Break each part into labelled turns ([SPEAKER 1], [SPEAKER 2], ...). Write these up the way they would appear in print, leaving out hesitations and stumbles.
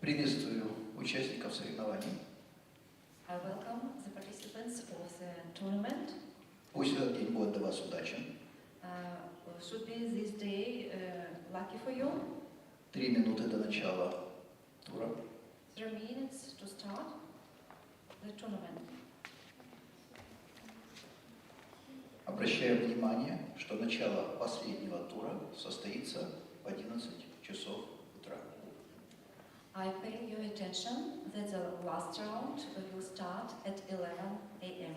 [SPEAKER 1] Приветствую участников соревнований.
[SPEAKER 2] I welcome the participants of the tournament.
[SPEAKER 1] Пусть этот день будет для вас удачен.
[SPEAKER 2] Should be this day lucky for you.
[SPEAKER 1] 3 минуты до начала тура.
[SPEAKER 2] 3 minutes to start the tournament.
[SPEAKER 1] Обращаю внимание, что начало последнего тура состоится в 11 часов утра.
[SPEAKER 2] I pay your attention that the last round will start at 11 a.m.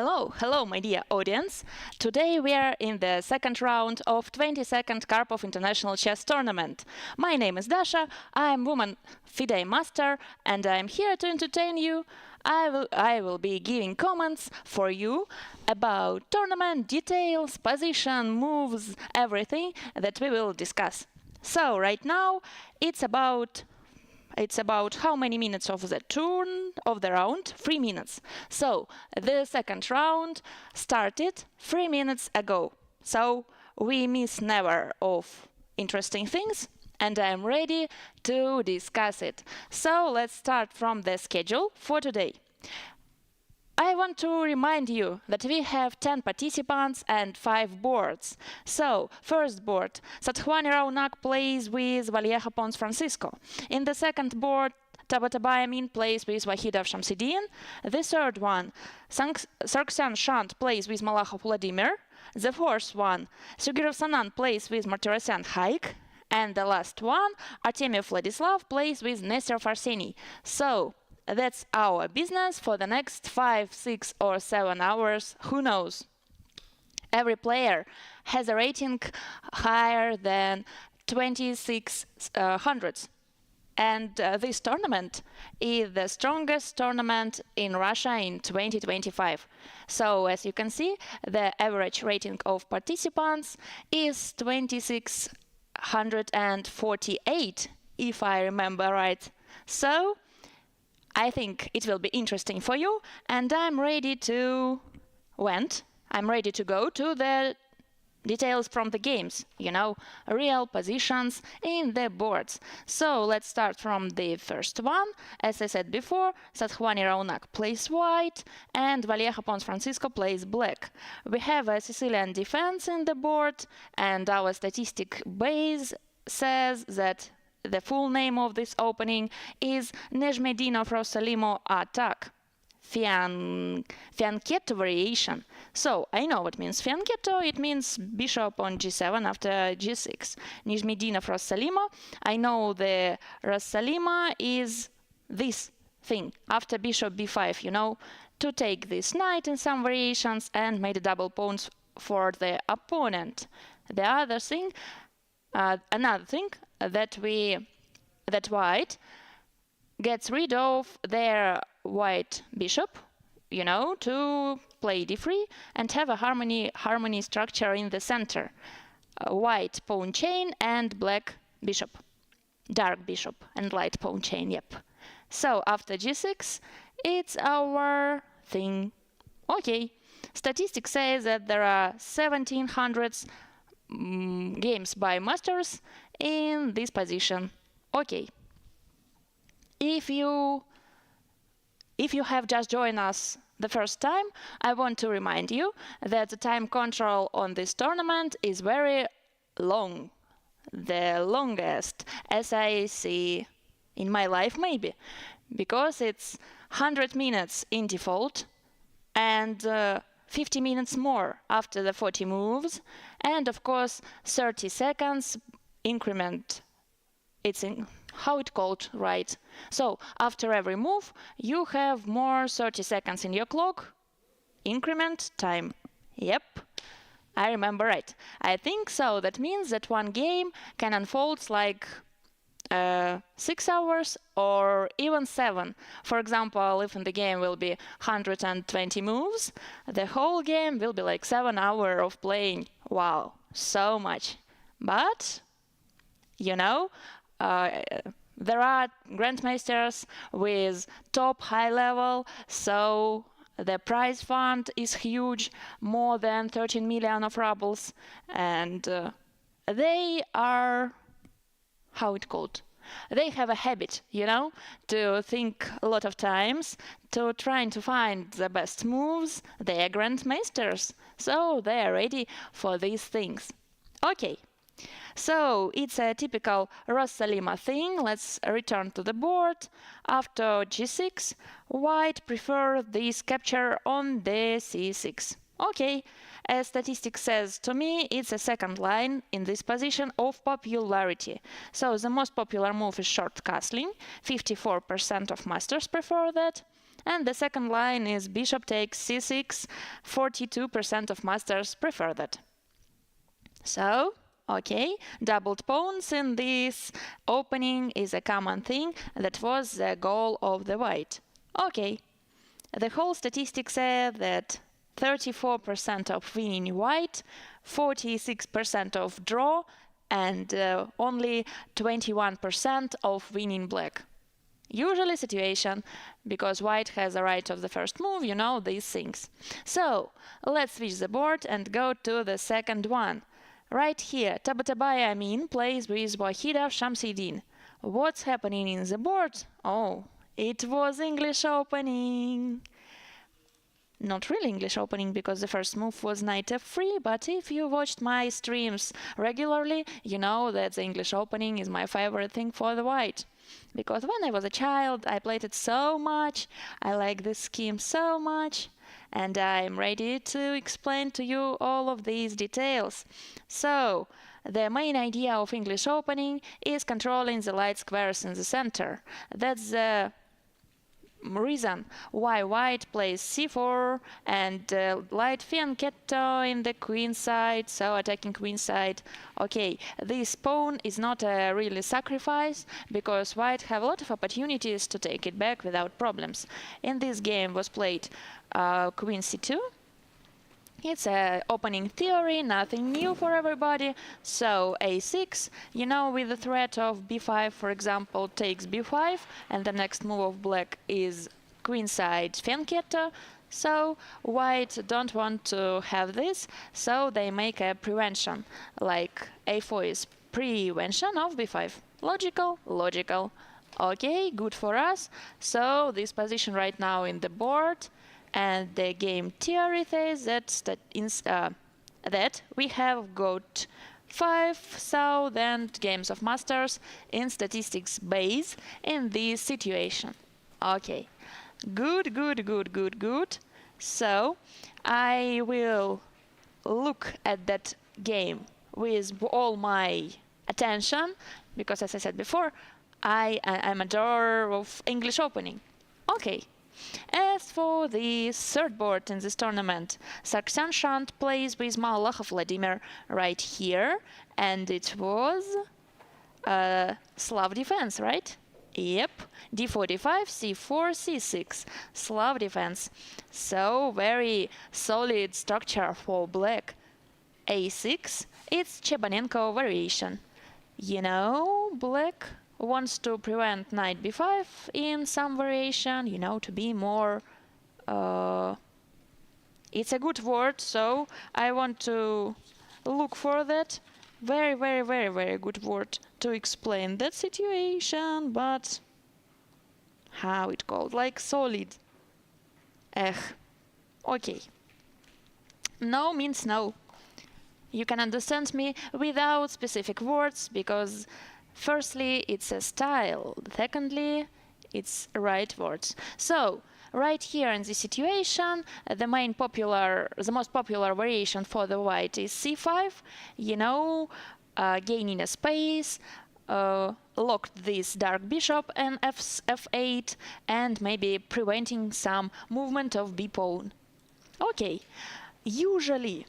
[SPEAKER 3] Hello, my dear audience. Today we are in the second round of 22nd Karpov International Chess Tournament. My name is Dasha, I am woman FIDE master, and I am here to entertain you. I will be giving comments for you about tournament details, position, moves, everything that we will discuss. So right now it's about how many minutes of the turn of the round? 3 minutes. So the second round started 3 minutes ago. So we miss never of interesting things, and I'm ready to discuss it. So let's start from the schedule for today. I want to remind you that we have 10 participants and 5 boards. So, first board, Sathwani Raunak plays with Valieja Pons Francisco. In the second board, Tabatabayamin plays with Wahidov Shamsidin. The third one, Sargsyan Shant plays with Malachov Vladimir. The fourth one, Sugirov Sanan plays with Martirosyan Haik. And the last one, Artemiev Vladislav plays with Nesterov Arseny. So, that's our business for the next 5, 6 or 7 hours, who knows. Every player has a rating higher than 2600. And this tournament is the strongest tournament in Russia in 2025. So, as you can see, the average rating of participants is 2648, if I remember right. So, I think it will be interesting for you, and I'm ready to go to the details from the games, real positions in the boards. So let's start from the first one. As I said before, Sathwani Raunak plays white and Valieja Pons Francisco plays black. We have a Sicilian defense in the board, and our statistic base says that the full name of this opening is Nezhmedinov Rosalimo attack. Fianchetto variation. So, I know what means fianchetto. It means bishop on g7 after g6. Nezhmedinov Rosalimo. I know the Rosalimo is this thing after bishop b5, to take this knight in some variations and made double pawns for the opponent. The other thing, another thing that white gets rid of their white bishop, to play d3 and have a harmony structure in the center. White pawn chain and black bishop. Dark bishop and light pawn chain, yep. So after g6, it's our thing. Okay. Statistics say that there are 1700 games by masters in this position. Okay. If you have just joined us the first time, I want to remind you that the time control on this tournament is very long. The longest as I see in my life, maybe, because it's 100 minutes in default and 50 minutes more after the 40 moves, and of course 30 seconds increment. It's in how it called, right? So after every move you have more 30 seconds in your clock. Increment time. Yep, I remember right. I think so. That means that one game can unfold like 6 hours or even 7. For example, if in the game will be 120 moves, the whole game will be like 7 hours of playing. Wow, so much. But, there are grandmasters with top high level, so the prize fund is huge, more than 13 million of rubles, and they are, how it called? They have a habit, to think a lot of times, to trying to find the best moves. They are grandmasters, so they are ready for these things. Okay. So it's a typical Rosalima thing. Let's return to the board. After g6, white prefer this capture on the c6. Okay, as statistics says to me, it's a second line in this position of popularity. So the most popular move is short castling. 54% of masters prefer that. And the second line is bishop takes c6. 42% of masters prefer that. So, okay, doubled pawns in this opening is a common thing. That was the goal of the white. Okay, the whole statistic said that 34% of winning white, 46% of draw, and only 21% of winning black. Usually situation, because white has a right of the first move, you know these things. So, let's switch the board and go to the second one. Right here, Tabatabai Amin plays with Wahida Shamsidin. What's happening in the board? Oh, it was English opening. Not really English opening, because the first move was knight f3, but if you watched my streams regularly, you know that the English opening is my favorite thing for the white. Because when I was a child, I played it so much, I like this scheme so much, and I'm ready to explain to you all of these details. So, the main idea of English opening is controlling the light squares in the center. That's the reason why white plays c4 and light fianchetto in the queen side, so attacking queen side. Okay, this pawn is not a really sacrifice, because white have a lot of opportunities to take it back without problems. In this game was played queen c2. It's a opening theory, nothing new for everybody. So a6, you know, with the threat of b5, for example, takes b5, and the next move of black is queenside fianchetto. So white don't want to have this, so they make a prevention, like a4 is prevention of b5. Logical? Logical. Okay, good for us. So this position right now in the board. And the game theory says that we have got 5,000 games of masters in statistics base in this situation. Okay, good, good, good, good, good. So I will look at that game with all my attention, because as I said before, I am a adorer of English opening. Okay. As for the third board in this tournament, Sargsyan Shant plays with Malakh Vladimir right here, and it was Slav defense, right? Yep, d4, d5, c4, c6, Slav defense. So very solid structure for black. a6, it's Chebanenko variation. You know, black wants to prevent knight b5 in some variation, you know, to be more... it's a good word, so I want to look for that. Very, very, very, very good word to explain that situation, but... how it called? Like solid. Okay. No means no. You can understand me without specific words, because firstly, it's a style. Secondly, it's right words. So, right here in this situation, the most popular variation for the white is c5. You know, gaining a space, locked this dark bishop and f8, and maybe preventing some movement of b pawn. Okay, usually,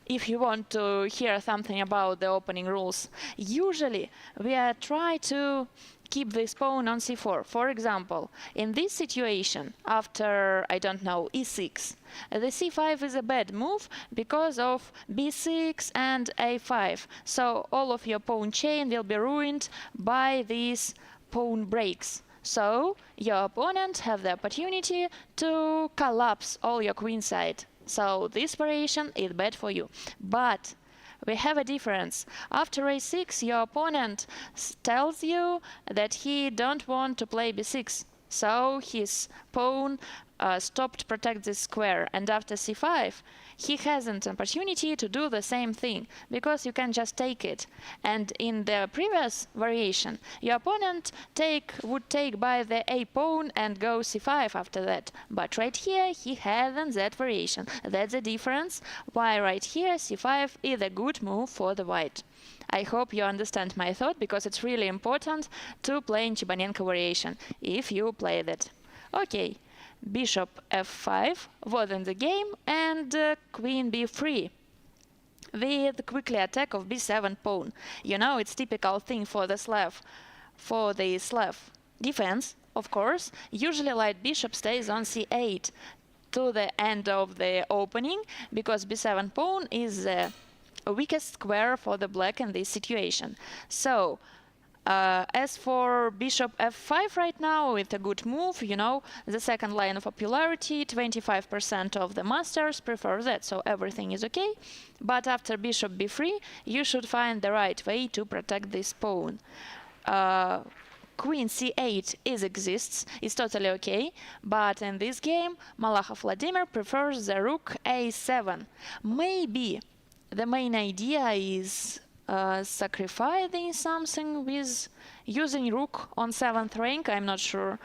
[SPEAKER 3] if you want to hear something about the opening rules, usually we try to keep this pawn on c4. For example, in this situation, after, I don't know, e6, the c5 is a bad move because of b6 and a5. So all of your pawn chain will be ruined by these pawn breaks. So your opponent have the opportunity to collapse all your queenside. So this variation is bad for you. But we have a difference. After a6, your opponent tells you that he don't want to play b6. So his pawn stopped to protect this square. And after c5, he hasn't an opportunity to do the same thing, because you can just take it. And in the previous variation, your opponent would take by the a pawn and go c5 after that. But right here, he hasn't that variation. That's the difference why right here c5 is a good move for the white. I hope you understand my thought, because it's really important to play in Chebanenko variation, if you play that. Okay, bishop f5 was in the game, and queen b3 with quickly attack of b7 pawn. You know, it's typical thing for the Slav defense, of course. Usually light bishop stays on c8 to the end of the opening, because b7 pawn is the weakest square for the black in this situation. So as for bishop f5 right now, it's a good move, you know, the second line of popularity, 25% of the masters prefer that, so everything is okay. But after bishop b3, you should find the right way to protect this pawn. Queen c8 exists, it's totally okay, but in this game, Malakov Vladimir prefers the rook a7. Maybe the main idea is sacrificing something with using rook on 7th rank, I'm not sure.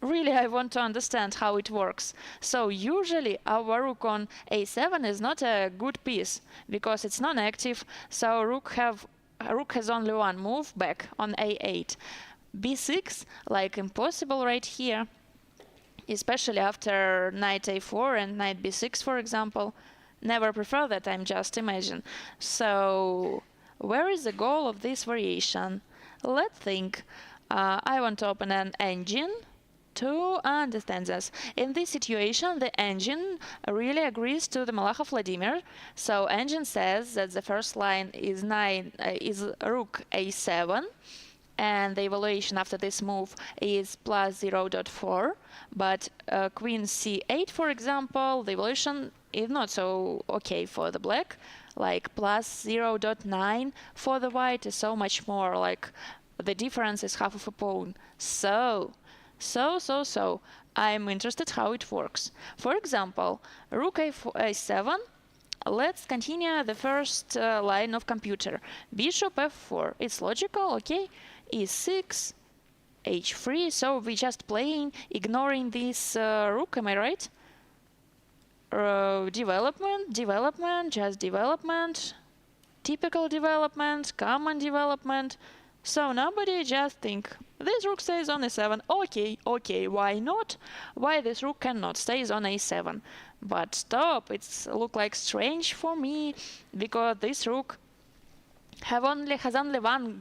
[SPEAKER 3] Really, I want to understand how it works. So usually our rook on a7 is not a good piece, because it's non-active, so rook has only one move back on a8. b6, like impossible right here, especially after knight a4 and knight b6, for example. Never prefer that, I'm just imagine. So where is the goal of this variation? Let's think. I want to open an engine to understand this. In this situation, the engine really agrees to the Malakov Vladimir. So engine says that the first line is rook a7, and the evaluation after this move is plus 0.4. But queen c8, for example, the evaluation is not so okay for the black, like plus 0.9 for the white is so much more, like the difference is half of a pawn. So I'm interested how it works. For example, rook a7, let's continue the first line of computer. Bishop f4, it's logical, okay? e6, h3, so we're just playing, ignoring this rook, am I right? Development, just development, typical development, common development. So nobody just think, this rook stays on a7, okay, why not? Why this rook cannot stays on a7? But stop, it's look like strange for me, because this rook has only one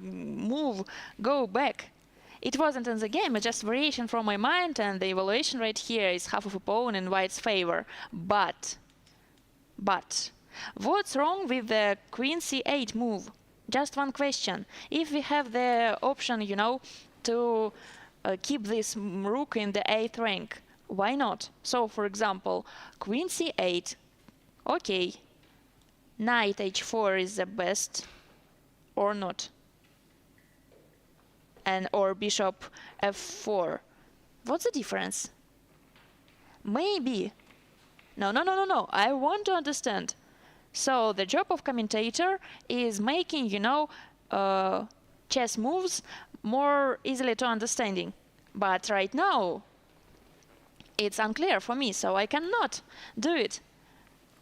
[SPEAKER 3] move, go back. It wasn't in the game, it's just variation from my mind, and the evaluation right here is half of a pawn in white's favor. But what's wrong with the queen c8 move? Just one question. If we have the option, you know, to keep this rook in the 8th rank, why not? So, for example, queen c8, okay, knight h4 is the best, or not? And or bishop f4. What's the difference? Maybe. No, I want to understand. So the job of commentator is making, you know, chess moves more easily to understanding. But right now, it's unclear for me, so I cannot do it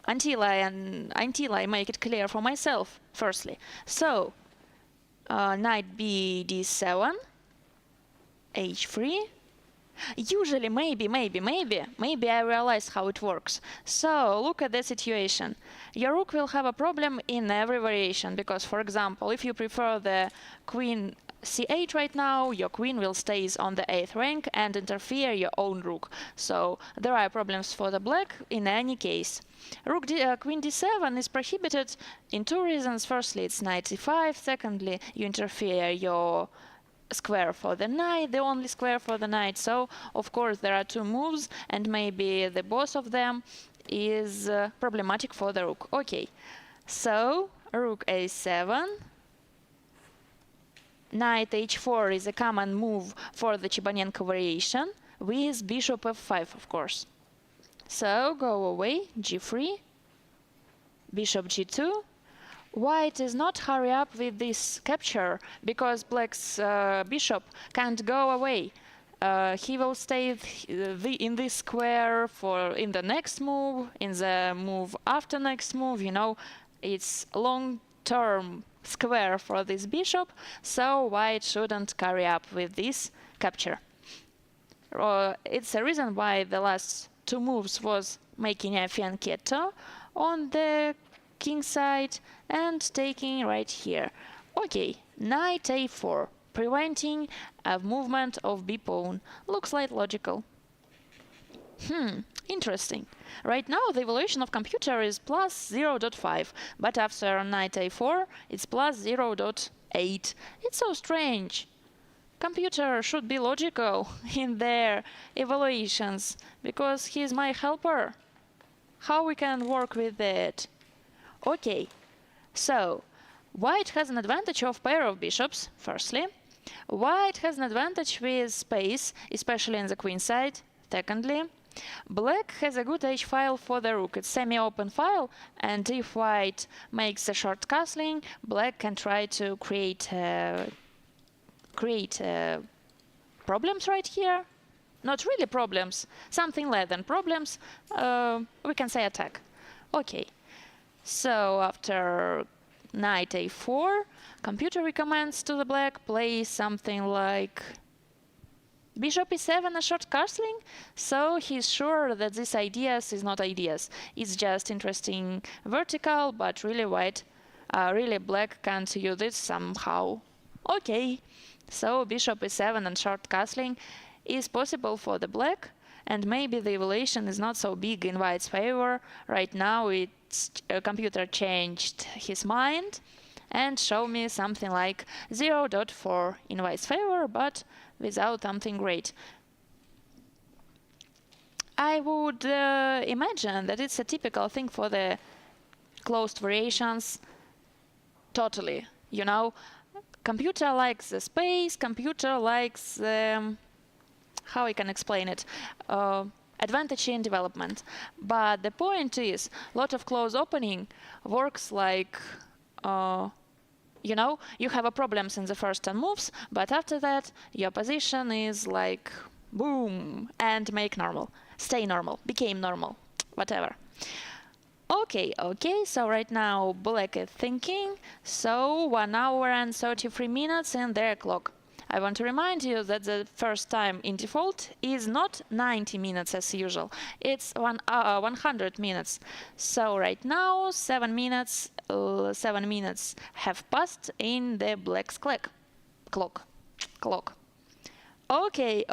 [SPEAKER 3] until I make it clear for myself, firstly. So, knight b d7, h3. Usually, maybe I realize how it works. So, look at the situation. Your rook will have a problem in every variation, because, for example, if you prefer the queen c8 right now, your queen will stay on the 8th rank and interfere your own rook. So, there are problems for the black in any case. Queen d7 is prohibited in two reasons. Firstly, it's knight c5. Secondly, you interfere your square for the knight, the only square for the knight. So, of course, there are two moves, and maybe the both of them is problematic for the rook. Okay, so rook a7, knight h4 is a common move for the Chebanenko variation, with bishop f5, of course. So, go away, g3, bishop g2. White is not hurry up with this capture, because black's bishop can't go away. He will stay in this square in the next move, in the move after next move, you know. It's long-term square for this bishop, so white shouldn't carry up with this capture. It's a reason why the last two moves was making a fianchetto on the king side and taking right here. Okay, knight a4, preventing a movement of b pawn. Looks like logical. Interesting. Right now the evaluation of computer is plus 0.5, but after knight a4 it's plus 0.8. It's so strange. Computer should be logical in their evaluations, because he's my helper. How we can work with that? Okay, so white has an advantage of pair of bishops, firstly. White has an advantage with space, especially in the queen side, secondly. Black has a good h file for the rook. It's semi-open file, and if white makes a short castling, black can try to create problems right here. Not really problems, something less than problems. We can say attack. Okay, so after knight a4, computer recommends to the black play something like bishop e7, a short castling. So he's sure that this ideas is not ideas. It's just interesting vertical, but really white, really black can't use it somehow. Okay, so bishop e7 and short castling is possible for the black, and maybe the evaluation is not so big in white's favor. Right now it's computer changed his mind and show me something like 0.4 in white's favor, but without something great. I would imagine that it's a typical thing for the closed variations. Totally, you know, computer likes the space, computer likes how I can explain it, advantage in development. But the point is, a lot of close opening works like you know, you have a problems in the first 10 moves, but after that your position is like boom, and make normal, stay normal, became normal, whatever. Okay, so right now black is thinking, so 1 hour and 33 minutes in their clock. I want to remind you that the first time in default is not 90 minutes as usual, it's 100 minutes. So right now 7 minutes have passed in the black's clock. Okay,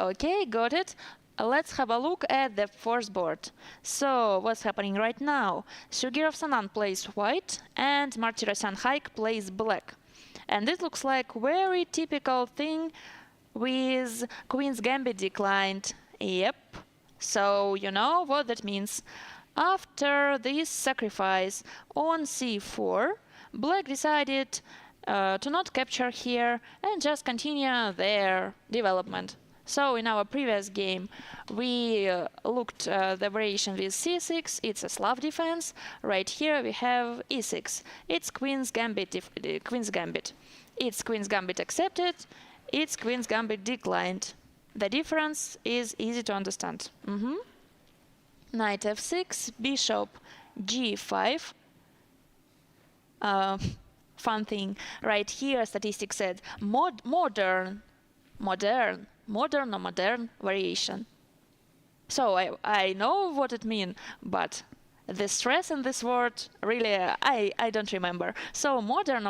[SPEAKER 3] got it. Let's have a look at the first board. So what's happening right now? Sugirov Sanan plays white and Martirosyan Haik plays black. And this looks like very typical thing with Queen's Gambit declined. Yep. So you know what that means. After this sacrifice on c4, black decided to not capture here and just continue their development. So in our previous game we looked the variation with c6, it's a Slav defense. Right here we have e6, it's Queen's Gambit, It's Queen's Gambit accepted, it's Queen's Gambit declined. The difference is easy to understand. Knight f6, bishop g5. Fun thing, right here statistics said modern variation. So I know what it means, but the stress in this word, really, I don't remember. So modern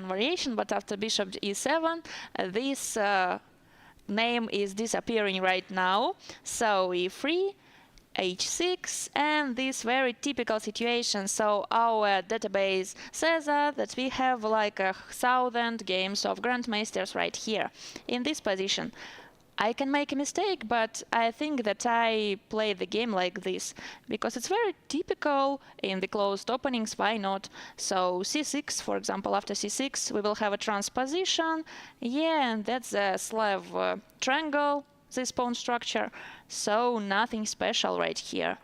[SPEAKER 3] variation, but after bishop e7, this name is disappearing right now. So e3, h6, and this very typical situation. So our database says that we have like 1,000 games of Grandmasters right here in this position. I can make a mistake, but I think that I play the game like this because it's very typical in the closed openings. Why not? So c6, for example, after c6 we will have a transposition. Yeah, and that's a Slav triangle, this pawn structure. So nothing special right here.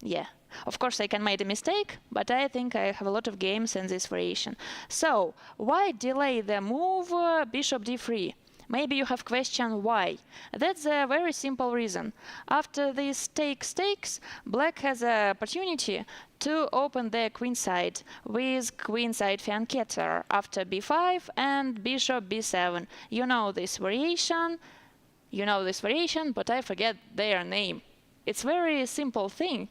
[SPEAKER 3] Yeah. Of course I can make a mistake, but I think I have a lot of games in this variation. So why delay the move bishop d3? Maybe you have question why. That's a very simple reason. After this takes, black has an opportunity to open the queen side with queen side fianchetto after b5 and bishop b7. You know this variation. You know this variation, but I forget their name. It's very simple thing,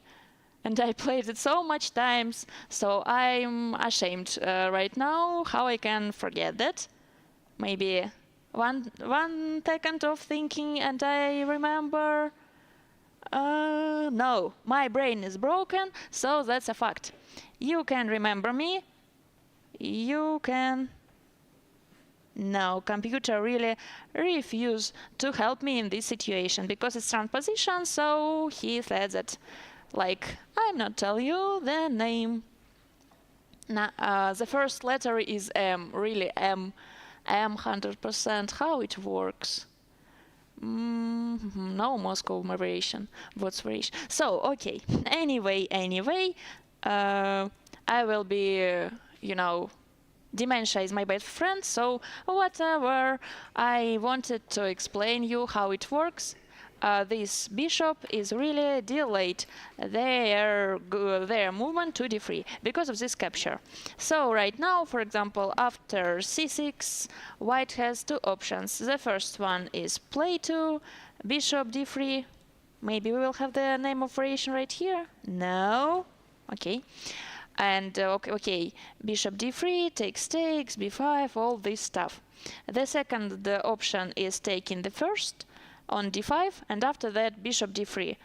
[SPEAKER 3] and I played it so much times, so I'm ashamed right now how I can forget that. Maybe one second of thinking and I remember. No, my brain is broken, so that's a fact. You can remember me. You can. No, computer really refused to help me in this situation because it's transposition, so he said that, like, I'm not tell you the name. The first letter is M, really M. M 100%. How it works? No Moscow variation. What's variation? So, okay. Anyway, I will be, dementia is my best friend, so whatever. I wanted to explain you how it works. This bishop is really delayed their movement to d3 because of this capture. So right now, for example, after c6, white has two options. The first one is play to bishop d3. Maybe we will have the name of variation right here. No. Okay. And okay, bishop d3, takes, b5, all this stuff. The second option is taking the first on d5, and after that bishop d3.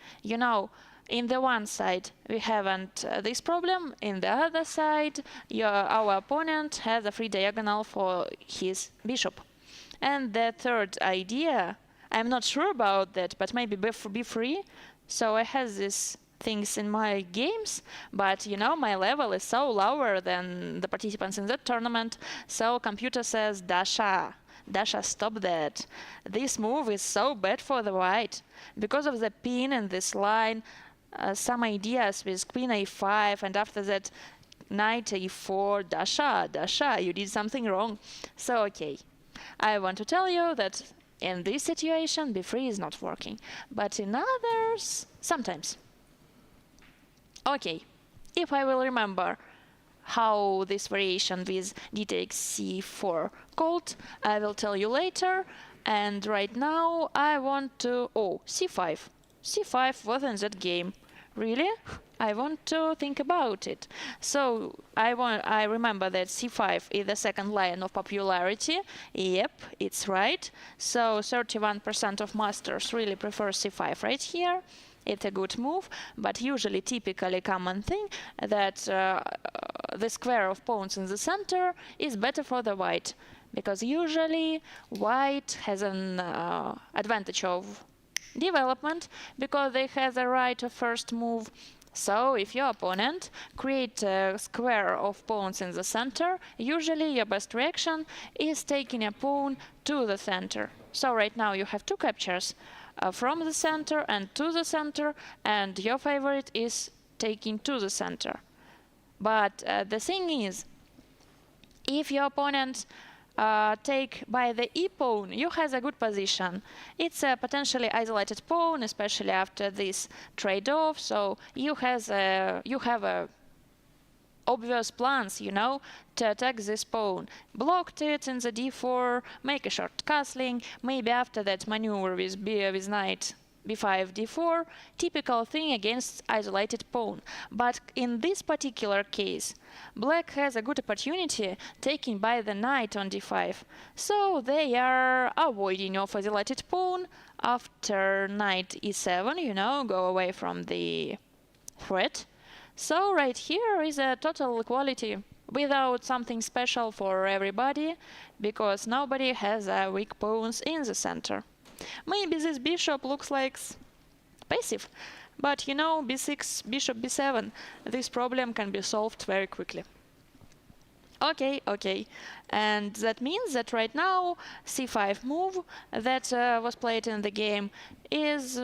[SPEAKER 3] In the one side we haven't this problem, in the other side our opponent has a free diagonal for his bishop. And the third idea, I'm not sure about that, but maybe b3. So I have these things in my games, but my level is so lower than the participants in that tournament, so computer says, Dasha, stop that. This move is so bad for the white. Because of the pin in this line, some ideas with queen a5, and after that knight a4, Dasha, you did something wrong. So, okay, I want to tell you that in this situation, b3 is not working, but in others, sometimes. Okay, if I will remember how this variation with d takes c4 called, I will tell you later. And right now I want to... c5. c5 was in that game. Really? I want to think about it. So I remember that c5 is the second line of popularity. Yep, it's right. So 31% of masters really prefer c5 right here. It's a good move, but usually typically common thing that the square of pawns in the center is better for the white, because usually white has an advantage of development because they have the right of first move. So if your opponent creates a square of pawns in the center, usually your best reaction is taking a pawn to the center. So right now you have two captures. From the center and to the center, and your favorite is taking to the center. But the thing is, if your opponent take by the e-pawn, you have a good position. It's a potentially isolated pawn, especially after this trade-off, so you have obvious plans, to attack this pawn. Blocked it in the d4, make a short castling, maybe after that maneuver with knight b5, d4, typical thing against isolated pawn. But in this particular case, black has a good opportunity taken by the knight on d5. So they are avoiding of isolated pawn after knight e7, go away from the threat. So right here is a total equality without something special for everybody, because nobody has weak pawns in the center. Maybe this bishop looks like passive, but b6, bishop b7, this problem can be solved very quickly. Okay, and that means that right now c5 move that was played in the game is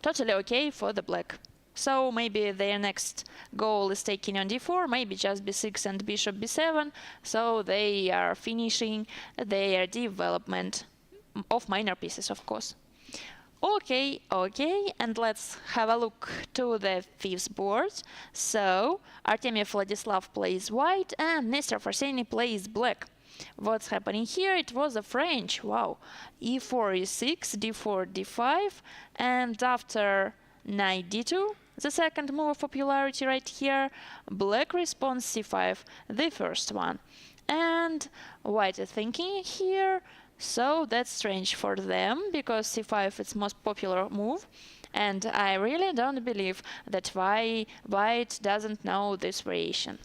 [SPEAKER 3] totally okay for the black. So maybe their next goal is taking on d4, maybe just b6 and bishop b7, so they are finishing their development of minor pieces, of course. Okay, and let's have a look to the fifth board. So Artemiev Vladislav plays white and Nestor Forseni plays black. What's happening here? It was a French. Wow. e4, e6, d4, d5, and after knight d2, the second move of popularity right here, black responds c5, the first one. And white is thinking here, so that's strange for them, because c5 is most popular move. And I really don't believe that white doesn't know this variation.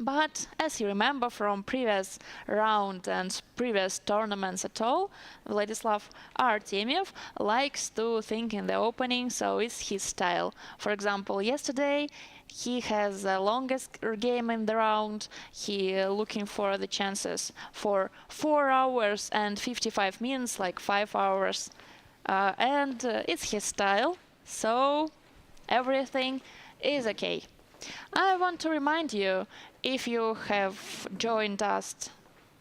[SPEAKER 3] But as you remember from previous round and previous tournaments at all, Vladislav Artemiev likes to think in the opening, so it's his style. For example, yesterday he has the longest game in the round. He looking for the chances for 4 hours and 55 minutes, like 5 hours. And it's his style, so everything is okay. I want to remind you, if you have joined us,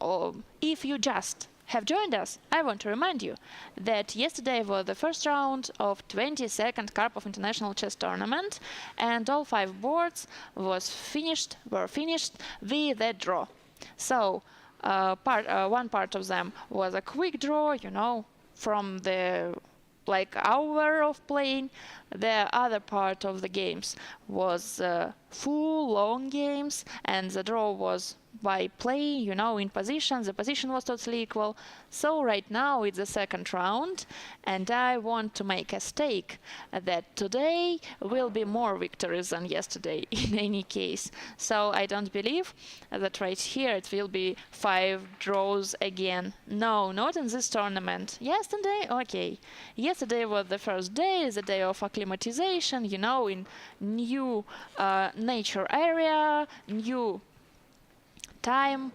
[SPEAKER 3] or if you just have joined us, I want to remind you that yesterday was the first round of 22nd Karpov International Chess Tournament, and all 5 boards were finished with a draw. So one part of them was a quick draw, from the hour of playing. The other part of the games was full long games, and the draw was by play, in position. The position was totally equal. So right now it's the second round, and I want to make a stake that today will be more victories than yesterday in any case. So I don't believe that right here it will be 5 draws again. No, not in this tournament. Yesterday? Okay. Yesterday was the first day, the day of acclimatization, in new nature area, new time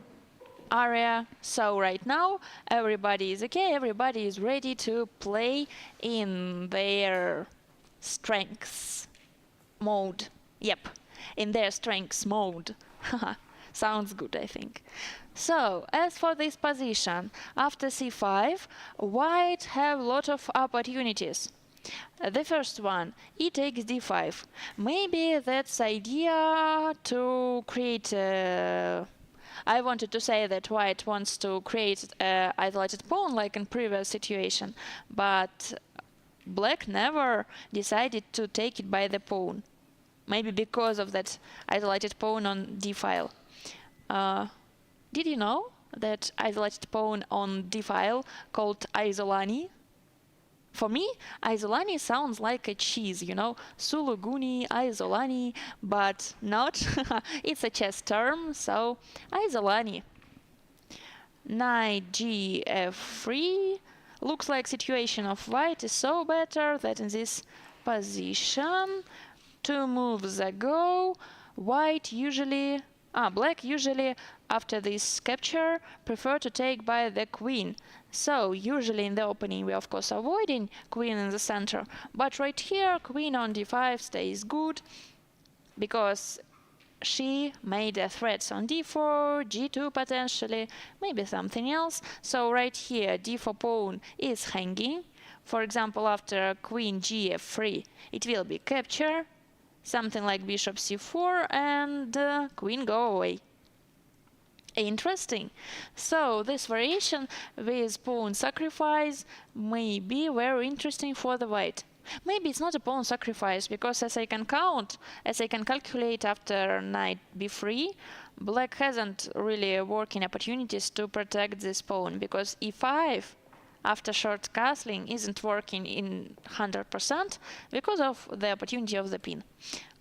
[SPEAKER 3] area. So right now everybody is okay, everybody is ready to play in their strengths mode. Yep, in their strengths mode. Sounds good, I think. So as for this position, after c5, white have a lot of opportunities. The first one, e takes d5. Maybe that's idea to create I wanted to say that white wants to create an isolated pawn like in previous situation, but black never decided to take it by the pawn. Maybe because of that isolated pawn on d file. Did you know that isolated pawn on d file called isolani? For me, isolani sounds like a cheese, suluguni, isolani, but not. It's a chess term, so isolani. Knight gf3. Looks like situation of white is so better that in this position, 2 moves ago, black usually after this capture prefer to take by the queen. So usually in the opening we of course avoiding queen in the center, but right here queen on d5 stays good because she made a threats on d4, g2 potentially, maybe something else. So right here d4 pawn is hanging. For example, after queen gf3 it will be capture, something like bishop c4, and queen go away. Interesting. So this variation with pawn sacrifice may be very interesting for the white. Maybe it's not a pawn sacrifice, because as I can calculate after knight b3, black hasn't really working opportunities to protect this pawn, because e5 after short castling isn't working in 100% because of the opportunity of the pin.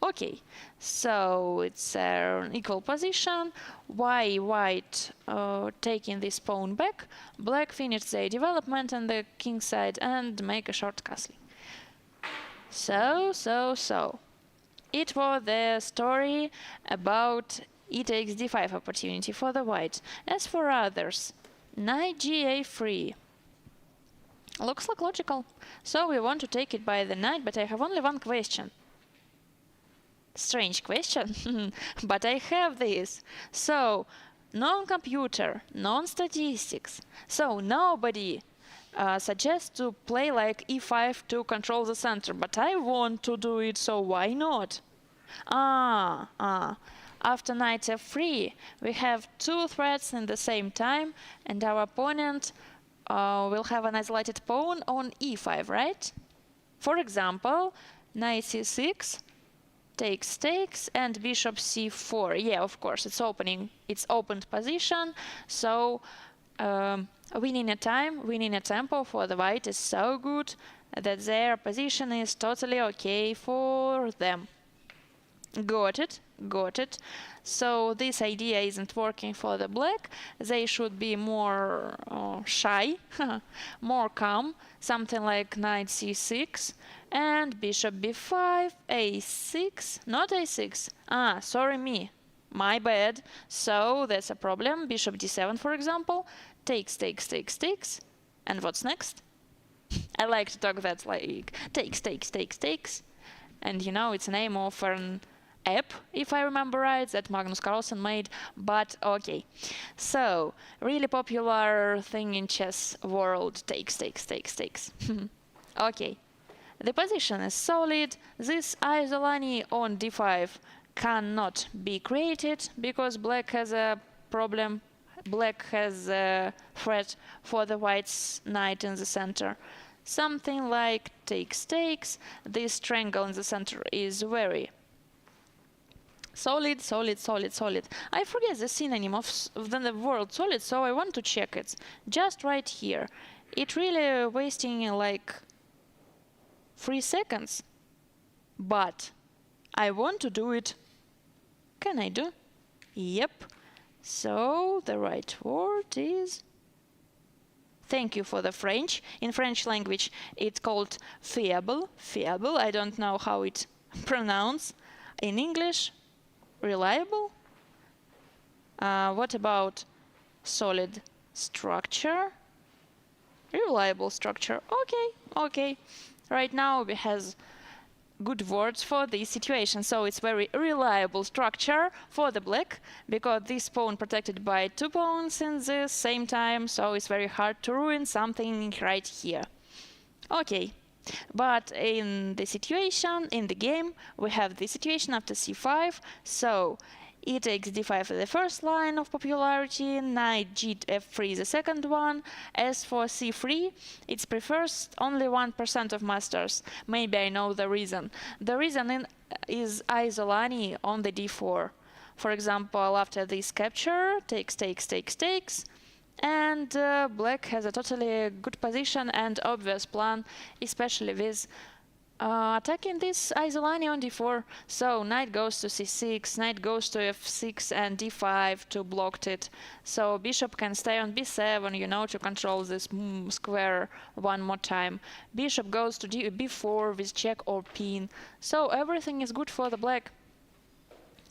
[SPEAKER 3] Okay, so it's an equal position. Why white taking this pawn back? Black finished their development on the king side and make a short castling. So. It was the story about e takes d5 opportunity for the white. As for others, knight ga3. Looks like logical. So we want to take it by the knight, but I have only one question. Strange question, but I have this. So, non-computer, non-statistics. So nobody suggests to play like e5 to control the center, but I want to do it, so why not? After knight f3, we have two threats in the same time, and our opponent will have an isolated pawn on e5, right? For example, knight c6, takes, and bishop c4. Yeah, of course, it's opened position, so winning a time, winning a tempo for the white is so good that their position is totally okay for them. Got it. So this idea isn't working for the black. They should be more shy, more calm, something like knight c6 and bishop b5, a6, not a6. Sorry me, my bad. So that's a problem. Bishop d7, for example, takes, and what's next? I like to talk that like takes, and you know it's a name of an app, if I remember right, that Magnus Carlsen made, but okay. So, really popular thing in chess world, takes. Okay, the position is solid. This isolani on d5 cannot be created because black has a problem. Black has a threat for the white's knight in the center. Something like takes. This triangle in the center is very solid. I forget the synonym of the word solid, so I want to check it. Just right here. It really wasting like 3 seconds. But I want to do it. Can I do? Yep. So the right word is... Thank you for the French. In French language, it's called fiable. I don't know how it pronounced. In English, reliable. What about solid structure? Reliable structure. Okay. Right now we have good words for this situation. So it's very reliable structure for the black, because this pawn protected by 2 pawns in the same time, so it's very hard to ruin something right here. Okay, but in the situation, in the game, we have the situation after c5, so e takes d5 the first line of popularity, knight g f3 the second one. As for c3, it prefers only 1% of masters. Maybe I know the reason. The reason is isolani on the d4. For example, after this capture, takes, and black has a totally good position and obvious plan, especially with attacking this isolani on d4. So knight goes to c6, knight goes to f6 and d5 to block it. So bishop can stay on b7, you know, to control this square one more time. Bishop goes to b4 with check or pin. So everything is good for the black.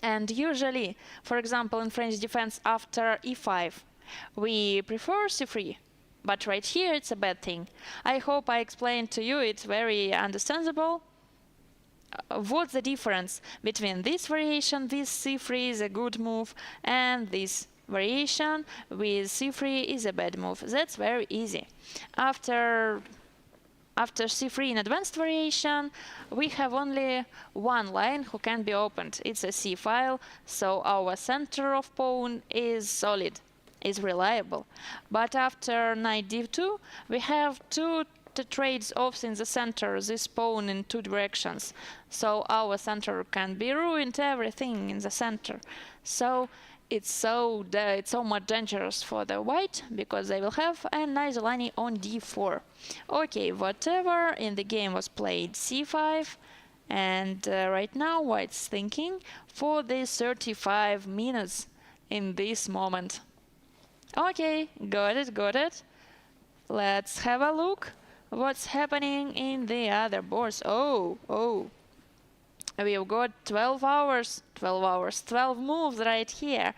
[SPEAKER 3] And usually, for example, in French defense after e5, we prefer c3. But right here it's a bad thing. I hope I explained to you, it's very understandable. What's the difference between this variation with c3 is a good move and this variation with c3 is a bad move? That's very easy. After c3 in advanced variation, we have only one line who can be opened. It's a c file, so our center of pawn is solid, is reliable. But after knight d2, we have two trades offs in the center, this pawn in 2 directions. So our center can be ruined, everything in the center. So it's so much dangerous for the white, because they will have an isolani on d4. Okay, whatever in the game was played c5, and right now white's thinking for the 35 minutes in this moment. Okay, got it. Let's have a look what's happening in the other boards. Oh. We've got 12 hours, 12 moves right here.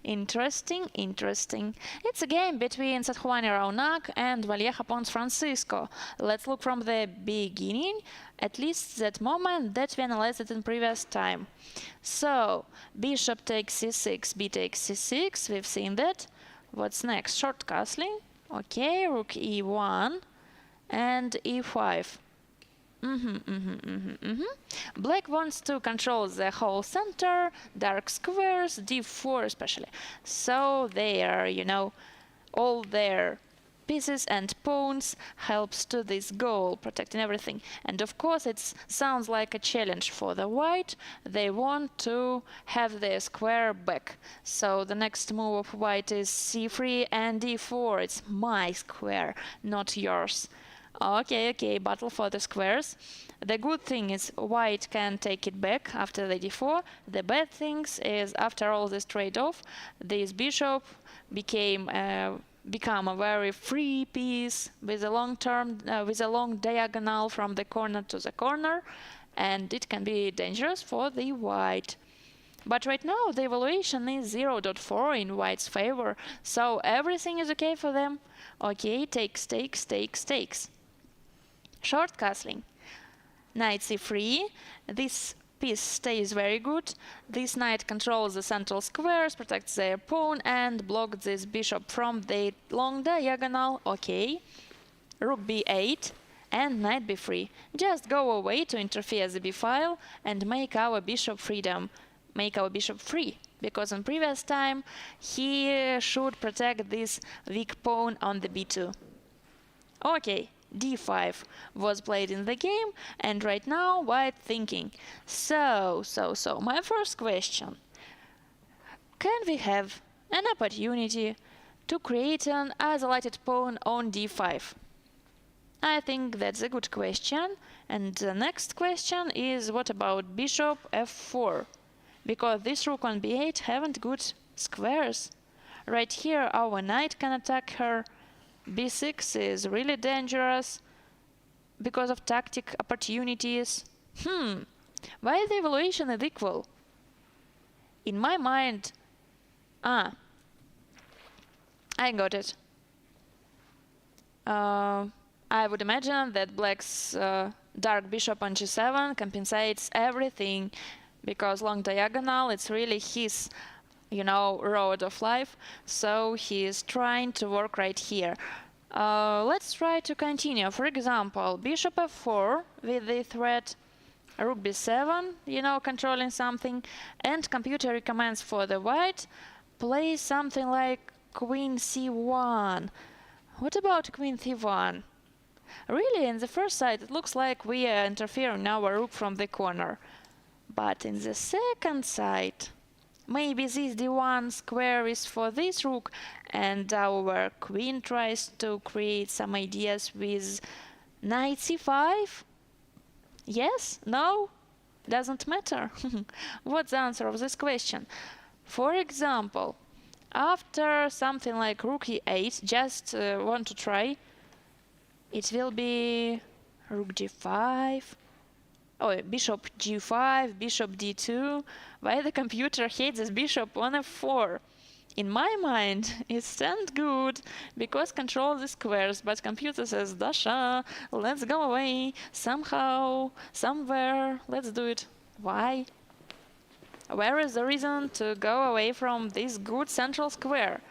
[SPEAKER 3] Interesting. It's a game between Sathuani Raunak and Valleja Pons Francisco. Let's look from the beginning, at least that moment that we analyzed it in previous time. So, bishop takes c6, b takes c6, we've seen that. What's next? Short castling. Okay, rook e1 and e5. Black wants to control the whole center, dark squares, d4 especially. So there, all their pieces and pawns helps to this goal, protecting everything. And of course it sounds like a challenge for the white. They want to have their square back. So the next move of white is c3 and d4. It's my square, not yours. Okay, battle for the squares. The good thing is white can take it back after the d4. The bad thing is after all this trade-off, this bishop become a very free piece with a long diagonal from the corner to the corner, and it can be dangerous for the white. But right now the evaluation is 0.4 in white's favor, so everything is okay for them. Okay, takes. Short castling. Knight c3. This piece stays very good. This knight controls the central squares, protects their pawn, and blocks this bishop from the long diagonal. Okay. Rook b8 and knight b3. Just go away to interfere the b file and make our bishop free, because in previous time he should protect this weak pawn on the b2. Okay. d5 was played in the game, and right now white thinking. So, my first question. Can we have an opportunity to create an isolated pawn on d5? I think that's a good question. And the next question is, what about bishop f4? Because this rook on b8 haven't good squares. Right here our knight can attack her. b6 is really dangerous because of tactic opportunities. Why the evaluation is equal? In my mind, I got it. I would imagine that black's dark bishop on g7 compensates everything, because long diagonal, it's really his road of life, so he is trying to work right here. Let's try to continue. For example, bishop f4 with the threat, rook b7, controlling something, and computer recommends for the white, play something like queen c1. What about queen c1? Really, in the first side it looks like we are interfering our rook from the corner, but in the second side, maybe this d1 square is for this rook, and our queen tries to create some ideas with knight c5? Yes? No? Doesn't matter. What's the answer of this question? For example, after something like rook e8, just want to try, it will be rook g5. Oh, bishop g5, bishop d2. Why the computer hates this bishop on f4? In my mind, it stands good because control the squares, but computer says, Dasha, let's go away, somehow, somewhere, let's do it. Why? Where is the reason to go away from this good central square?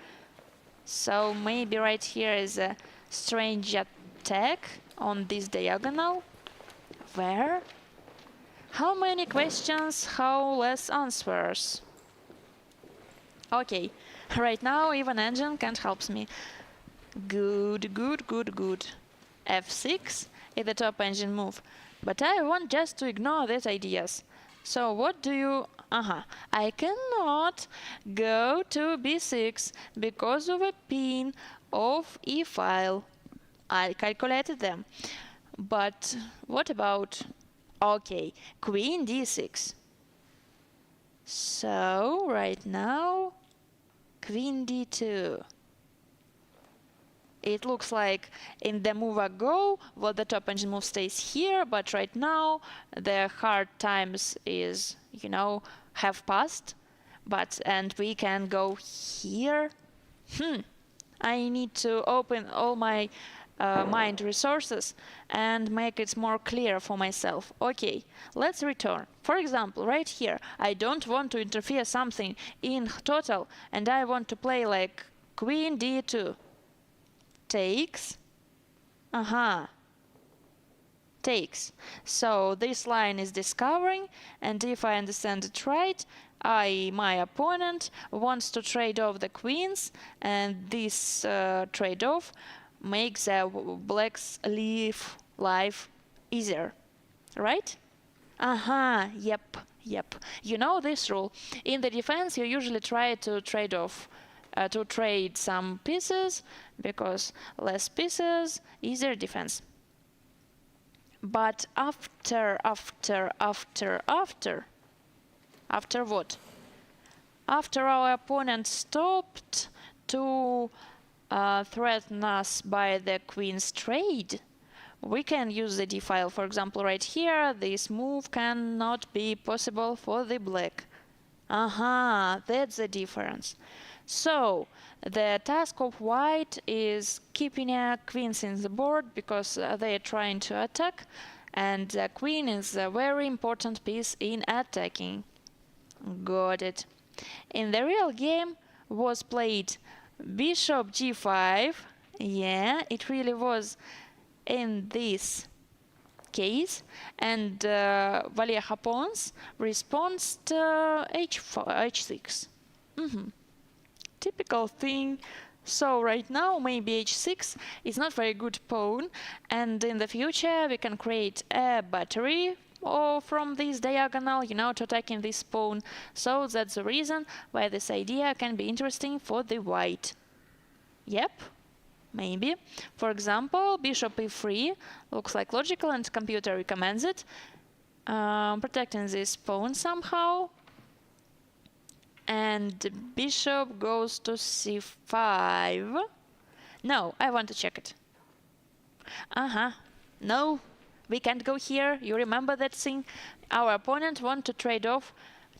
[SPEAKER 3] So maybe right here is a strange attack on this diagonal. Where? How many questions, how less answers? Okay, right now even engine can't help me. Good. F6 is the top engine move. But I want just to ignore these ideas. So what do you... I cannot go to b6 because of a pin of e file. I calculated them. But what about... Okay, queen d6. So, right now, queen d2. It looks like in the move ago, well, the top engine move stays here, but right now, the hard times is, have passed. And we can go here. I need to open all my mind resources and make it more clear for myself. Okay, let's return. For example, right here, I don't want to interfere something in total, and I want to play like queen d2. Takes. takes. So this line is discovering, and if I understand it right, my opponent, wants to trade off the queens, and this trade-off makes the black's life easier, right? Yep. You know this rule. In the defense, you usually try to trade off, to trade some pieces, because less pieces, easier defense. But after what? After our opponent stopped to threaten us by the queen's trade, we can use the d file. For example, right here, this move cannot be possible for the black. That's the difference. So the task of white is keeping queens in the board because they are trying to attack, and the queen is a very important piece in attacking. Got it. In the real game was played bishop g5. Yeah, it really was in this case, and Vallejo pawns responds to h6. Typical thing. So right now maybe h6 is not very good pawn, and in the future we can create a battery from this diagonal, to attacking this pawn. So that's the reason why this idea can be interesting for the white. Yep, maybe. For example, bishop e3 looks like logical and computer recommends it. Protecting this pawn somehow. And bishop goes to c5. No, I want to check it. No, we can't go here. You remember that thing? Our opponent wants to trade off,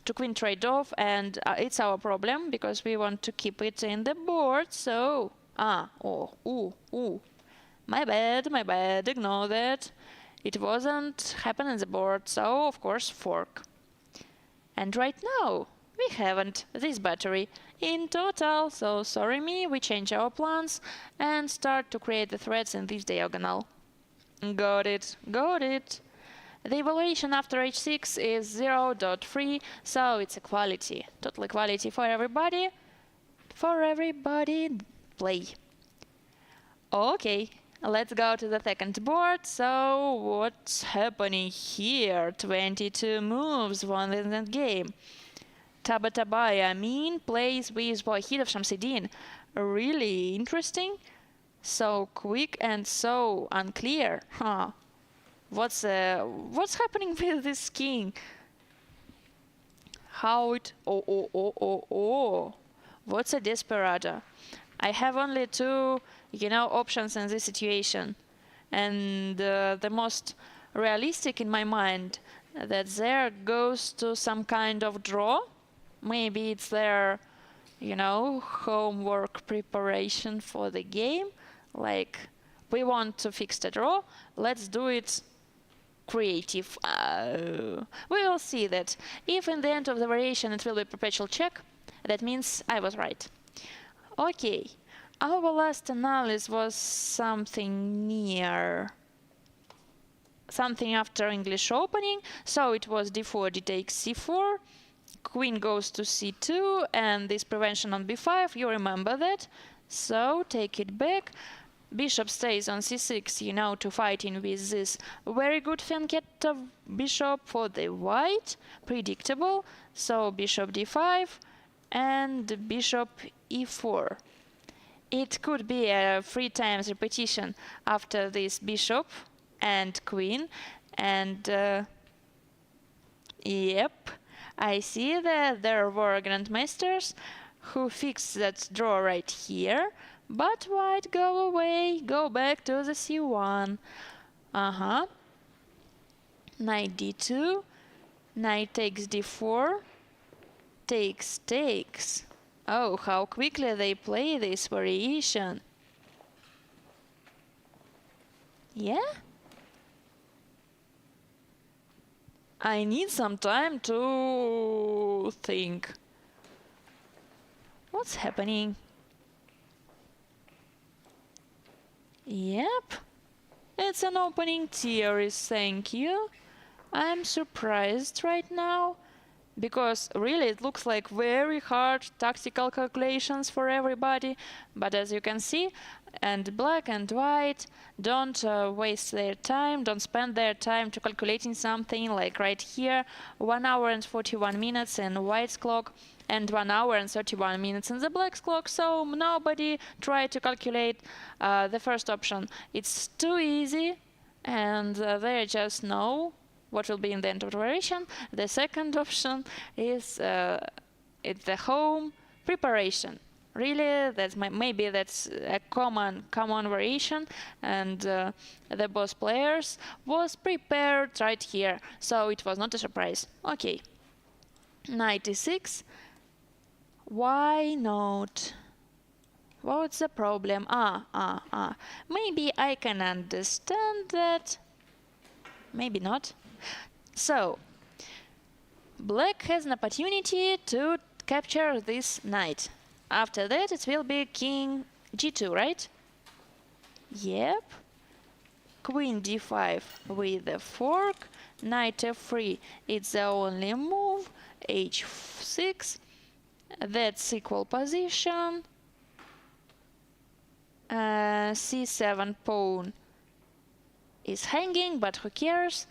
[SPEAKER 3] to queen trade off, and it's our problem because we want to keep it in the board. So, my bad, ignore that. It wasn't happening in the board, so of course fork. And right now, we haven't this battery in total, so sorry me, we change our plans and start to create the threads in this diagonal. Got it. The evaluation after h6 is 0.3, so it's equality. Total equality for everybody. Play. Okay, let's go to the second board. So what's happening here? 22 moves won in that game. Tabatabai plays with Wahid of Shamsuddin. Really interesting. So quick and so unclear. What's happening with this king? How it... Oh. What's a desperado? I have only two, options in this situation. And the most realistic in my mind, that there goes to some kind of draw. Maybe it's their, homework preparation for the game. Like, we want to fix the draw, let's do it creative. We will see that. If in the end of the variation it will be perpetual check, that means I was right. Okay, our last analysis was something after English opening, so it was d4, d takes c4, queen goes to c2, and this prevention on b5, you remember that, so take it back. Bishop stays on c6, to fighting with this very good fianchetto bishop for the white, predictable, so bishop d5 and bishop e4. It could be a 3 times repetition after this bishop and queen, and yep, I see that there were grandmasters who fixed that draw right here, but white go away, go back to the c1. Knight d2, knight takes d4, takes. Oh, how quickly they play this variation. Yeah? I need some time to think. What's happening? Yep. That's an opening theory, thank you. I'm surprised right now, because really it looks like very hard tactical calculations for everybody, but as you can see, and black and white don't waste their time, don't spend their time to calculating something, like right here 1 hour and 41 minutes in white's clock and 1 hour and 31 minutes in the black's clock, so nobody tried to calculate the first option. It's too easy, and they just know what will be in the end of the variation. The second option is it's the home preparation. Really, that's maybe that's a common variation, and the both players was prepared right here, so it was not a surprise. Okay, 96. Why not? What's the problem? Maybe I can understand that. Maybe not. So, black has an opportunity to capture this knight. After that, it will be king g2, right? Yep. Queen d5 with the fork. Knight f3, it's the only move. h6. That's equal position. c7 pawn is hanging, but who cares?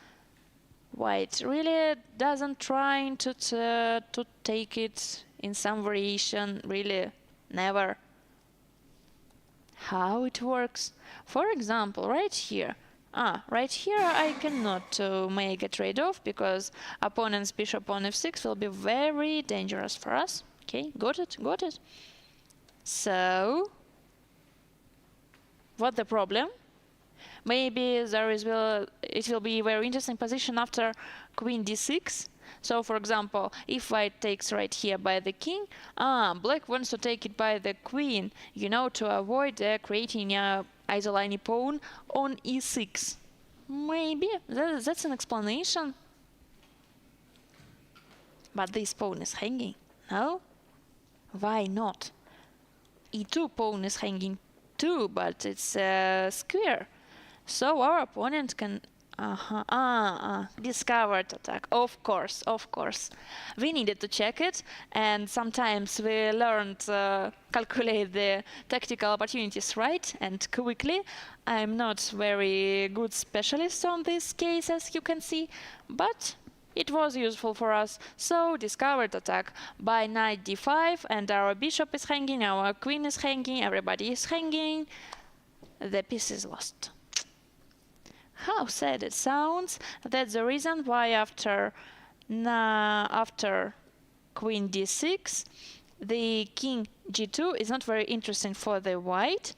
[SPEAKER 3] White really doesn't try to take it in some variation, really never. How it works? For example, right here. Right here I cannot make a trade-off, because opponent's bishop on f6 will be very dangerous for us. Okay, got it. So, what the problem? Maybe it will be a very interesting position after queen d6. So, for example, if white takes right here by the king, black wants to take it by the queen, to avoid creating a isoline pawn on e6. Maybe that's an explanation. But this pawn is hanging, no? Why not? e2 pawn is hanging too, but it's a square. So our opponent can discovered attack. Of course. We needed to check it, and sometimes we learned calculate the tactical opportunities right and quickly. I'm not very good specialist on this case, as you can see, but it was useful for us. So discovered attack by knight d5, and our bishop is hanging, our queen is hanging, everybody is hanging. The piece is lost. How sad it sounds. That's the reason why after queen d6, the king g2 is not very interesting for the white,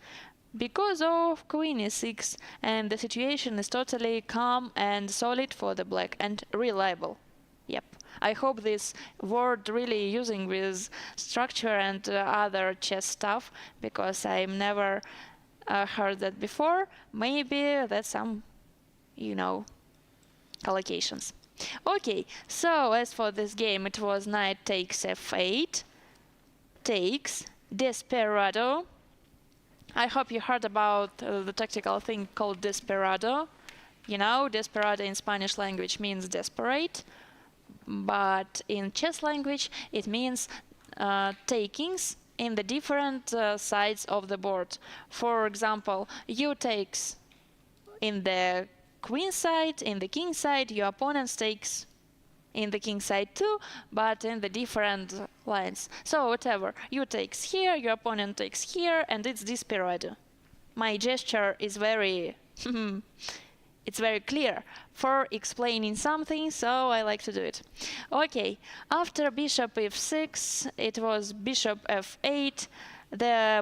[SPEAKER 3] because of queen e6, and the situation is totally calm and solid for the black and reliable. Yep. I hope this word really using with structure and other chess stuff, because I've never heard that before. Maybe that's some collocations. Okay, so as for this game, it was knight takes f8, takes, desperado. I hope you heard about the tactical thing called desperado. Desperado in Spanish language means desperate, but in chess language it means takings in the different sides of the board. For example, you takes in the queen side, in the king side, your opponent takes in the king side too, but in the different lines. So whatever, you takes here, your opponent takes here, and it's desperado. My gesture is very it's very clear for explaining something, so I like to do it. Okay, after bishop f6, it was bishop f8.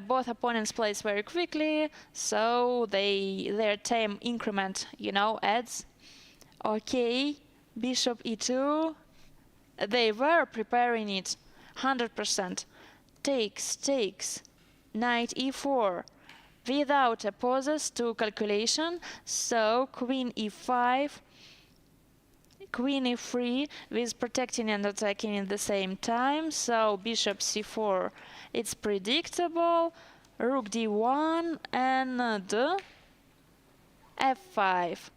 [SPEAKER 3] Both opponents plays very quickly, so their time increment, adds. Okay, bishop e2. They were preparing it 100%. Takes, knight e4, without a pauses to calculation. So queen e5, queen e3 with protecting and attacking at the same time. So bishop c4. It's predictable. Rook d1 and f5.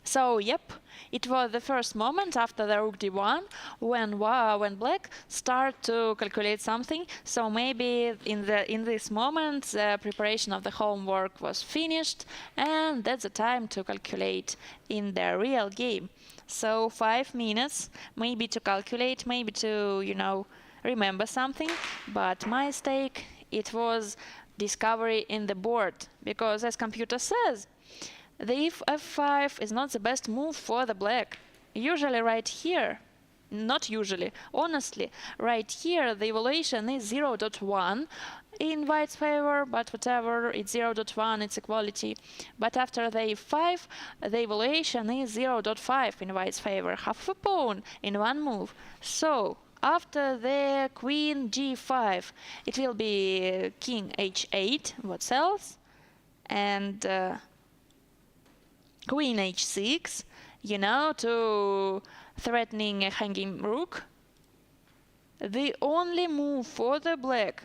[SPEAKER 3] So, yep, it was the first moment after the rook d1 when black start to calculate something. So maybe in this moment the preparation of the homework was finished, and that's the time to calculate in the real game. So 5 minutes, maybe to calculate, maybe to, remember something. But my mistake, it was discovery in the board, because as computer says, the f5 is not the best move for the black. Usually right here, not usually, honestly, right here the evaluation is 0.1 in white's favor, but whatever, it's 0.1, it's equality. But after the f5, the evaluation is 0.5 in white's favor, half a pawn in one move. So, after the queen g5, it will be king h8, what else? And queen h6, to threatening a hanging rook. The only move for the black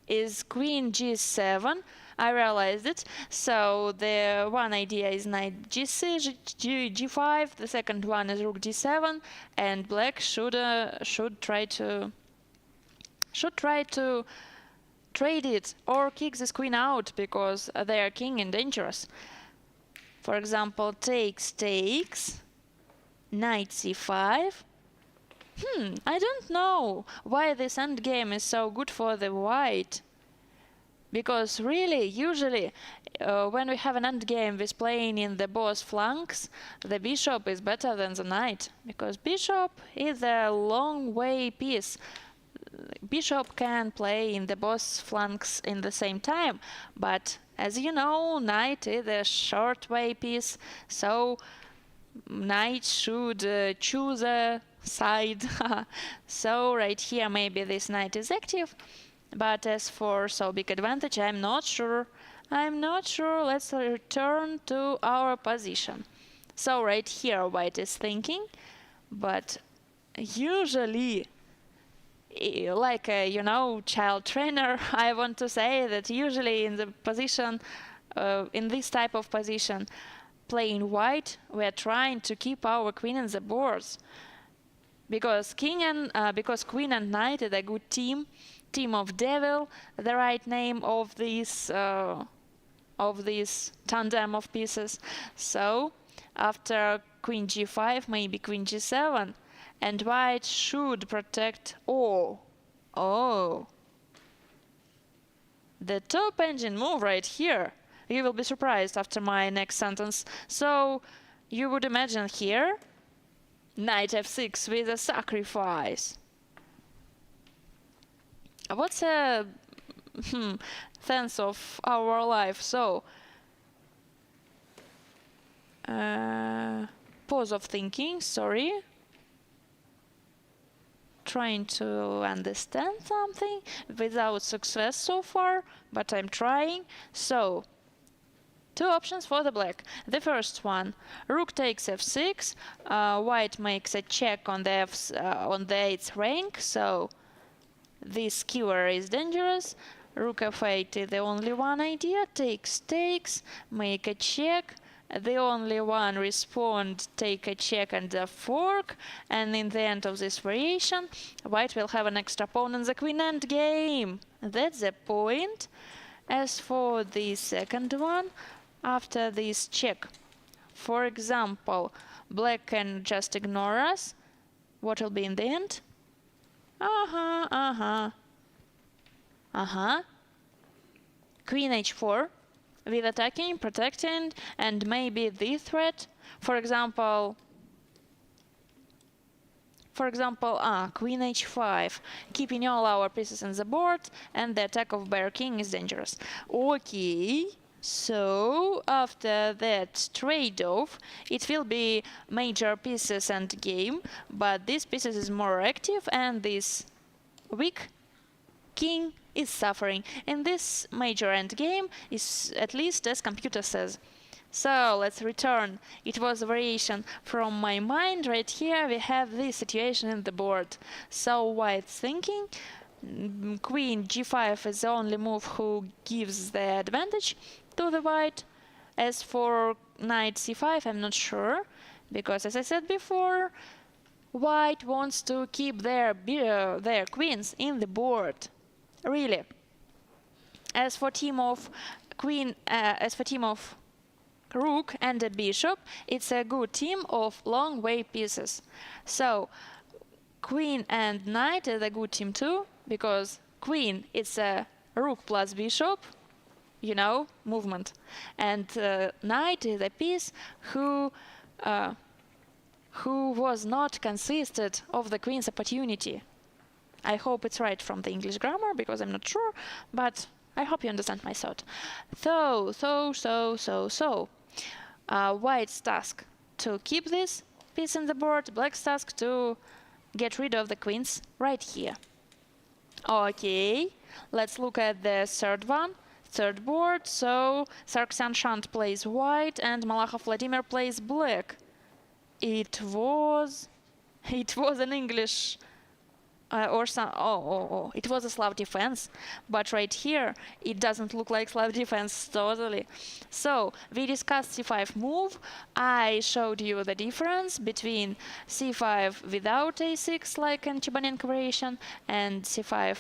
[SPEAKER 3] is queen g7. I realized it. So the one idea is knight g6, g5. The second one is rook d7, and black should try to trade it or kick this queen out, because they are king and dangerous. For example, takes, knight c5. I don't know why this endgame is so good for the white. Because really, usually, when we have an endgame with playing in the both flanks, the bishop is better than the knight. Because bishop is a long way piece. Bishop can play in the both flanks in the same time, but as you know, knight is a short way piece, so knight should choose a side. So right here maybe this knight is active, but as for so big advantage, I'm not sure. Let's return to our position. So right here white is thinking, but usually, like a child trainer, I want to say that usually in the position, in this type of position, playing white, we are trying to keep our queen in the boards, because queen and knight is a good team of devil, the right name of this tandem of pieces. So after queen g5, maybe queen g7. And white should protect all. Oh. The top engine move right here. You will be surprised after my next sentence. So, you would imagine here, knight f6 with a sacrifice. What's a sense of our life? So, pause of thinking, sorry. Trying to understand something without success so far, but I'm trying. So, two options for the black. The first one, rook takes f6, white makes a check on the 8th rank, so this skewer is dangerous. Rook f8 is the only one idea, takes, make a check. The only one respond, take a check and a fork, and in the end of this variation, white will have an extra pawn in the queen endgame. That's the point. As for the second one, after this check, for example, black can just ignore us. What will be in the end? Queen h4. With attacking, protecting, and maybe the threat. For example, queen h5, keeping all our pieces on the board, and the attack of bear king is dangerous. Okay, so after that trade-off, it will be major pieces and game, but this pieces is more active, and this weak king is suffering. And this major endgame is at least as computer says. So let's return. It was a variation from my mind. Right here we have this situation in the board. So white's thinking, queen g5 is the only move who gives the advantage. to the white. As for knight c5, I'm not sure, because as I said before, white wants to keep their queens in the board. Really. As for team of rook and a bishop, it's a good team of long way pieces. So queen and knight is a good team too, because queen is a rook plus bishop, you know, movement, and knight is a piece who was not consisted of the queen's opportunity. I hope it's right from the English grammar, because I'm not sure, but I hope you understand my thought. White's task to keep this piece in the board, black's task to get rid of the queens right here. Okay, let's look at the third board. So Sargsyan Shant plays white and Malakhov Vladimir plays black. It was an English it was a Slav defense, but right here it doesn't look like Slav defense totally. So we discussed c5 move. I showed you the difference between c5 without a6 like in Chebanenko variation and c5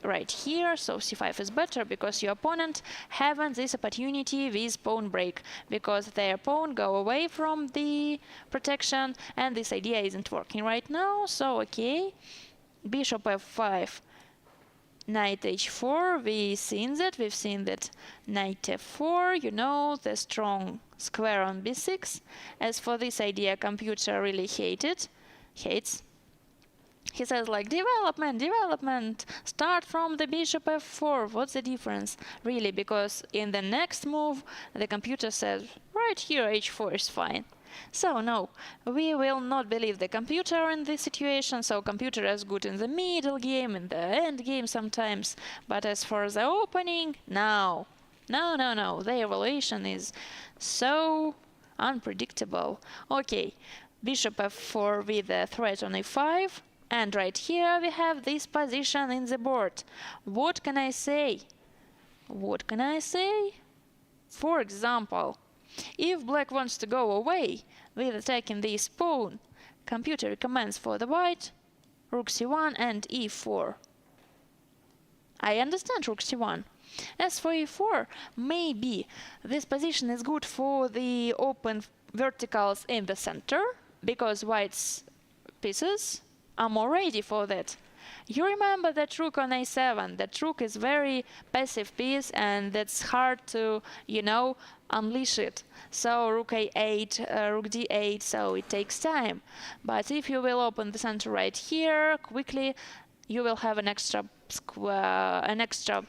[SPEAKER 3] right here. So c5 is better because your opponent having this opportunity with pawn break, because their pawn go away from the protection and this idea isn't working right now. So okay, bishop f5, knight h4, we've seen that knight f4, you know, the strong square on b6. As for this idea, computer really hates. He says like, development, start from the bishop f4. What's the difference? Really, because in the next move, the computer says, right here, h4 is fine. So no, we will not believe the computer in this situation. So computer is good in the middle game, in the end game sometimes. But as for the opening, no. The evaluation is so unpredictable. Okay, bishop f4 with a threat on a5. And right here we have this position in the board. What can I say? For example, if black wants to go away with attacking this pawn, computer recommends for the white rook c1 and e4. I understand rook c1. As for e4, maybe this position is good for the open verticals in the center, because white's pieces are more ready for that. You remember that rook on a7, that rook is very passive piece and that's hard to, you know, unleash it. So rook a8, rook d8, so it takes time. But if you will open the center right here quickly, you will have an extra square, an extra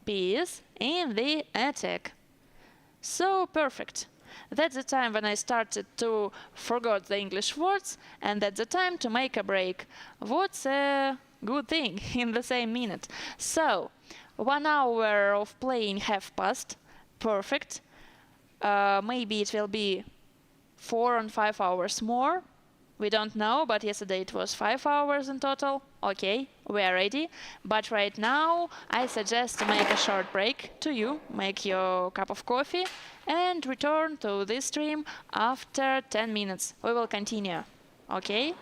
[SPEAKER 3] piece in the attack. So perfect. That's the time when I started to forget the English words, and that's the time to make a break. What's a good thing in the same minute? So 1 hour of playing have passed. Perfect. Maybe it will be 4 or 5 hours more. We don't know, but yesterday it was 5 hours in total. Okay, we are ready. But right now, I suggest to make a short break to you, make your cup of coffee, and return to this stream after 10 minutes. We will continue. Okay?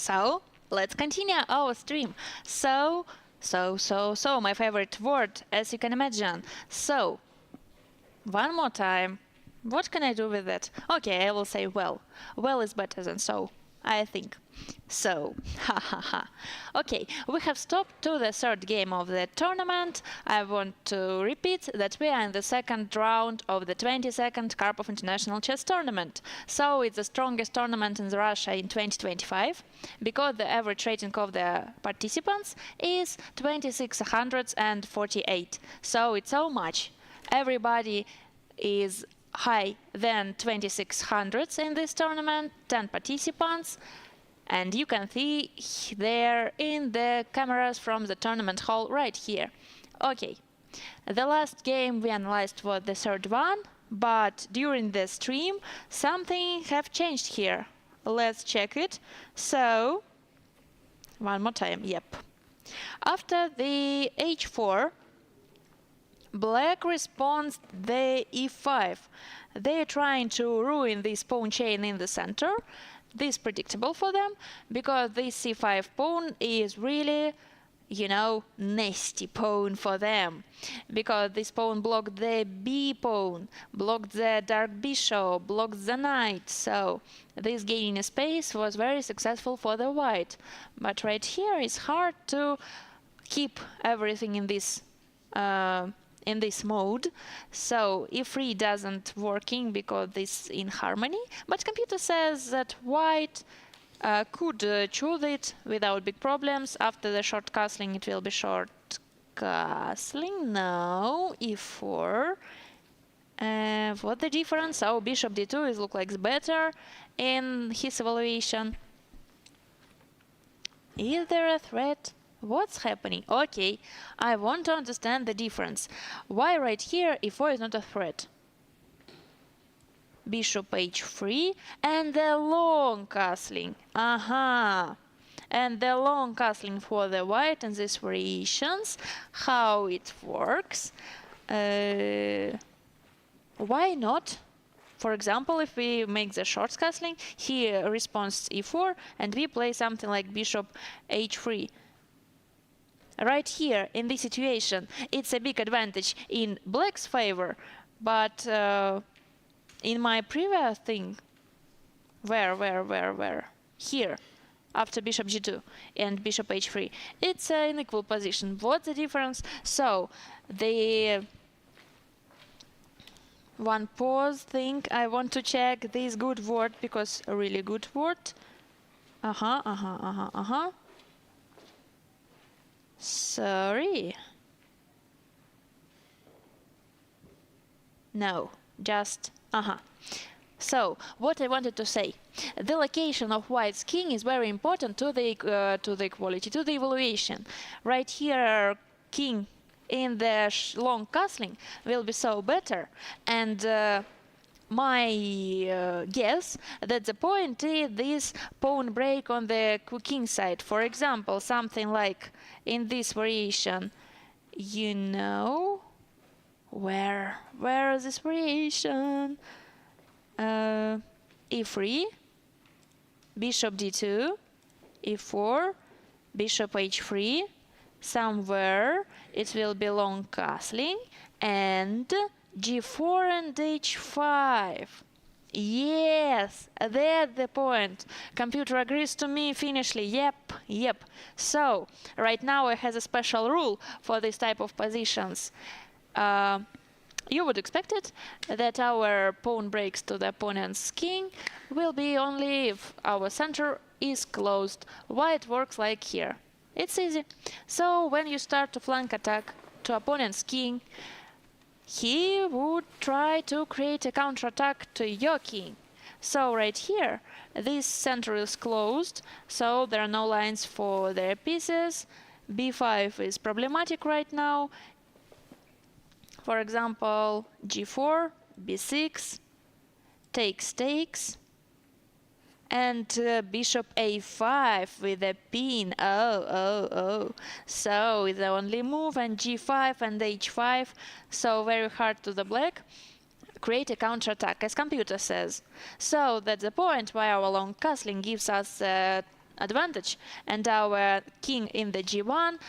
[SPEAKER 3] So, let's continue our stream. So, my favorite word, as you can imagine. So, one more time. What can I do with it? Okay, I will say well. Well is better than so, I think. So, ha ha ha. Okay, we have stopped to the third game of the tournament. I want to repeat that we are in the second round of the 22nd Karpov International Chess Tournament. So, it's the strongest tournament in Russia in 2025, because the average rating of the participants is 2648. So, it's so much. Everybody is high than 2600 in this tournament, 10 participants, and you can see there in the cameras from the tournament hall right here. Okay, the last game we analyzed was the third one, but during the stream something have changed here. Let's check it. So, one more time, yep. After the h4, Black responds the e5. They're trying to ruin this pawn chain in the center. This is predictable for them, because this c5 pawn is really, you know, nasty pawn for them. Because this pawn blocked the b pawn, blocked the dark bishop, blocked the knight. So this gaining a space was very successful for the white. But right here it's hard to keep everything in this mode. So e3 doesn't working because this in harmony, but computer says that white could choose it without big problems. After the short castling it will be short castling. No, e4. What the difference? So bishop d2 is look like better in his evaluation. Is there a threat? What's happening? Okay, I want to understand the difference. Why right here e4 is not a threat? Bishop h3 and the long castling. Aha! And the long castling for the white and these variations. How it works? Why not? For example, if we make the short castling, he responds e4 and we play something like bishop h3. Right here, in this situation, it's a big advantage in black's favor, but in my previous thing, where? Here, after bishop g2 and bishop h3, it's an equal position. What's the difference? So, the one pause thing, I want to check this good word, because a really good word. Sorry. No, just So, what I wanted to say, the location of white's king is very important to the equality, to the evaluation. Right here, king in the long castling will be so better, and my guess that the point is this pawn break on the king side. For example, something like in this variation, you know, where is this variation? e3, bishop d2, e4, bishop h3, somewhere it will be long castling, and g4 and h5. Yes, that's the point. Computer agrees to me finishly. Yep. So, right now I have a special rule for this type of positions. You would expect it that our pawn breaks to the opponent's king will be only if our center is closed. Why it works like here? It's easy. So, when you start to flank attack to opponent's king, he would try to create a counterattack to your king. So right here, this center is closed, so there are no lines for their pieces. b5 is problematic right now. For example, g4, b6, takes, and bishop a5 with a pin. Oh. So it's the only move, and g5 and h5. So very hard to the black. Create a counterattack, as computer says. So that's the point why our long castling gives us advantage, and our king in the g1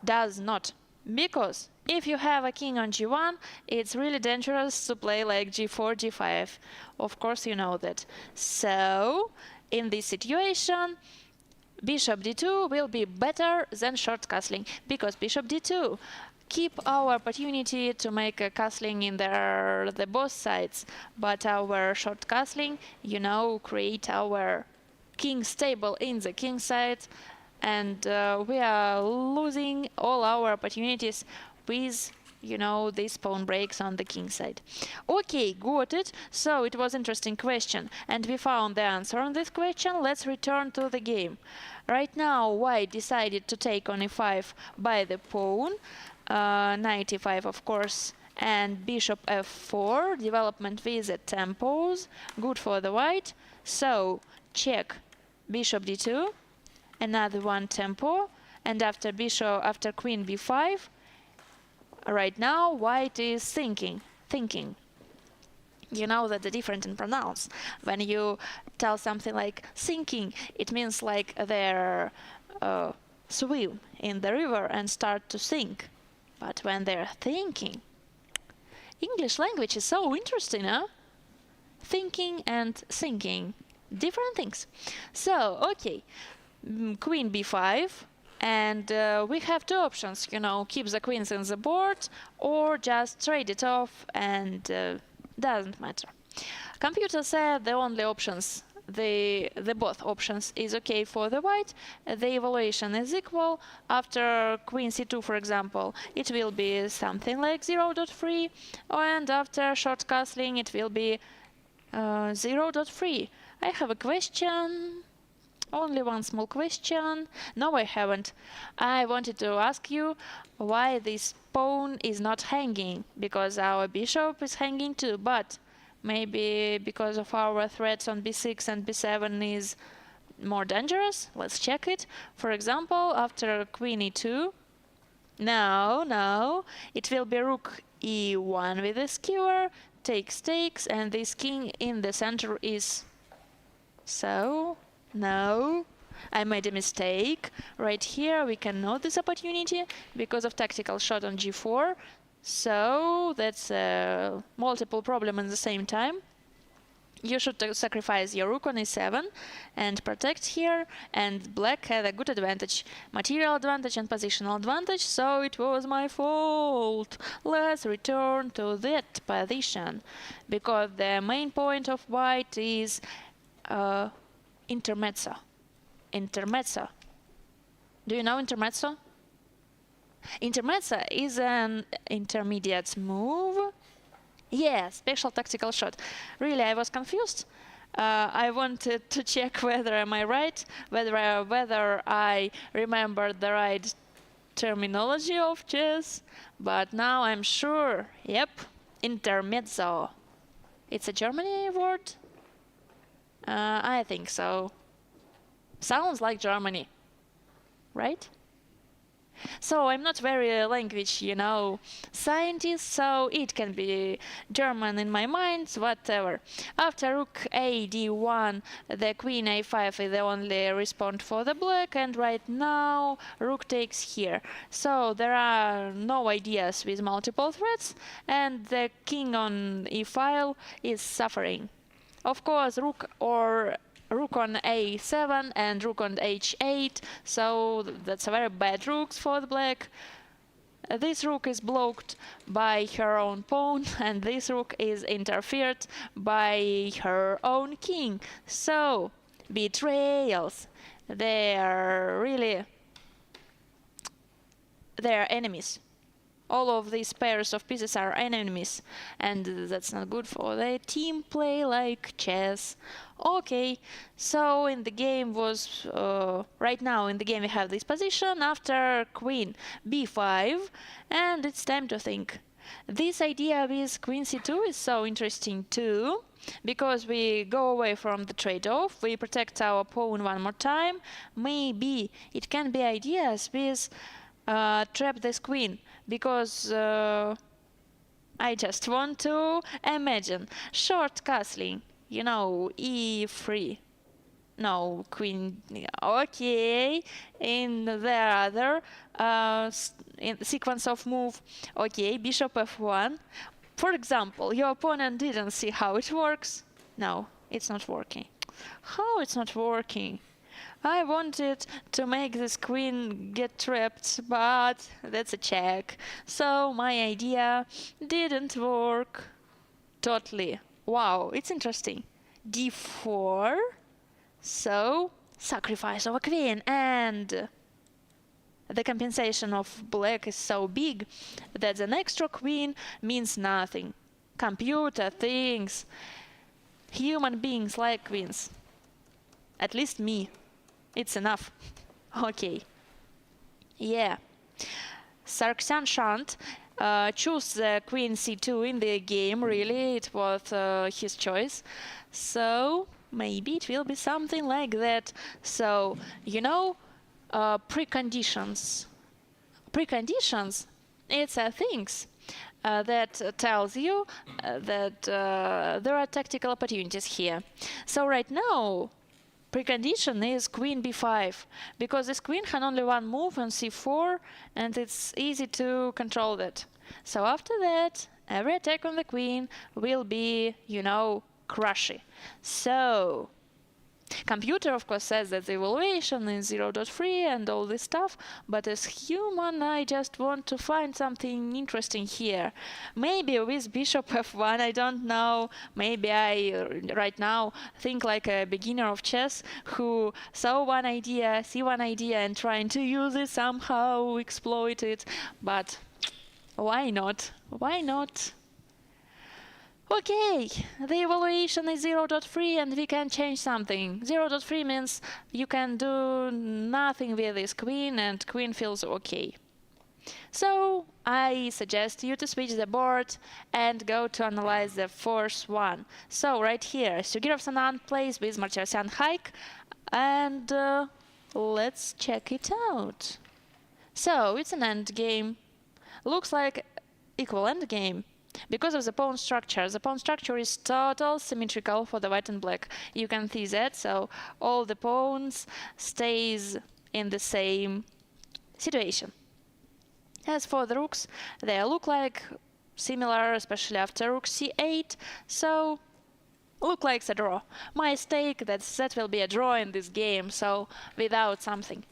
[SPEAKER 3] does not. Because if you have a king on g1, it's really dangerous to play like g4, g5. Of course, you know that. So, in this situation, bishop d2 will be better than short castling, because bishop d2 keep our opportunity to make a castling in the both sides, but our short castling, create our king stable in the king side, and we are losing all our opportunities with these pawn breaks on the king side. Okay, got it. So it was interesting question, and we found the answer on this question. Let's return to the game. Right now, white decided to take on e5 by the pawn, knight e5, of course, and bishop f4, development with the tempos, good for the white. So check bishop d2, another one tempo, and after queen b5, right now white is thinking. You know that the difference in pronounce. When you tell something like thinking, it means like they're swim in the river and start to sink. But when they're thinking, English language is so interesting, huh? Thinking and thinking, different things. So, okay, queen b5, and we have two options, keep the queens in the board or just trade it off, and doesn't matter. Computer said the only options, the both options is okay for the white. The evaluation is equal. After queen c2, for example, it will be something like 0.3, and after short castling it will be 0.3. I have a question. Only one small question. No, I haven't. I wanted to ask you why this pawn is not hanging, because our bishop is hanging too, but maybe because of our threats on b6 and b7 is more dangerous. Let's check it. For example, after queen e2, no, it will be rook e1 with a skewer, takes, and this king in the center is so. No, I made a mistake. Right here we can note this opportunity because of tactical shot on g4. So that's a multiple problem at the same time. You should sacrifice your rook on e7 and protect here, and black had a good advantage, material advantage and positional advantage, so it was my fault. Let's return to that position, because the main point of white is intermezzo. Do you know intermezzo? Intermezzo is an intermediate move. Yeah, special tactical shot. Really, I was confused. I wanted to check whether am I right, whether I remembered the right terminology of chess, but now I'm sure. Yep, intermezzo. It's a German word? I think so. Sounds like Germany, right? So I'm not very language, scientist, so it can be German in my mind, whatever. After rook a d1, the queen a5 is the only response for the black, and right now rook takes here. So there are no ideas with multiple threats, and the king on e file is suffering. Of course, rook on a7 and rook on h8, so that's a very bad rooks for the black. This rook is blocked by her own pawn, and this rook is interfered by her own king. So, betrayals. They're enemies. All of these pairs of pieces are enemies, and that's not good for the team play like chess. Okay, so in the game was right now in the game we have this position after queen b5, and it's time to think. This idea with queen c2 is so interesting too, because we go away from the trade-off, we protect our pawn one more time. Maybe it can be ideas with trap this queen, because I just want to imagine short castling, e3. No, queen. Okay, in the other in sequence of move. Okay, bishop f1. For example, your opponent didn't see how it works. No, it's not working. How it's not working? I wanted to make this queen get trapped, but that's a check. So my idea didn't work totally. Wow, it's interesting. d4. So, sacrifice of a queen, and the compensation of black is so big that an extra queen means nothing. Computer thinks human beings like queens. At least me. It's enough. Okay. Yeah. Sargsyan shan't choose the queen c2 in the game, really. It was his choice. So, maybe it will be something like that. So, you know, preconditions. Preconditions, it's things that tells you that there are tactical opportunities here. So right now, precondition is queen b5, because this queen had only one move on c4, and it's easy to control that. So after that, every attack on the queen will be, you know, crushy. So, computer, of course, says that the evaluation is 0.3 and all this stuff, but as human, I just want to find something interesting here. Maybe with bishop f1, I don't know. Maybe I, right now, think like a beginner of chess who saw one idea, see one idea, and trying to use it somehow, exploit it. But why not? Why not? Okay, the evaluation is 0.3 and we can change something. 0.3 means you can do nothing with this queen and queen feels okay. So I suggest you to switch the board and go to analyze the first one. So right here, Sugirov Sanan plays with Martirosyan hike, and let's check it out. So it's an endgame. Looks like equal endgame. Because of the pawn structure. The pawn structure is total symmetrical for the white and black. You can see that, so all the pawns stays in the same situation. As for the rooks, they look like similar, especially after rook c8, so look like a draw. My stake that will be a draw in this game, so without something.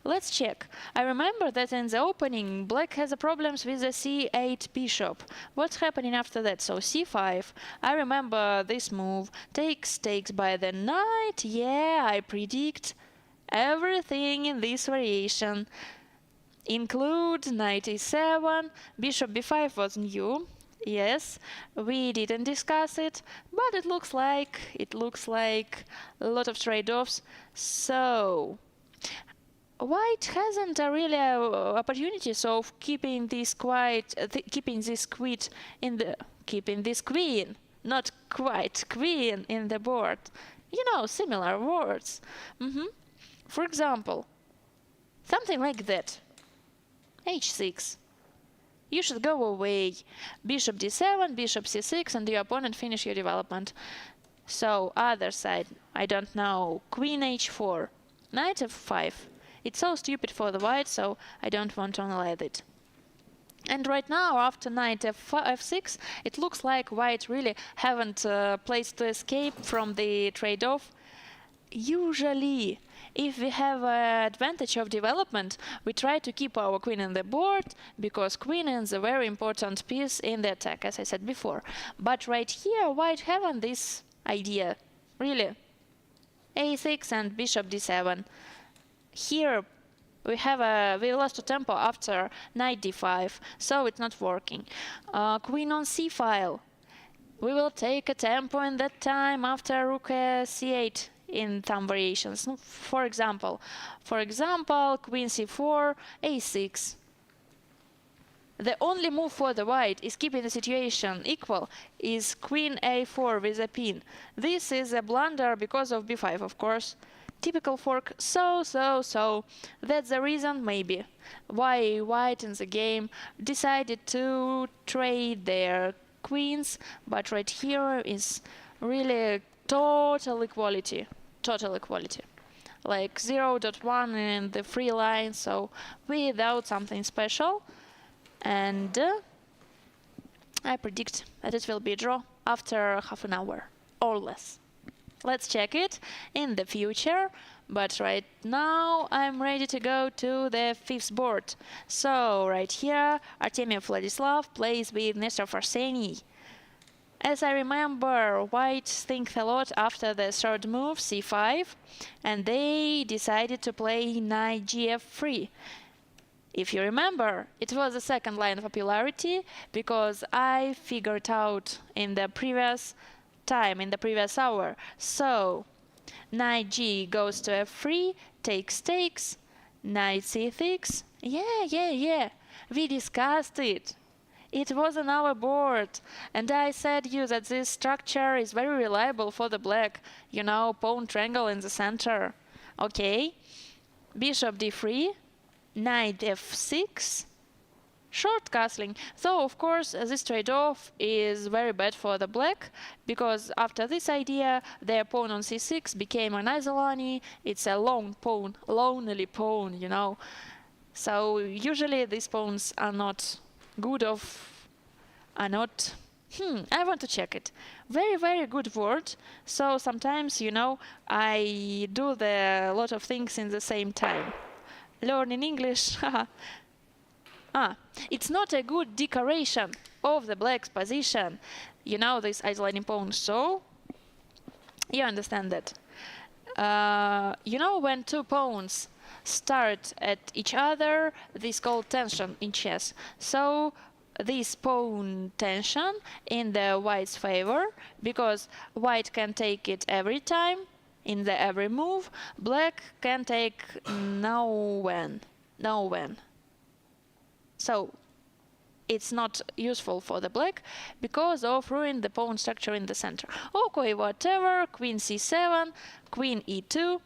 [SPEAKER 3] Let's check. I remember that in the opening, black has problems with the c8 bishop. What's happening after that? So c5. I remember this move. Takes by the knight. Yeah, I predict everything in this variation. Include knight e7. Bishop b5 was new. Yes, we didn't discuss it, but it looks like a lot of trade-offs. So white hasn't really opportunities of keeping this queen, not quite queen in the board. You know, similar words. For example, something like that. h6. You should go away. Bishop d7, bishop c6, and your opponent finish your development. So, other side, I don't know, queen h4, knight f5. It's so stupid for the white, so I don't want to analyze it. And right now, after knight f6, it looks like white really haven't place to escape from the trade-off. Usually, if we have an advantage of development, we try to keep our queen on the board, because queen is a very important piece in the attack, as I said before. But right here, white haven't this idea, really. a6 and bishop d7. Here we lost a tempo after knight d5, so it's not working. Queen on c file. We will take a tempo in that time after rook c8 in some variations. For example, queen c4, a6. The only move for the white is keeping the situation equal is queen a4 with a pin. This is a blunder because of b5, of course. Typical fork, so. That's the reason, maybe, why white in the game decided to trade their queens, but right here is really total equality. total equality, like 0.1 in the free line, so without something special. And I predict that it will be a draw after half an hour or less. Let's check it in the future, but right now I'm ready to go to the fifth board. So right here, Artemiev Vladislav plays with Nestor Farseni. As I remember, white think a lot after the third move, c5, and they decided to play knight gf3. If you remember, it was the second line of popularity, because I figured out in the previous time, in the previous hour. So, knight g goes to f3, takes, knight c6. Yeah, we discussed it. It was on our board, and I said you that this structure is very reliable for the black, you know, pawn triangle in the center. Okay, bishop d3, knight f6, short castling. So of course this trade-off is very bad for the black, because after this idea their pawn on c6 became an isolani. It's a lone pawn, lonely pawn, you know. So usually these pawns are not good I want to check it. Very good word. So sometimes, you know, I do a lot of things in the same time. Learning English. It's not a good decoration of the black's position, you know, this isolating pawn. So you understand that. You know, when two pawns start at each other, this is called tension in chess. So this pawn tension in the white's favor, because white can take it every time in the every move. Black can take no when. So it's not useful for the black because of ruining the pawn structure in the center. Okay, whatever. Queen c7, queen e2,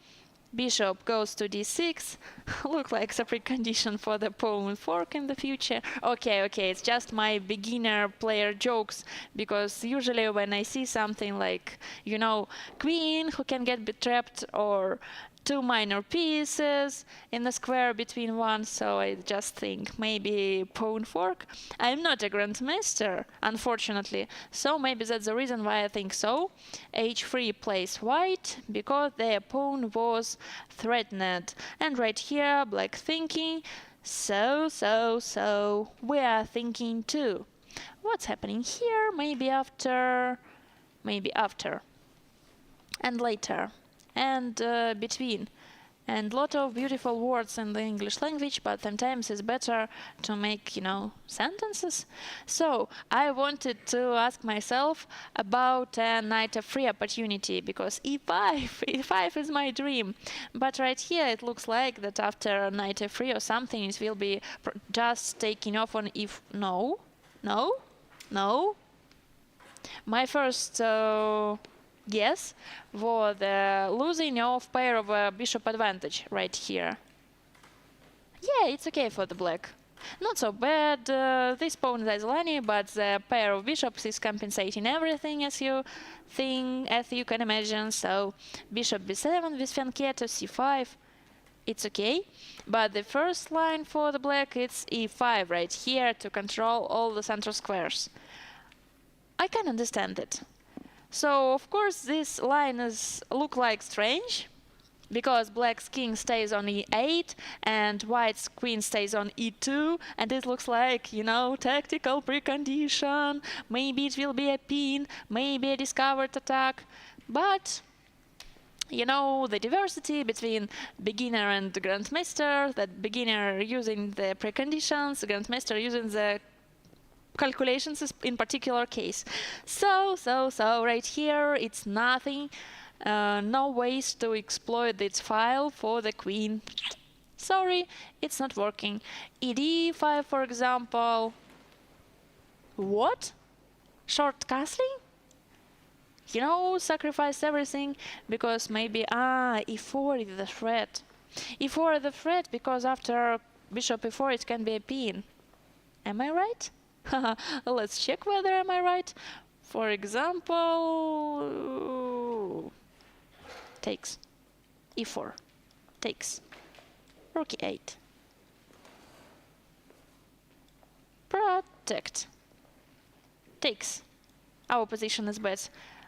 [SPEAKER 3] bishop goes to d6. Look like the precondition for the pawn fork in the future. Okay, it's just my beginner player jokes, because usually when I see something like, you know, queen who can get trapped, or two minor pieces in the square between one, so I just think maybe pawn fork. I'm not a grandmaster, unfortunately, so maybe that's the reason why I think so. h3 plays white because their pawn was threatened, and right here black thinking, so we are thinking too. What's happening here? Maybe after, and later, and between, and lot of beautiful words in the English language, but sometimes it's better to make, you know, sentences. So I wanted to ask myself about a knight f3 opportunity, because e5 is my dream. But right here it looks like that after knight f3 or something, it will be just taking off on no. My first guess was the losing of pair of a bishop advantage right here. Yeah, it's okay for the black. Not so bad. This pawn is isolani, but the pair of bishops is compensating everything, as you can imagine. So bishop b7 with fianchetto, c5. It's okay. But the first line for the black, it's e5 right here to control all the central squares. I can understand it. So of course this line look like strange, because black's king stays on e8 and white's queen stays on e2, and it looks like, you know, tactical precondition. Maybe it will be a pin, maybe a discovered attack, but you know, the diversity between beginner and grandmaster, that beginner using the preconditions, grandmaster using the calculations in particular case. So right here it's nothing, no ways to exploit this file for the queen. Sorry, it's not working. ed5, for example. What? Short castling? You know, sacrifice everything because maybe e4 is the threat. e4 is the threat because after bishop e4 it can be a pin. Am I right? Let's check whether am I right. For example, takes. e4. Takes. Rook e8. Protect. Takes. Our position is bad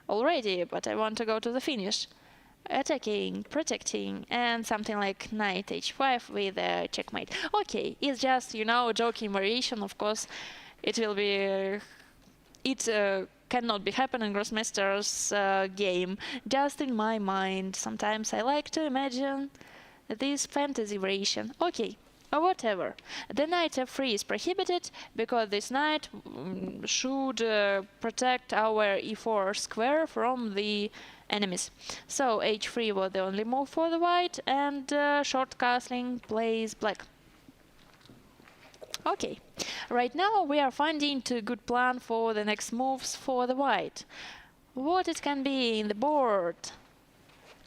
[SPEAKER 3] already, but I want to go to the finish. Attacking, protecting, and something like knight h5 with a checkmate. Okay, it's just, joking variation. Of course, it will be... it cannot be happen in Grossmaster's game. Just in my mind. Sometimes I like to imagine this fantasy variation. Okay. Or whatever. The knight f3 is prohibited because this knight should protect our e4 square from the enemies. So h3 was the only move for the white, and short castling plays black. Okay, right now we are finding a good plan for the next moves for the white. What it can be in the board?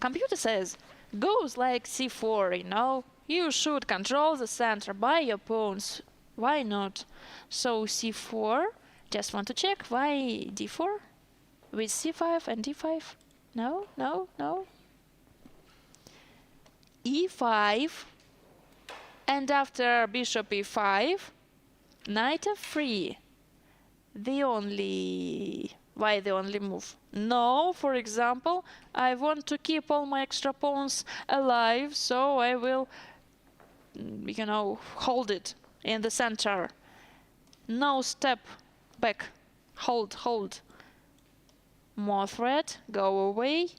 [SPEAKER 3] Computer says goes like c4, You should control the center by your pawns. Why not? So c4. Just want to check. Why d4? With c5 and d5? No, no, no. e5. And after bishop e5, knight f3. Why the only move? No, for example, I want to keep all my extra pawns alive, so I will hold it in the center. No step back. Hold. More threat. Go away.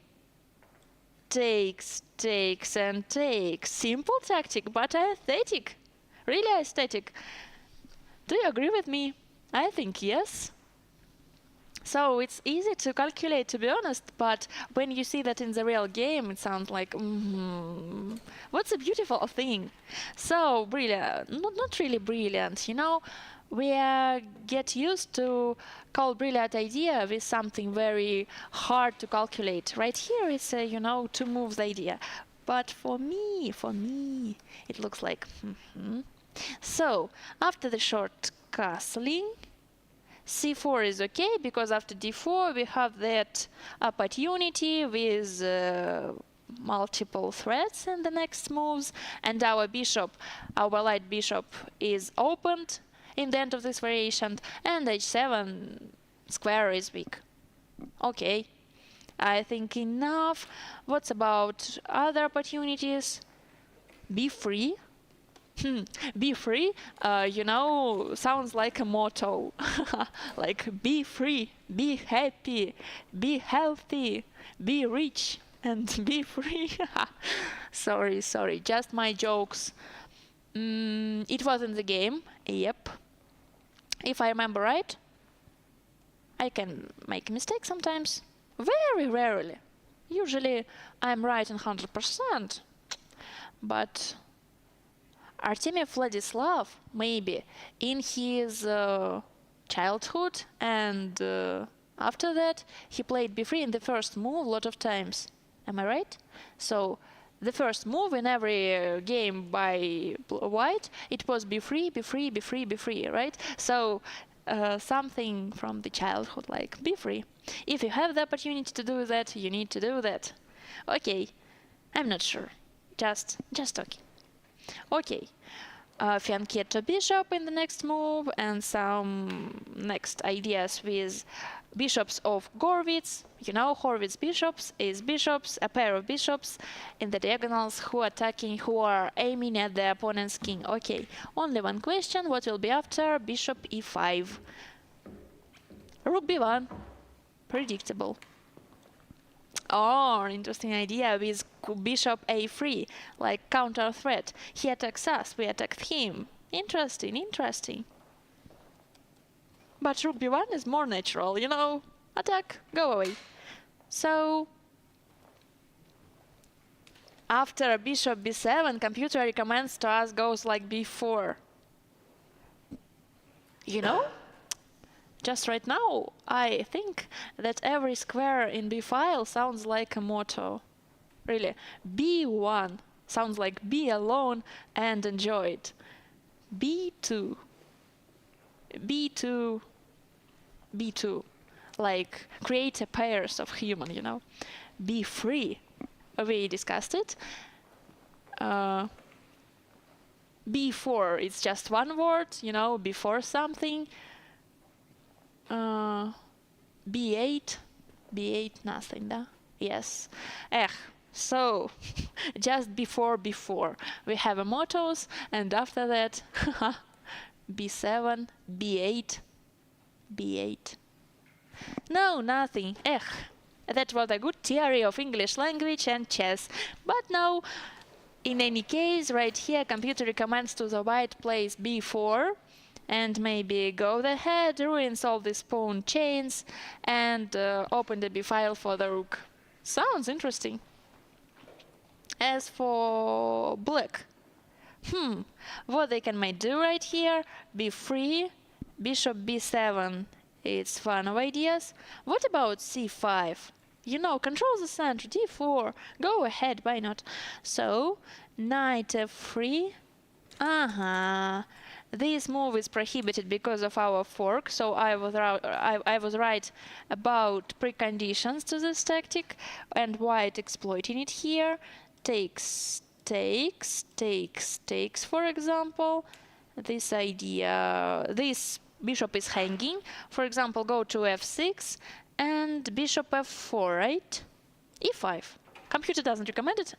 [SPEAKER 3] Takes, and takes. Simple tactic, but aesthetic. Really aesthetic. Do you agree with me? I think yes. So it's easy to calculate, to be honest, but when you see that in the real game, it sounds like, what's a beautiful thing. So brilliant, not really brilliant, we get used to call brilliant idea with something very hard to calculate. Right here it's a, two moves idea. But for me, it looks like, So after the short castling, c4 is okay, because after d4 we have that opportunity with multiple threats in the next moves, and our light bishop is opened in the end of this variation, and h7 square is weak. Okay, I think enough. What's about other opportunities? b3. Be free, sounds like a motto. Like, be free, be happy, be healthy, be rich, and be free. Sorry, just my jokes. It was in the game, yep. If I remember right, I can make a mistake sometimes. Very rarely. Usually I'm right in 100%. But Artemy Vladislav, maybe, in his childhood, and after that, he played b3 in the first move a lot of times. Am I right? So, the first move in every game by white, it was b3, b3, b3, b3, right? So, something from the childhood, like b3. If you have the opportunity to do that, you need to do that. Okay, I'm not sure. Just talking. Okay, fianchetto bishop in the next move, and some next ideas with bishops of Horwitz. Horwitz bishops is a pair of bishops in the diagonals who are aiming at the opponent's king. Okay, only one question: what will be after bishop e5? Rook b1, predictable. Oh, interesting idea with bishop a3, like counter threat. He attacks us, we attacked him. Interesting. But rook b1 is more natural, Attack, go away. So, after bishop b7, computer recommends to us goes like b4. Just right now, I think that every square in b file sounds like a motto. Really, b1 sounds like be alone and enjoy it. b2, b2, b2, like create a pairs of human, b3, we discussed it. B4, it's just one word, you know, before something. B8, nothing, да? Yes. So, just before, we have a mottos, and after that, B7, B8. No, nothing. That was a good theory of English language and chess. But no, in any case, right here, computer recommends to the white place B4, and maybe go ahead, ruins all these pawn chains, and open the B file for the rook. Sounds interesting. As for black, what they can might do right here, B3, bishop B7, it's fun of ideas. What about C5? You know, control the center, D4, go ahead, why not? So, knight F3, this move is prohibited because of our fork, so I was right about preconditions to this tactic, and white exploiting it here. Takes, for example. This idea, this bishop is hanging. For example, go to F6 and bishop F4, right? E5. Computer doesn't recommend it.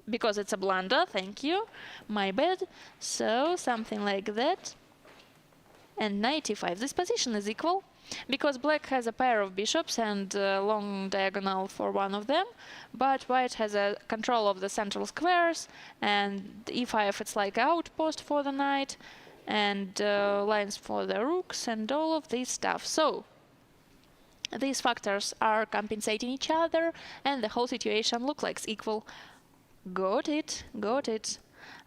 [SPEAKER 3] Because it's a blunder, thank you. My bad. So, something like that. And knight e5. This position is equal, because black has a pair of bishops and a long diagonal for one of them, but white has a control of the central squares, and e5 it's like outpost for the knight, and lines for the rooks, and all of this stuff. So, these factors are compensating each other, and the whole situation looks like equal. Got it.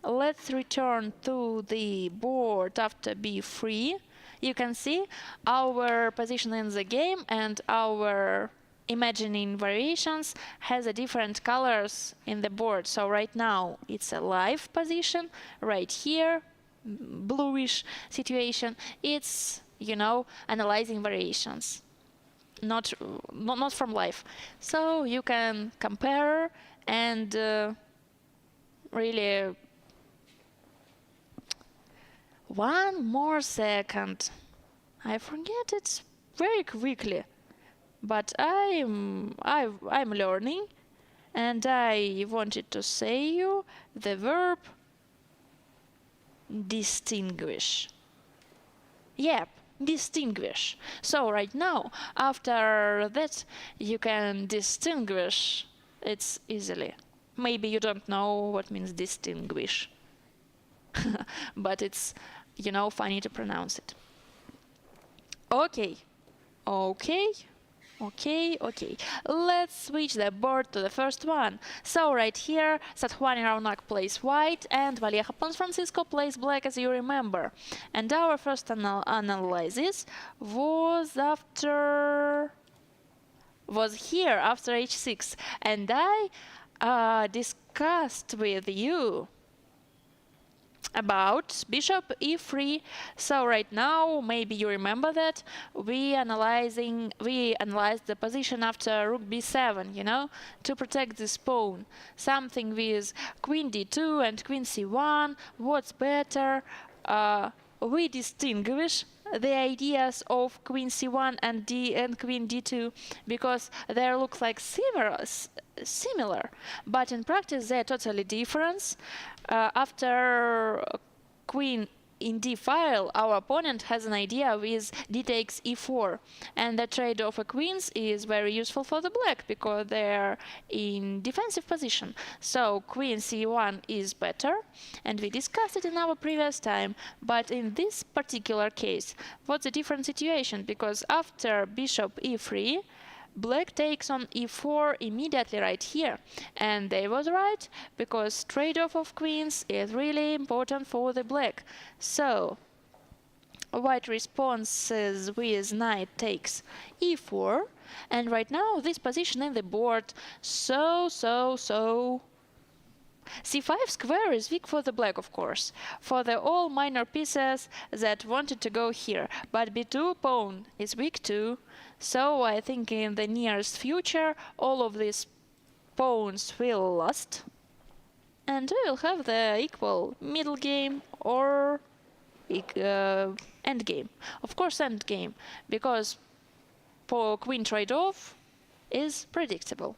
[SPEAKER 3] Let's return to the board after b3. You can see our position in the game and our imagining variations has a different colors in the board. So right now it's a live position. Right here, bluish situation. It's, you know, analyzing variations, not from live. So you can compare and really. One more second. I forget it very quickly, but I'm learning, and I wanted to say you the verb distinguish. Yep, distinguish. So right now, after that, you can distinguish it easily. Maybe you don't know what means distinguish, but it's, you know, funny to pronounce it. Okay. Let's switch the board to the first one. So right here, Sathuani Raunak plays white and Vallejo Pons Francisco plays black, as you remember. And our first analysis was here after h6, and I discussed with you about bishop e3. So right now, maybe you remember that we analyzed the position after rook b7, you know, to protect this pawn. Something with queen d2 and queen c1. What's better? We distinguish the ideas of queen c1 and queen d2 because they look like similar, but in practice they're totally different. After queen in d file, our opponent has an idea with d takes e4, and the trade-off of queens is very useful for the black because they're in defensive position. So queen c1 is better, and we discussed it in our previous time. But in this particular case, what's a different situation? Because after bishop e3, black takes on e4 immediately right here, and they was right because trade-off of queens is really important for the black. So white responses with knight takes e4, and right now this position in the board so c5 square is weak for the black, of course, for the all minor pieces that wanted to go here, but b2 pawn is weak too. So I think in the nearest future all of these pawns will lost, and we will have the equal middle game or end game. Of course, end game, because for queen trade-off is predictable.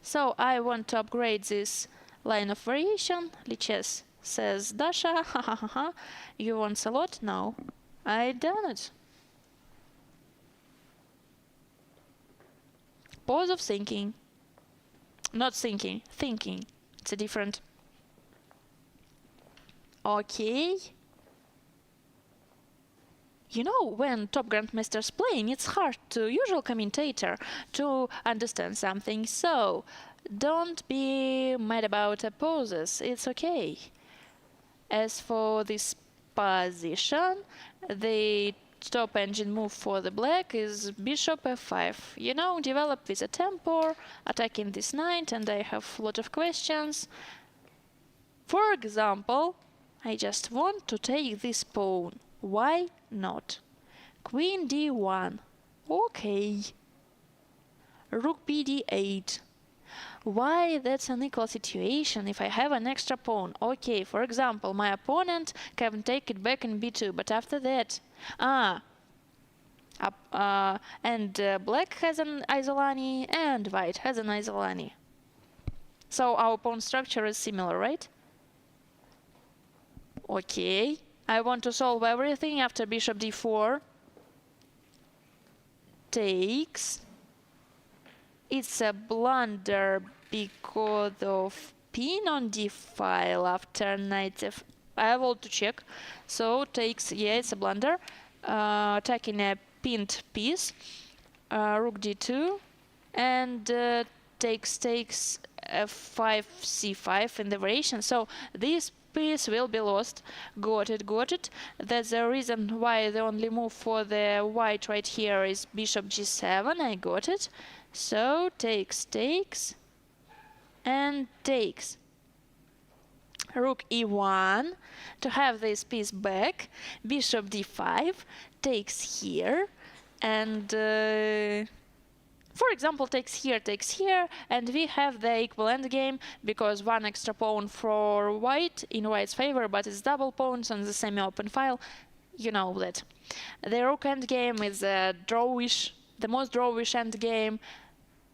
[SPEAKER 3] So I want to upgrade this line of variation. Lichess says, Dasha, ha ha ha ha, you want a lot? No, I done it. Pause of thinking. Not thinking, thinking. It's a different. Okay. You know, when top grandmaster's playing, it's hard to usual commentator to understand something, so don't be mad about the pauses, it's okay. As for this position, the top engine move for the black is bishop f5. You know, develop with a tempo, attacking this knight, and I have a lot of questions. For example, I just want to take this pawn. Why not? Queen d1. Okay. Rook b d8. Why that's an equal situation if I have an extra pawn? Okay, for example, my opponent can take it back in b2, but after that... black has an isolani and white has an isolani. So our pawn structure is similar, right? Okay, I want to solve everything after bishop d4. Takes. It's a blunder because of pin on d file after knight f. I have all to check. So takes, yeah, it's a blunder. Attacking a pinned piece. Rook d2. And takes f5 c5 in the variation. So this piece will be lost. Got it. That's the reason why the only move for the white right here is bishop g7. I got it. So takes, and takes. Rook e1 to have this piece back. Bishop d5 takes here, and for example, takes here, and we have the equal endgame because one extra pawn for white in white's favor, but it's double pawns on the semi-open file. You know that. The rook endgame is a drawish, the most drawish endgame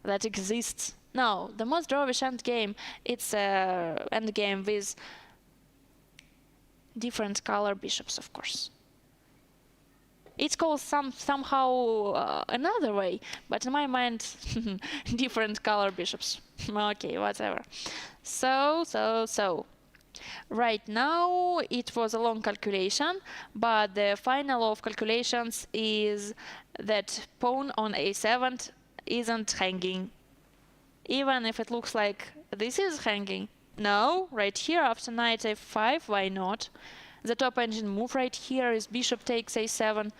[SPEAKER 3] that exists. No, the most drawish endgame, it's a endgame with different color bishops, of course. It's called somehow another way, but in my mind, different color bishops. Okay, whatever. So. Right now, it was a long calculation, but the final of calculations is that pawn on a7 isn't hanging. Even if it looks like this is hanging. No, right here after knight f5, why not? The top engine move right here is bishop takes a7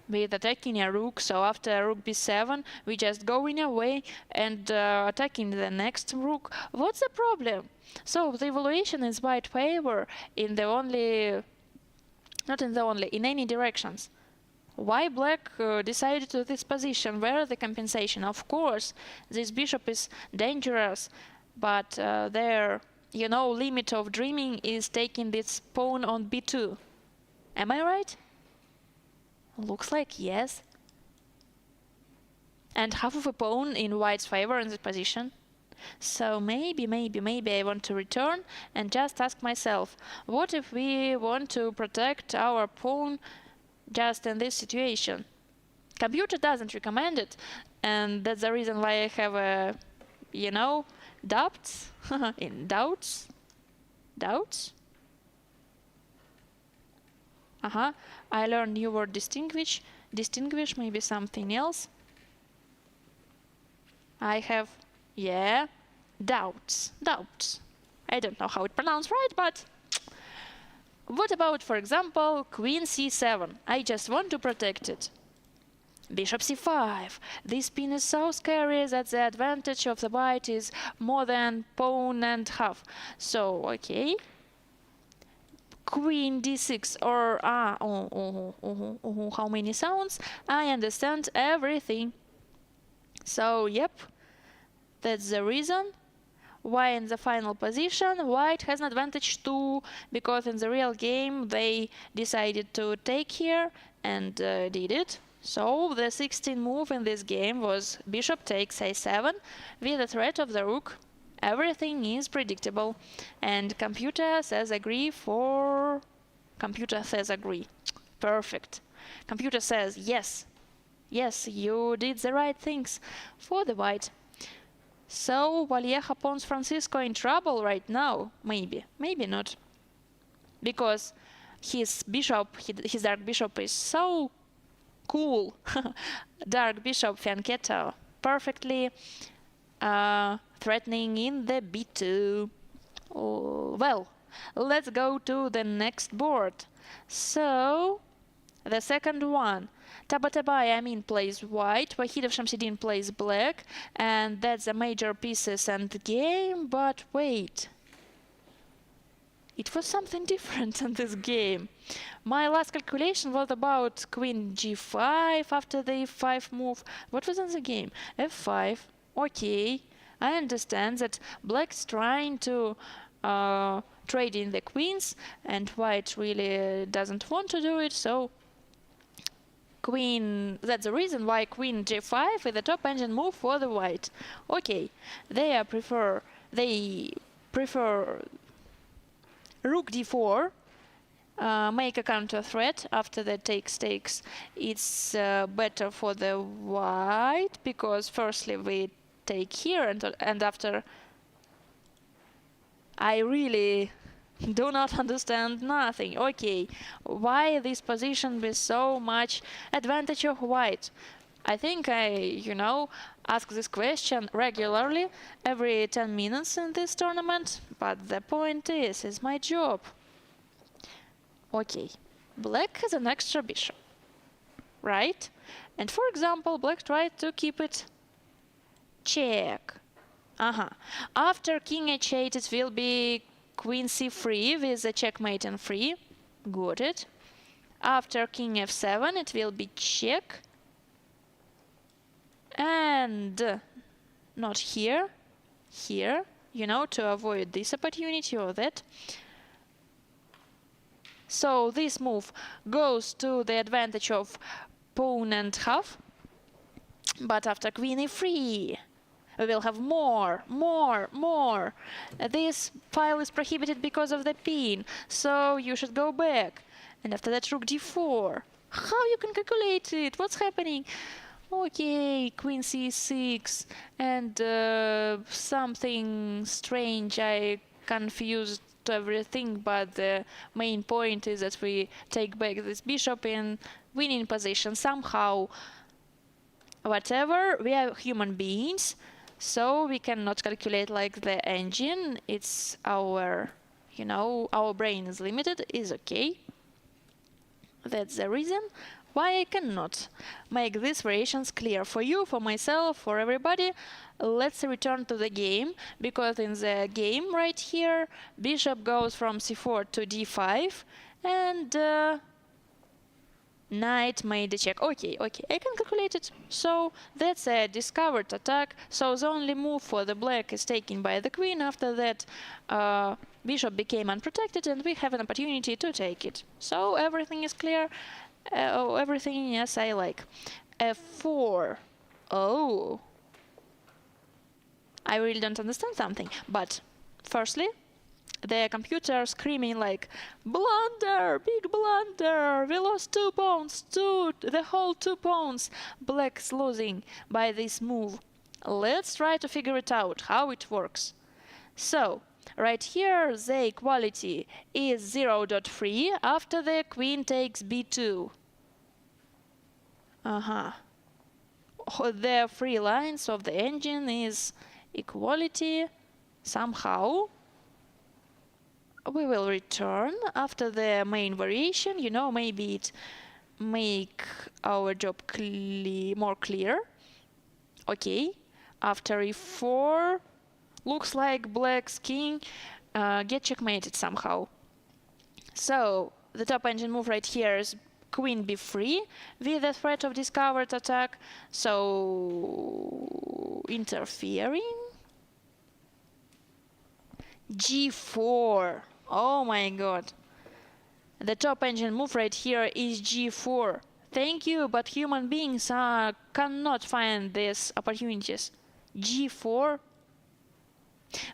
[SPEAKER 3] with attacking a rook, so after rook b7 we just go in a way and attacking the next rook. What's the problem? So the evaluation is white favor in the only, not in the only, in any directions. Why black decided to this position? Where are the compensation? Of course, this bishop is dangerous, but their, you know, limit of dreaming is taking this pawn on b2. Am I right? Looks like yes. And half of a pawn in white's favor in this position. So maybe I want to return and just ask myself, what if we want to protect our pawn just in this situation? Computer doesn't recommend it, and that's the reason why I have a, you know, doubts. Doubts. I learned new word distinguish, maybe something else. I have, yeah, doubts. I don't know how it pronounced right, but what about, for example, queen c7? I just want to protect it. Bishop c5. This pin is so scary that the advantage of the white is more than pawn and half. So, okay. Queen d6 or how many sounds? I understand everything. So, yep. That's the reason why in the final position white has an advantage too, because in the real game they decided to take here and did it. So the 16th move in this game was bishop takes a7 with the threat of the rook. Everything is predictable, and computer says agree for... Computer says agree. Perfect. Computer says yes. Yes, you did the right things for the white. So Vallejo pawns Francisco in trouble right now. Maybe. Maybe not. Because his bishop, his dark bishop is so cool. Dark bishop fianchetto. Perfectly threatening in the b2. Oh, well, let's go to the next board. So, the second one. Tabatabai Amin plays white, Wahidov Shamsidin plays black, and that's the major pieces and the game, but wait. It was something different in this game. My last calculation was about queen g5 after the e5 move. What was in the game? f5. Okay, I understand that black's trying to trade in the queens, and white really doesn't want to do it, so queen, that's the reason why queen g5 is the top engine move for the white. Okay, they prefer rook d4, make a counter threat after the takes. It's better for the white, because firstly we take here, and after I really do not understand nothing. Okay, why this position with so much advantage of white? I think I, ask this question regularly, every 10 minutes in this tournament, but the point is, it's my job. Okay, black has an extra bishop, right? And for example, black tried to keep it check. After king h8, it will be queen c3 with a checkmate and free. Got it. After king f7, it will be check. And not here. Here, to avoid this opportunity or that. So this move goes to the advantage of pawn and half. But after queen e3, we will have more. This file is prohibited because of the pin, so you should go back. And after that, rook d4. How you can calculate it? What's happening? Okay, queen c6, and something strange. I confused everything, but the main point is that we take back this bishop in winning position somehow. Whatever, we are human beings. So we cannot calculate like the engine. It's our, our brain is limited, is okay. That's the reason why I cannot make these variations clear for you, for myself, for everybody. Let's return to the game, because in the game right here, bishop goes from c4 to d5, and knight made a check. Okay, I can calculate it. So that's a discovered attack. So the only move for the black is taken by the queen. After that, bishop became unprotected, and we have an opportunity to take it. So everything is clear. Everything, yes, I like. f4. Oh. I really don't understand something. But firstly, the computer screaming like, blunder, big blunder, we lost 2 pawns, the whole 2 pawns. Black's losing by this move. Let's try to figure it out, how it works. So, right here, the equality is 0.3 after the queen takes b2. The 3 lines of the engine is equality somehow. We will return after the main variation. Maybe it make our job more clear. Okay, after e4, looks like black's king get checkmated somehow. So the top engine move right here is queen b3 with the threat of discovered attack. So interfering. G4. Oh my god. The top engine move right here is G4. Thank you, but human beings cannot find these opportunities. G4.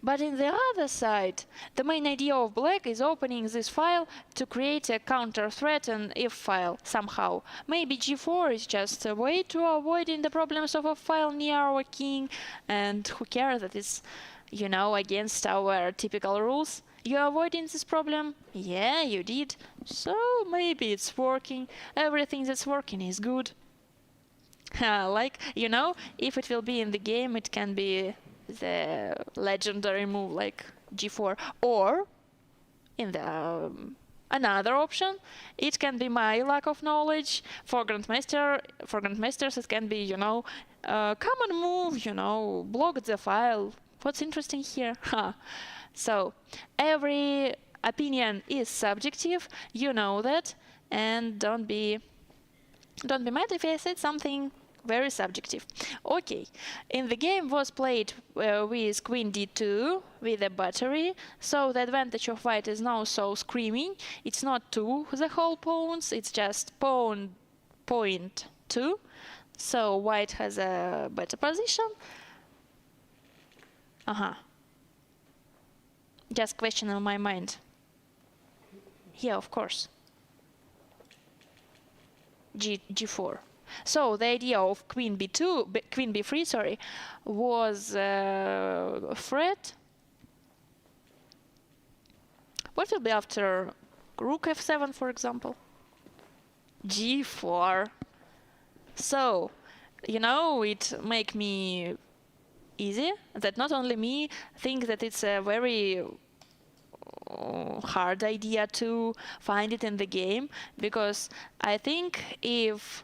[SPEAKER 3] But in the other side, the main idea of black is opening this file to create a counter threat and if file somehow. Maybe G4 is just a way to avoiding the problems of a file near our king, and who cares that it's, you know, against our typical rules. You're avoiding this problem? Yeah, you did. So maybe it's working. Everything that's working is good. Like, you know, if it will be in the game, it can be the legendary move like G4, or in the another option, it can be my lack of knowledge. For grandmasters, it can be, you know, common move, you know, block the file. What's interesting here? So every opinion is subjective, you know that, and don't be mad if I said something very subjective. Okay, in the game was played with queen d2 with a battery, so the advantage of white is now so screaming. It's not 2 the whole pawns, it's just pawn point 2, so white has a better position. Just question on my mind. Yeah, of course. G4. So the idea of queen b3, sorry, was a threat. What will be after rook f7, for example? G4. So, you know, it make me easy that not only me think that it's a very hard idea to find it in the game, because I think if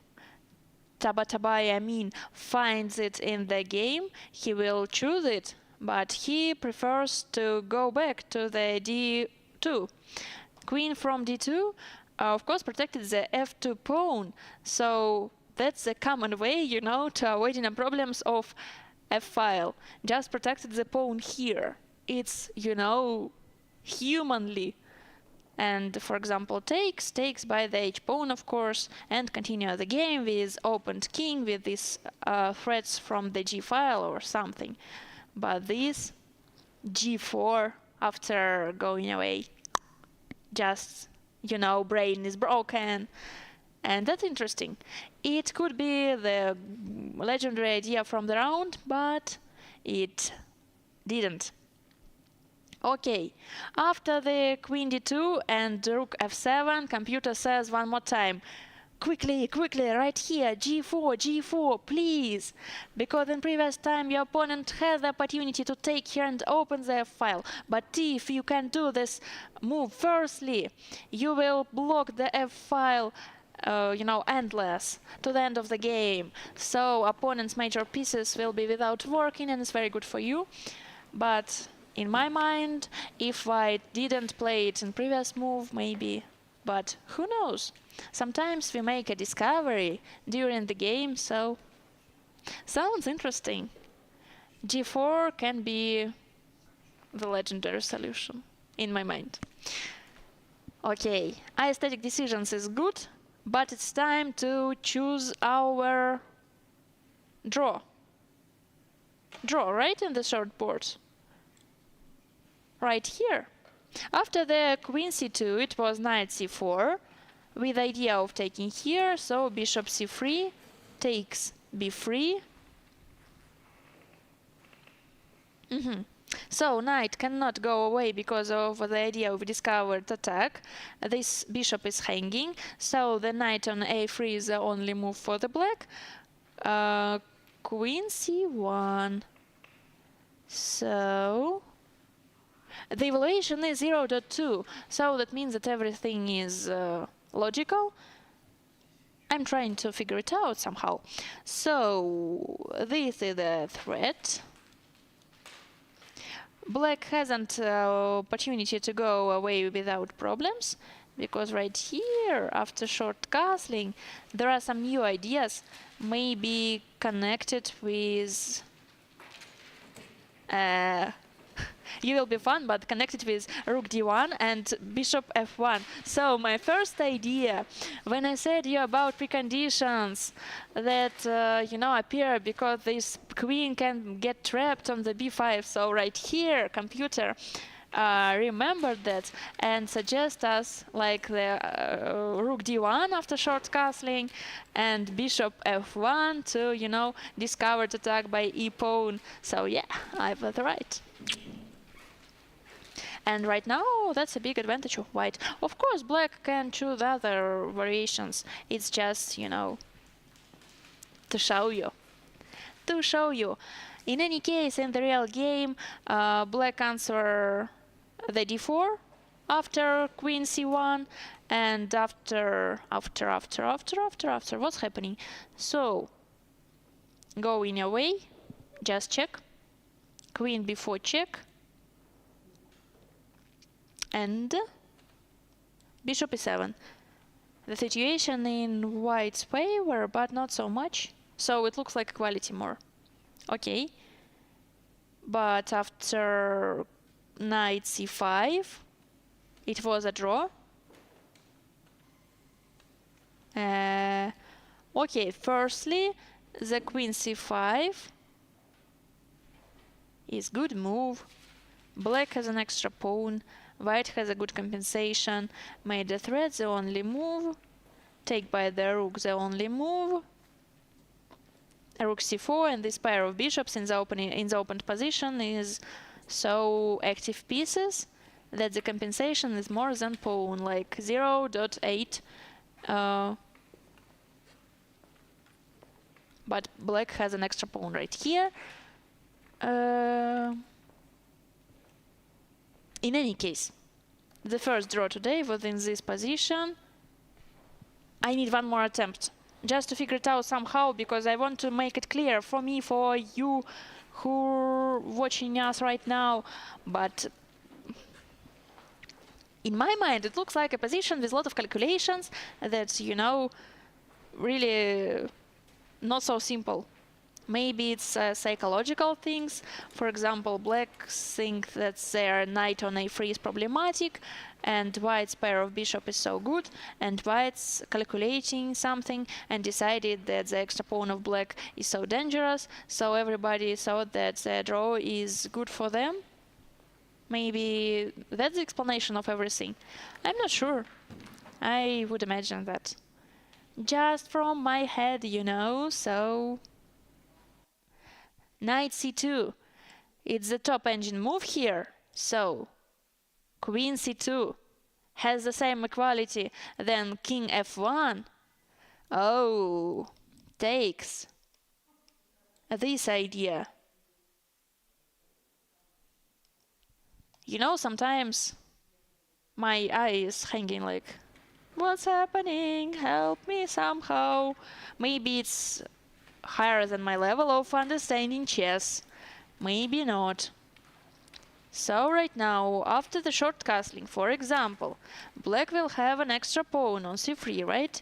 [SPEAKER 3] Tabatabai Amin finds it in the game, he will choose it, but he prefers to go back to the d2. Queen from d2, of course, protected the f2 pawn, so that's a common way, you know, to avoiding the problems of f-file. Just protected the pawn here. It's, you know, humanly. And, for example, takes by the h-pawn, of course, and continue the game with opened king with these threats from the g-file or something. But this g4, after going away, just, you know, brain is broken. And that's interesting. It could be the legendary idea from the round, but it didn't. Okay, after the queen d2 and rook f7, computer says one more time, quickly, right here, g4, please, because in previous time your opponent had the opportunity to take here and open the f-file, but if you can do this move firstly, you will block the f-file, you know, endless to the end of the game, so opponent's major pieces will be without working, and it's very good for you. But in my mind, if white didn't play it in previous move, maybe, but who knows? Sometimes we make a discovery during the game, so sounds interesting. G4 can be the legendary solution, in my mind. Okay, aesthetic decisions is good, but it's time to choose our draw. Draw, right, in the short board? Right here. After the queen c2, it was knight c4, with idea of taking here, so bishop c3, takes b3. So knight cannot go away because of the idea of discovered attack. This bishop is hanging, so the knight on a3 is the only move for the black. Queen c1. So the evaluation is 0.2, so that means that everything is logical. I'm trying to figure it out somehow. So this is the threat. Black hasn't opportunity to go away without problems, because right here, after short castling, there are some new ideas, maybe connected with you will be fun, but connected with rook d1 and bishop f1. So my first idea, when I said you about preconditions that appear because this queen can get trapped on the b5, so right here computer remembered that and suggest us like the rook d1 after short castling and bishop f1 to discovered attack by e pawn. So yeah, I was right. And right now that's a big advantage of white. Of course black can choose other variations. It's just to show you. In any case, in the real game, black answer the d4 after queen c1 and after what's happening? So go in your way, just check, queen b4 check, and bishop e7. The situation in white's favor, but not so much, so it looks like equality more. Okay, but after knight c5 it was a draw. Okay, firstly the queen c5 is good move. Black has an extra pawn, white has a good compensation. Made the threat the only move, take by the rook the only move. Rook c4, and this pair of bishops in the opened position is so active pieces that the compensation is more than pawn, like 0.8. But black has an extra pawn right here. In any case, the first draw today was in this position. I need one more attempt just to figure it out somehow, because I want to make it clear for me, for you who are watching us right now. But in my mind it looks like a position with a lot of calculations that really not so simple. Maybe it's psychological things. For example, black think that their knight on a3 is problematic and white's pair of bishop is so good, and white's calculating something and decided that the extra pawn of black is so dangerous, so everybody thought that the draw is good for them. Maybe that's the explanation of everything. I'm not sure. I would imagine that. Just from my head, so... Knight c2. It's the top engine move here. So, queen c2 has the same equality than king f1. Oh, takes this idea. Sometimes my eye is hanging like, what's happening? Help me somehow. Maybe it's higher than my level of understanding chess. Maybe not. So right now, after the short castling, for example, black will have an extra pawn on c3, right?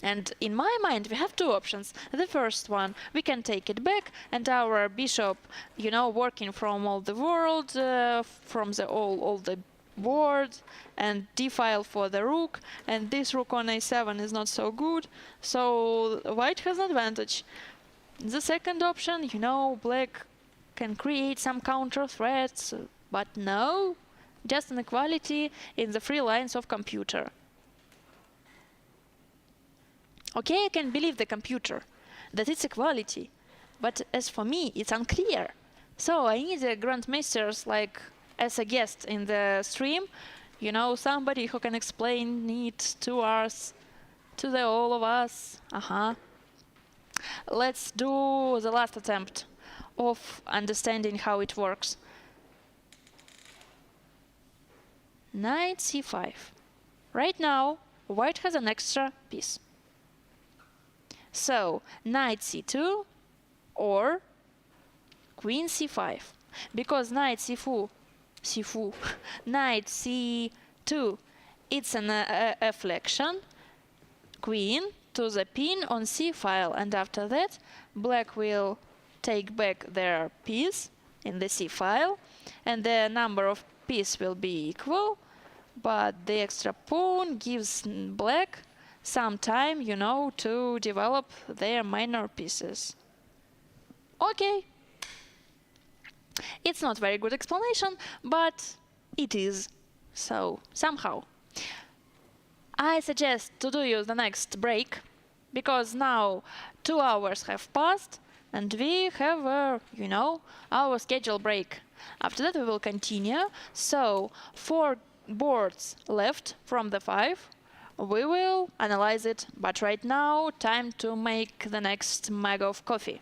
[SPEAKER 3] And in my mind, we have two options. The first one, we can take it back, and our bishop, working from all the world, from all the board, and d-file for the rook, and this rook on a7 is not so good, so white has an advantage. The second option, black can create some counter threats, but no, just an equality in the three lines of computer. Okay, I can believe the computer that it's equality, but as for me, it's unclear. So I need a grandmasters like as a guest in the stream, somebody who can explain it to us, to all of us. Let's do the last attempt of understanding how it works. Knight c5. Right now, white has an extra piece. So, knight c2 or queen c5. Because knight knight c2, it's a flexion, queen to the pin on c file, and after that black will take back their piece in the C file, and the number of pieces will be equal, but the extra pawn gives black some time, to develop their minor pieces. Okay. It's not very good explanation, but it is. So, somehow. I suggest to do you the next break, because now 2 hours have passed, and we have, our scheduled break. After that we will continue. So, 4 boards left from the 5. We will analyze it, but right now, time to make the next mug of coffee.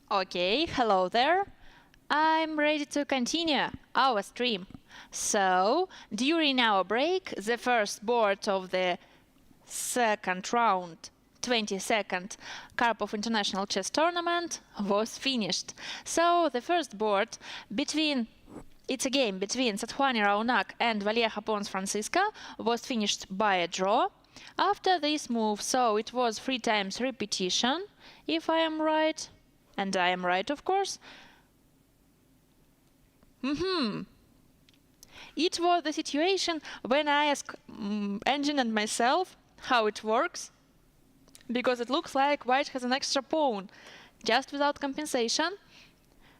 [SPEAKER 3] Okay, hello there. I'm ready to continue our stream. So, during our break, the first board of the second round, 22nd Karpov International Chess Tournament was finished. So, the first board it's a game between Satvani Raunak and Valieja Pons Francisca was finished by a draw. After this move, so it was 3 times repetition, if I am right. And I am right, of course. It was the situation when I asked Engine and myself how it works, because it looks like White has an extra pawn, just without compensation.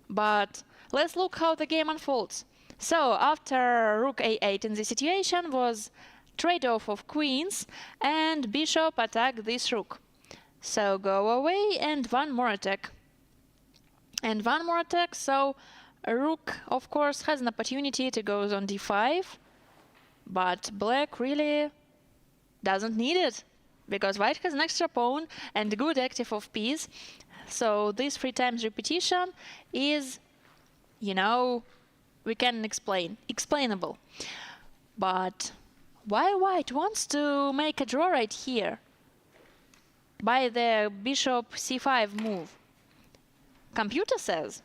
[SPEAKER 3] But let's look how the game unfolds. So after Rook A8 in this situation was trade-off of queens, and Bishop attacked this Rook. So go away and one more attack. And one more attack, so Rook, of course, has an opportunity to go on d5, but Black really doesn't need it, because White has an extra pawn and a good active of piece. So this 3 times repetition is, we can explainable. But why White wants to make a draw right here by the Bishop c5 move? Computer says,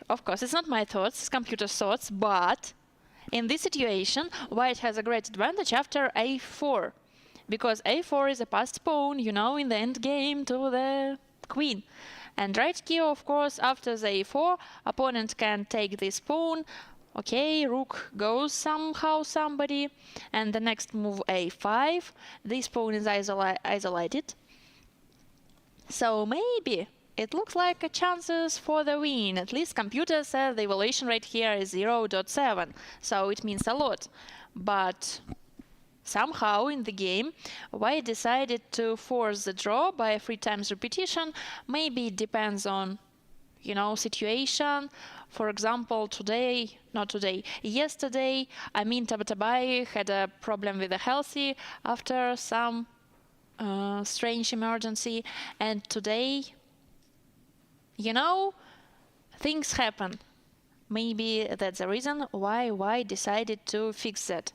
[SPEAKER 3] of course, it's not my thoughts, it's computer's thoughts, but in this situation, White has a great advantage after a4, because a4 is a passed pawn, in the end game to the queen. And right here, of course, after the a4, opponent can take this pawn. Okay, Rook goes somehow, somebody, and the next move a5. This pawn is isolated. So maybe it looks like a chances for the win. At least computer says the evaluation rate here is 0.7, so it means a lot. But somehow in the game, White decided to force the draw by 3 times repetition. Maybe it depends on, situation. For example, yesterday, Tabatabai had a problem with the healthy after some strange emergency, and today, things happen. Maybe that's the reason why White decided to fix that.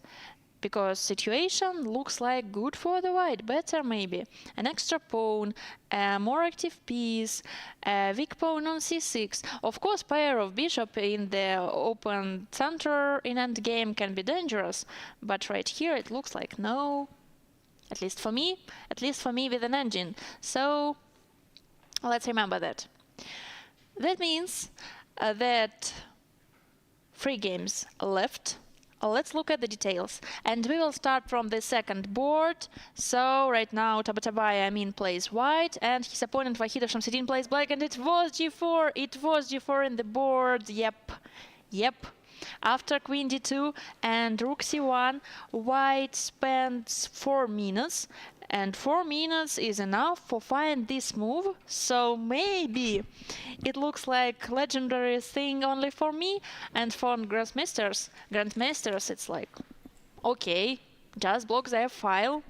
[SPEAKER 3] Because situation looks like good for the White, better maybe. An extra pawn, a more active piece, a weak pawn on c6. Of course, pair of bishop in the open center in endgame can be dangerous, but right here it looks like no. At least for me with an engine. So let's remember that. That means that 3 games left. Let's look at the details. And we will start from the second board. So right now Tabatabai plays white, and his opponent Vahidov Shamsuddin plays black, and it was g4. It was g4 in the board. Yep. After queen d2 and rook c1, White spends 4 minutes. And 4 minutes is enough for find this move, so maybe it looks like legendary thing only for me, and for grandmasters it's like, okay, just block their file.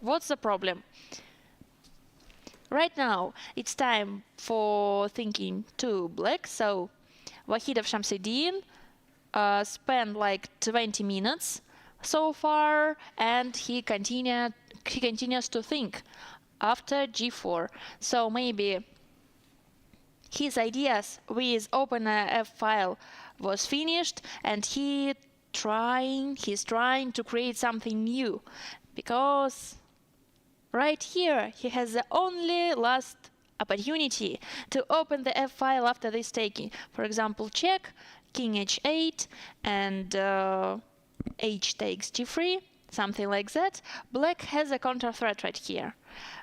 [SPEAKER 3] What's the problem? Right now it's time for thinking to black, so Vahidov Shamsuddin spent like 20 minutes so far, and he continues to think after g4. So maybe his ideas with open F file was finished, and he's trying to create something new, because right here he has the only last opportunity to open the F file after this taking. For example, check, king h8, and h takes g3, something like that. Black has a counter threat right here.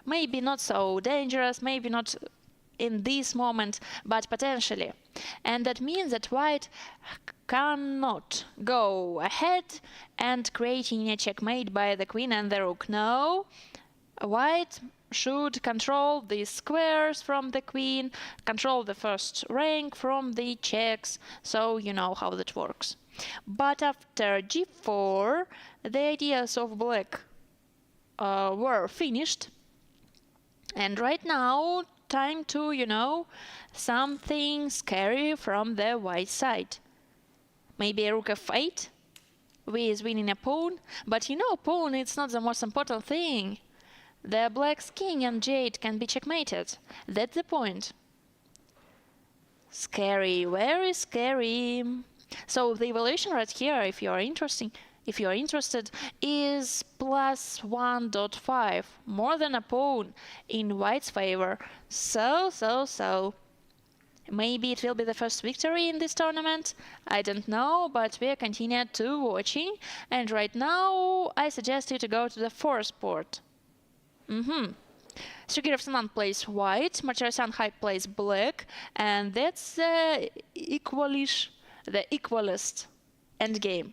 [SPEAKER 3] Maybe not so dangerous, maybe not in this moment, but potentially. And that means that White cannot go ahead and creating a checkmate by the queen and the rook. No, White should control the squares from the queen, control the first rank from the checks, so you know how that works. But after g4, the ideas of black were finished, and right now time to, something scary from the white side. Maybe a rook f8 with winning a pawn. But pawn, it's not the most important thing. The black's king and j8 can be checkmated. That's the point. Scary, very scary. So the evaluation right here, if you are interested, is plus 1.5, more than a pawn in white's favor. So. Maybe it will be the first victory in this tournament. I don't know, but we are continuing to watching. And right now, I suggest you to go to the fourth board. Sugirov plays white, Marcharosyan High plays black, and that's the equalist endgame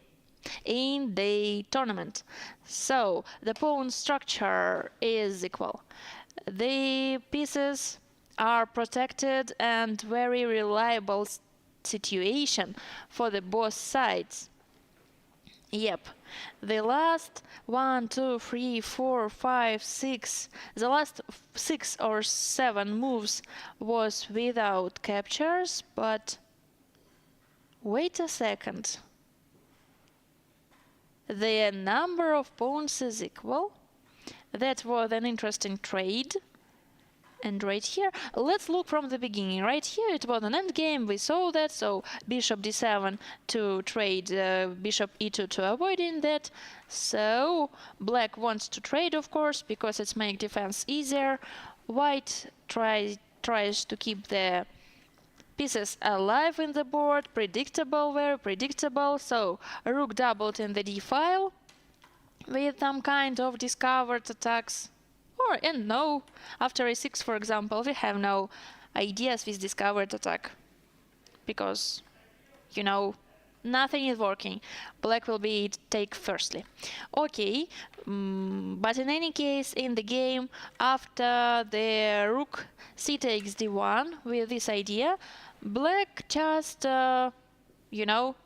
[SPEAKER 3] in the tournament. So the pawn structure is equal. The pieces are protected and very reliable situation for the both sides. Yep, the last 1, 2, 3, 4, 5, 6, the last 6 or 7 moves was without captures, but wait a second. The number of pawns is equal. That was an interesting trade. And right here, let's look from the beginning. Right here it was an endgame, we saw that, so bishop d7 to trade bishop e2 to avoiding that. So black wants to trade, of course, because it's make defense easier. White tries to keep the pieces alive in the board, predictable, very predictable. So rook doubled in the d file with some kind of discovered attacks. And no, after a6, for example, we have no ideas with discovered attack. Because, nothing is working. Black will be take firstly. Okay, but in any case, in the game, after the rook c takes d1 with this idea, black just,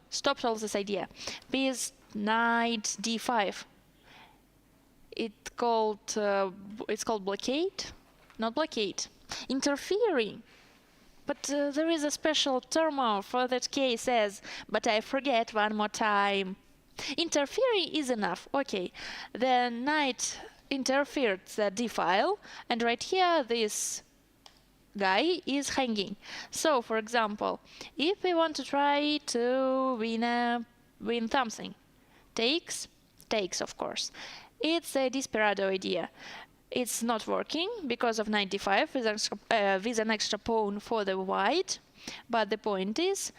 [SPEAKER 3] stops all this idea. With knight d5. It's called blockade, not blockade, interfering. But there is a special term for that case as, but I forget one more time. Interfering is enough. Okay, the knight interfered the d file, and right here this guy is hanging. So, for example, if we want to try to win something, takes, of course. It's a desperado idea. It's not working because of knight d5 with an extra pawn for the white. But the point is,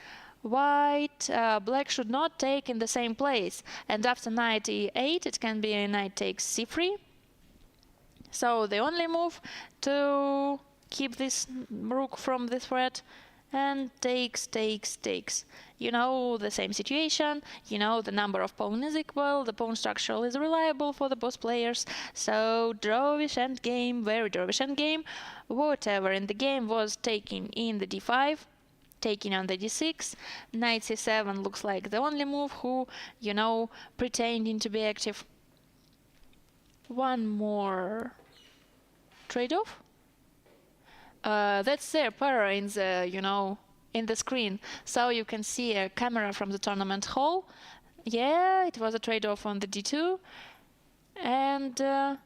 [SPEAKER 3] black should not take in the same place. And after knight e8, it can be a knight takes c3. So the only move to keep this rook from the threat, and takes. The same situation, the number of pawns is equal, the pawn structure is reliable for the both players, so drawish endgame, very drawish endgame. Whatever in the game was taken in the d5, taking on the d6, knight c7 looks like the only move who, pretending to be active. One more trade-off. That's their para in the, in the screen. So you can see a camera from the tournament hall. Yeah, it was a trade-off on the d2. And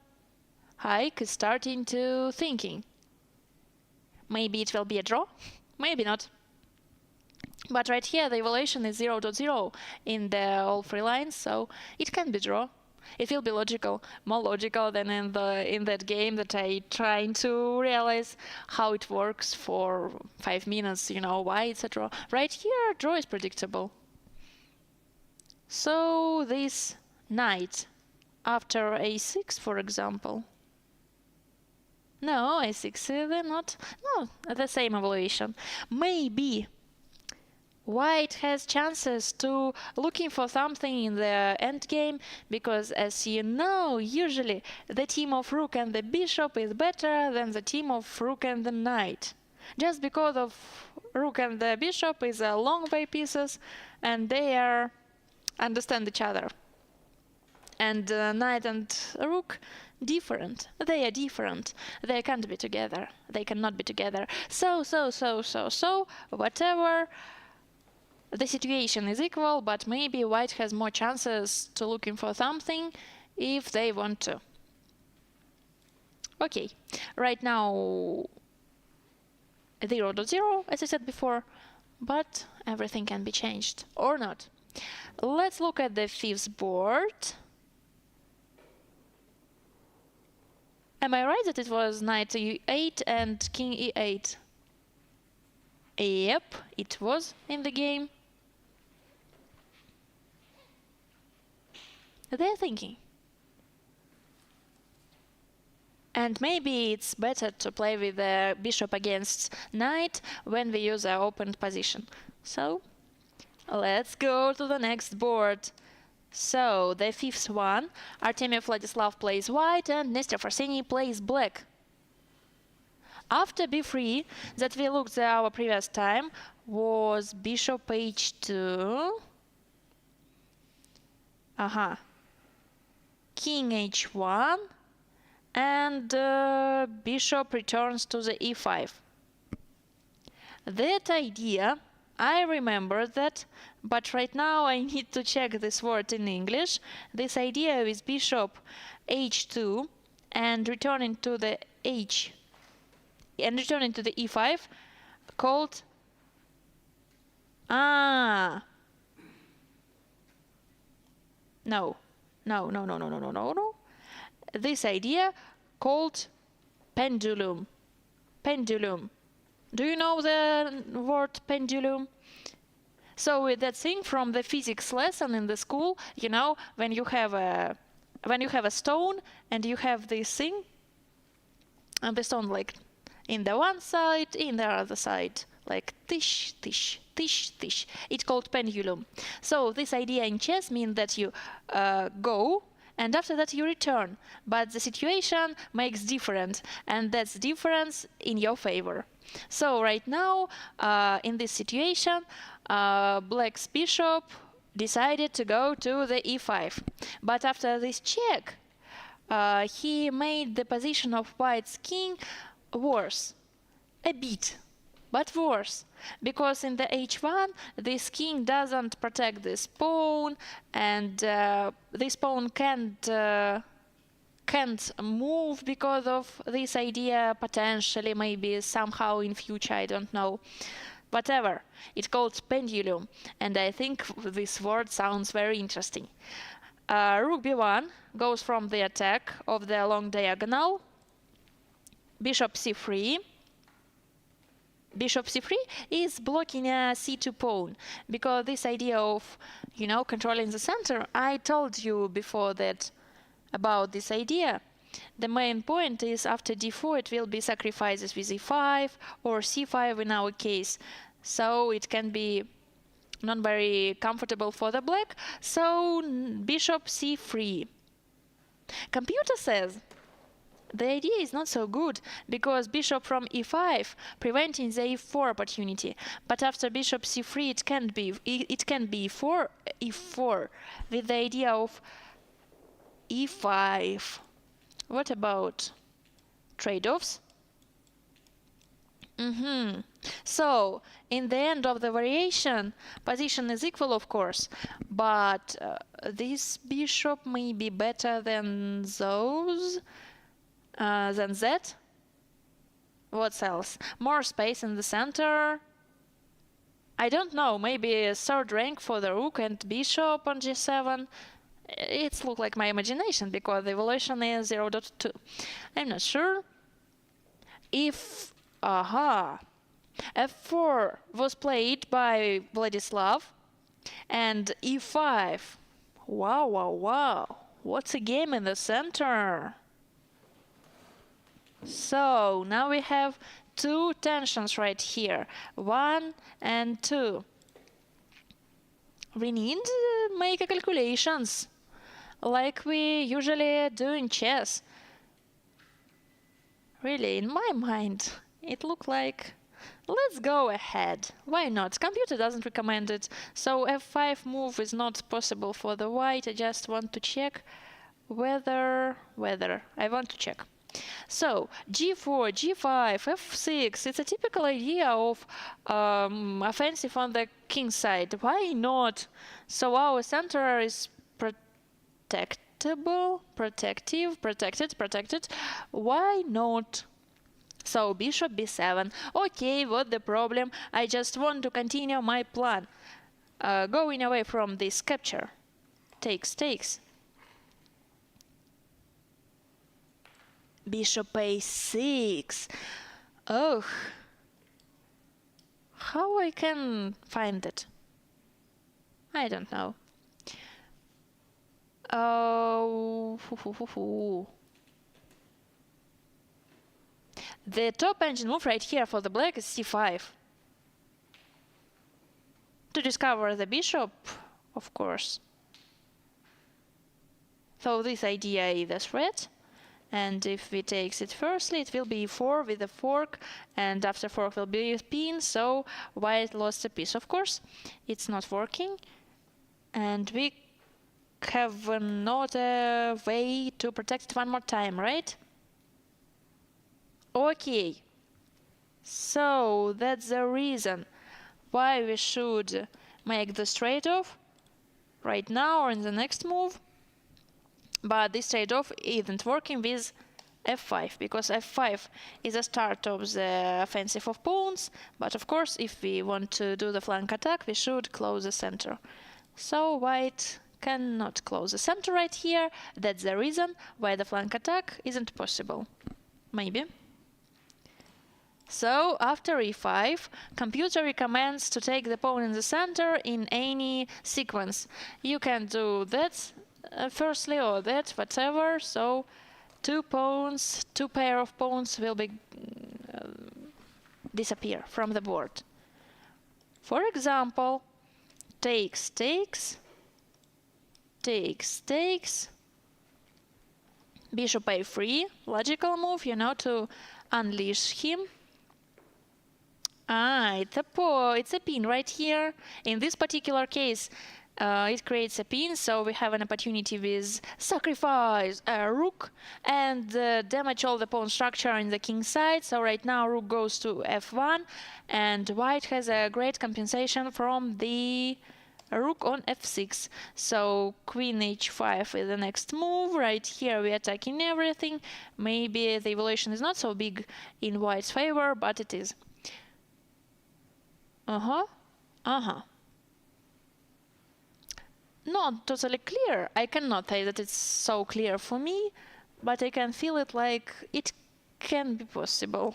[SPEAKER 3] Haik is starting to thinking. Maybe it will be a draw, maybe not. But right here the evaluation is 0.0 in the all three lines, so it can be draw. It will be logical, more logical than in that game that I trying to realize how it works for 5 minutes, why it's a draw. Right here, draw is predictable. So this knight after a6, for example. No, a6 they're not. No, the same evaluation. Maybe white has chances to looking for something in the endgame, because as you know, usually the team of rook and the bishop is better than the team of rook and the knight. Just because of rook and the bishop is a long way pieces and they understand each other. And knight and rook different. They are different. They can't be together. They cannot be together. So, whatever the situation is equal, but maybe white has more chances to looking for something if they want to. Okay, right now 0.0, as I said before, but everything can be changed or not. Let's look at the fifth board. Am I right that it was knight e8 and king e8? Yep, it was in the game. They're thinking. And maybe it's better to play with the bishop against knight when we use our open position. So, let's go to the next board. So, the fifth one, Artemiev Vladislav plays white and Nestor Forseni plays black. After b3, that we looked at our previous time, was bishop h2. King h1. And bishop returns to the e5. That idea, I remember that, but right now I need to check this word in English. This idea with bishop h2 and returning to the e5 called no. This idea called pendulum. Pendulum. Do you know the word pendulum? So with that thing from the physics lesson in the school, you know, when you have a stone and you have this thing, and the stone like in the one side, in the other side, like tish, tish, tish, tish. It's called pendulum. So this idea in chess means that you go, and after that you return, but the situation makes different, and that's difference in your favor. So right now, in this situation, black's bishop decided to go to the e5, but after this check, he made the position of white's king worse, a bit, but worse, because in the h1 this king doesn't protect this pawn, and this pawn can't move because of this idea, potentially, maybe somehow in future, I don't know. Whatever, it's called pendulum, and I think this word sounds very interesting. Rook b1 goes from the attack of the long diagonal. Bishop c3. Bishop c3 is blocking a c2 pawn, because this idea of, you know, controlling the center, I told you before that about this idea. The main point is after d4 it will be sacrifices with e5 or c5 in our case, so it can be not very comfortable for the black. So bishop c3. Computer says the idea is not so good, because bishop from e5 preventing the e4 opportunity, but after bishop c3 it can be e4 with the idea of e5. What about trade-offs? So in the end of the variation, position is equal, of course, but this bishop may be better than those, than that. What else? More space in the center. I don't know, maybe a third rank for the rook and bishop on g7. It's look like my imagination, because the evaluation is 0.2. I'm not sure. If f4 was played by Vladislav and e5. Wow. What's a game in the center? So now we have two tensions right here, 1 and 2. We need to make calculations like we usually do in chess. Really, in my mind, it looked like, let's go ahead. Why not? Computer doesn't recommend it, so f5 move is not possible for the white. I just want to check whether I want to check. So g4, g5, f6, it's a typical idea of offensive on the king side. Why not? So our center is protectable, protected. Why not? So bishop b7. Okay, what the problem? I just want to continue my plan. Going away from this capture. Takes. Bishop a6. Oh, how I can find it? I don't know. Oh, the top engine move right here for the black is c5. To discover the bishop, of course. So this idea is a threat. And if we take it firstly, it will be e4 with a fork, and after fork will be a pin, so white lost a piece. Of course, it's not working, and we have not a way to protect it one more time, right? Okay, so that's the reason why we should make the trade-off right now or in the next move. But this trade-off isn't working with f5, because f5 is a start of the offensive of pawns, but of course if we want to do the flank attack we should close the center. So white cannot close the center right here. That's the reason why the flank attack isn't possible. Maybe. So after e5, computer recommends to take the pawn in the center in any sequence. You can do that firstly or that, whatever. So two pair of pawns will be disappear from the board. For example, takes, bishop a3, logical move, you know, to unleash him. It's a pin right here. In this particular case, it creates a pin, so we have an opportunity with sacrifice a rook and damage all the pawn structure in the king side. So right now rook goes to f1, and white has a great compensation from the rook on f6. So queen h5 is the next move. Right here we're attacking everything. Maybe the evaluation is not so big in white's favor, but it is. Not totally clear. I cannot say that it's so clear for me, but I can feel it like it can be possible.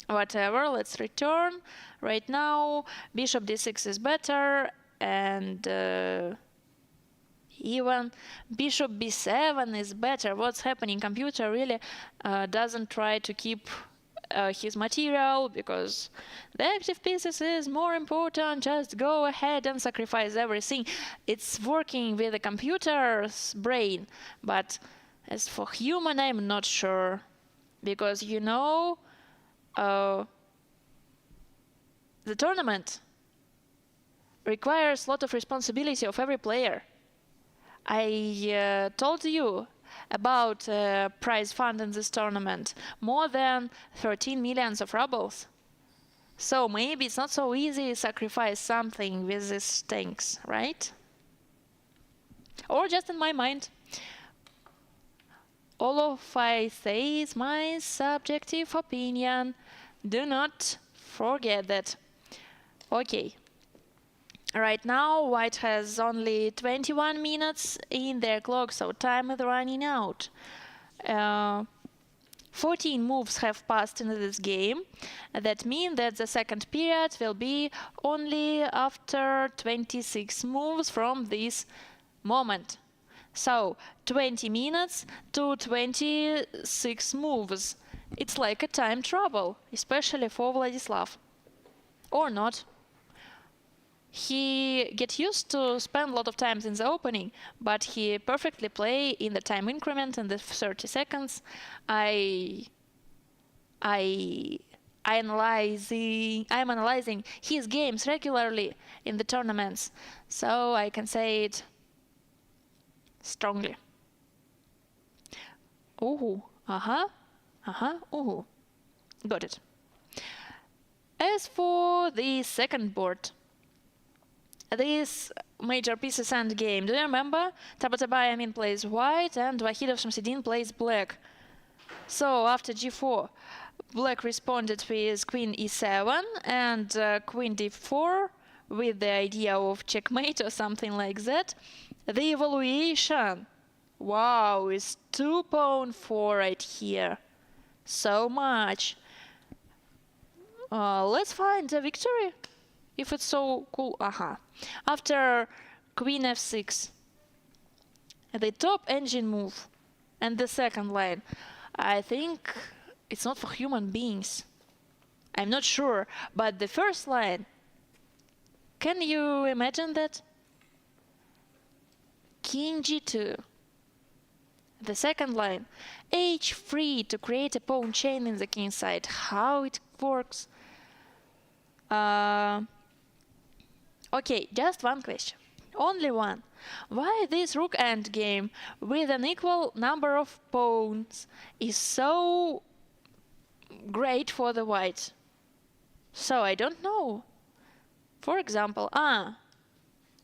[SPEAKER 3] Whatever, let's return. Right now, bishop d6 is better, and even bishop b7 is better. What's happening? Computer really doesn't try to keep his material, because the active pieces is more important. Just go ahead and sacrifice everything. It's working with the computer's brain, but as for human, I'm not sure, because you know, the tournament requires a lot of responsibility of every player. I told you about prize fund in this tournament, more than 13 millions of rubles. So maybe it's not so easy to sacrifice something with these tanks, right? Or just in my mind. All of I say is my subjective opinion. Do not forget that. Okay. Right now, white has only 21 minutes in their clock, so time is running out. 14 moves have passed into this game. That means that the second period will be only after 26 moves from this moment. So 20 minutes to 26 moves. It's like a time trouble, especially for Vladislav. Or not. He get used to spend a lot of time in the opening, but he perfectly play in the time increment in the 30 seconds. I'm analyzing his games regularly in the tournaments, so I can say it strongly. Ooh, ooh. Got it. As for the second board, this major pieces endgame. Do you remember? Tabatabai plays white and Wahidov Shamsidin plays black. So after g4, black responded with queen e7 and queen d4 with the idea of checkmate or something like that. The evaluation, wow, is 2 pawn 4 right here. So much. Let's find a victory. If it's so cool. After queen f6, the top engine move and the second line, I think it's not for human beings. I'm not sure, but the first line, can you imagine that? King g2. The second line, h3 to create a pawn chain in the king side. How it works? Okay, just one question. Only one. Why this rook endgame with an equal number of pawns is so great for the white? So I don't know. For example,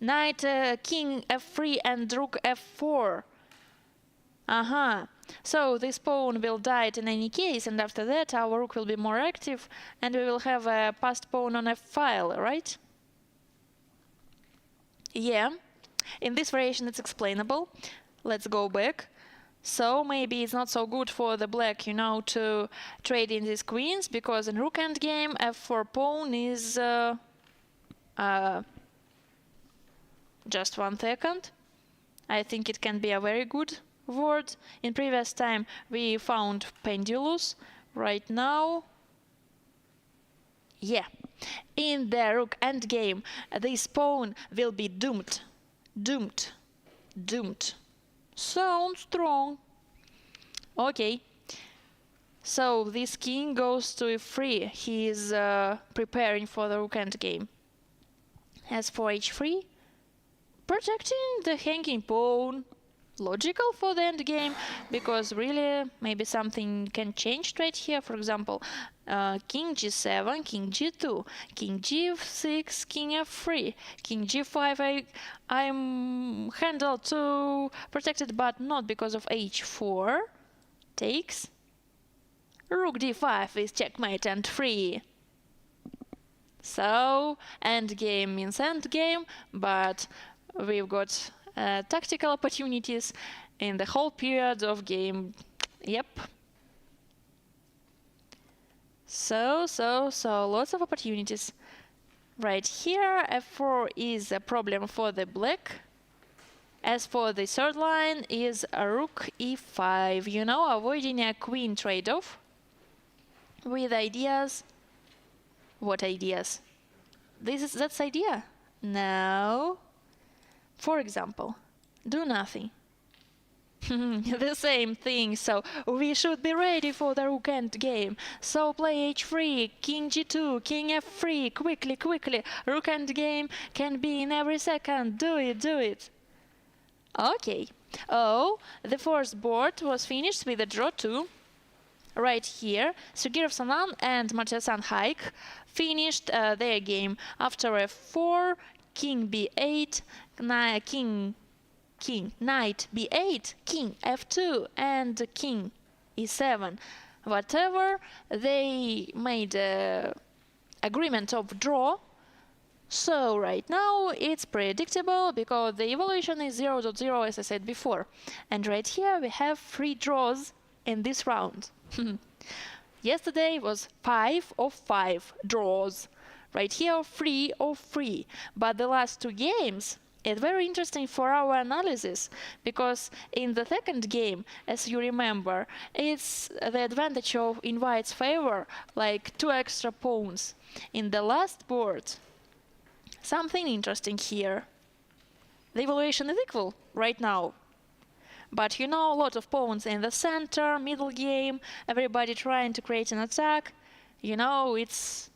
[SPEAKER 3] knight king f3 and rook f4. So this pawn will die in any case, and after that our rook will be more active and we will have a passed pawn on f-file, right? Yeah, in this variation it's explainable. Let's go back. So maybe it's not so good for the black, to trade in these queens, because in rook endgame f4 pawn is just 1 second. I think it can be a very good word. In previous time we found pendulous. Right now, yeah, in the rook endgame this pawn will be doomed. Sounds strong. Okay, so this king goes to f3. He is preparing for the rook endgame. As for h3, protecting the hanging pawn, logical for the endgame, because really maybe something can change right here. For example, king g7, king g2, king g6, king f3, king g5. I'm handled to protected, but not because of h4. Takes. Rook d5 is checkmate and free. So endgame means endgame, but we've got tactical opportunities in the whole period of game. Yep. So lots of opportunities. Right here, f4 is a problem for the black. As for the third line is a rook e5, avoiding a queen trade-off with ideas. What ideas? That's idea. No. For example, do nothing. The same thing, so we should be ready for the rook endgame. So play h3, king g2, king f3, quickly. Rook endgame can be in every second. Do it. Okay. Oh, the first board was finished with a draw 2. Right here, Sugirov Sanan and Martirosyan Haik finished their game after f4, king b8, knight b8, king f2, and king e7. Whatever, they made an agreement of draw. So right now it's predictable because the evaluation is 0.0, as I said before. And right here we have 3 draws in this round. Yesterday was 5 of 5 draws. Right here 3 of 3. But the last 2 games, it's very interesting for our analysis, because in the second game, as you remember, it's the advantage of in white's favor, like 2 extra pawns. In the last board, something interesting here. The evaluation is equal right now. But a lot of pawns in the center, middle game, everybody trying to create an attack. It's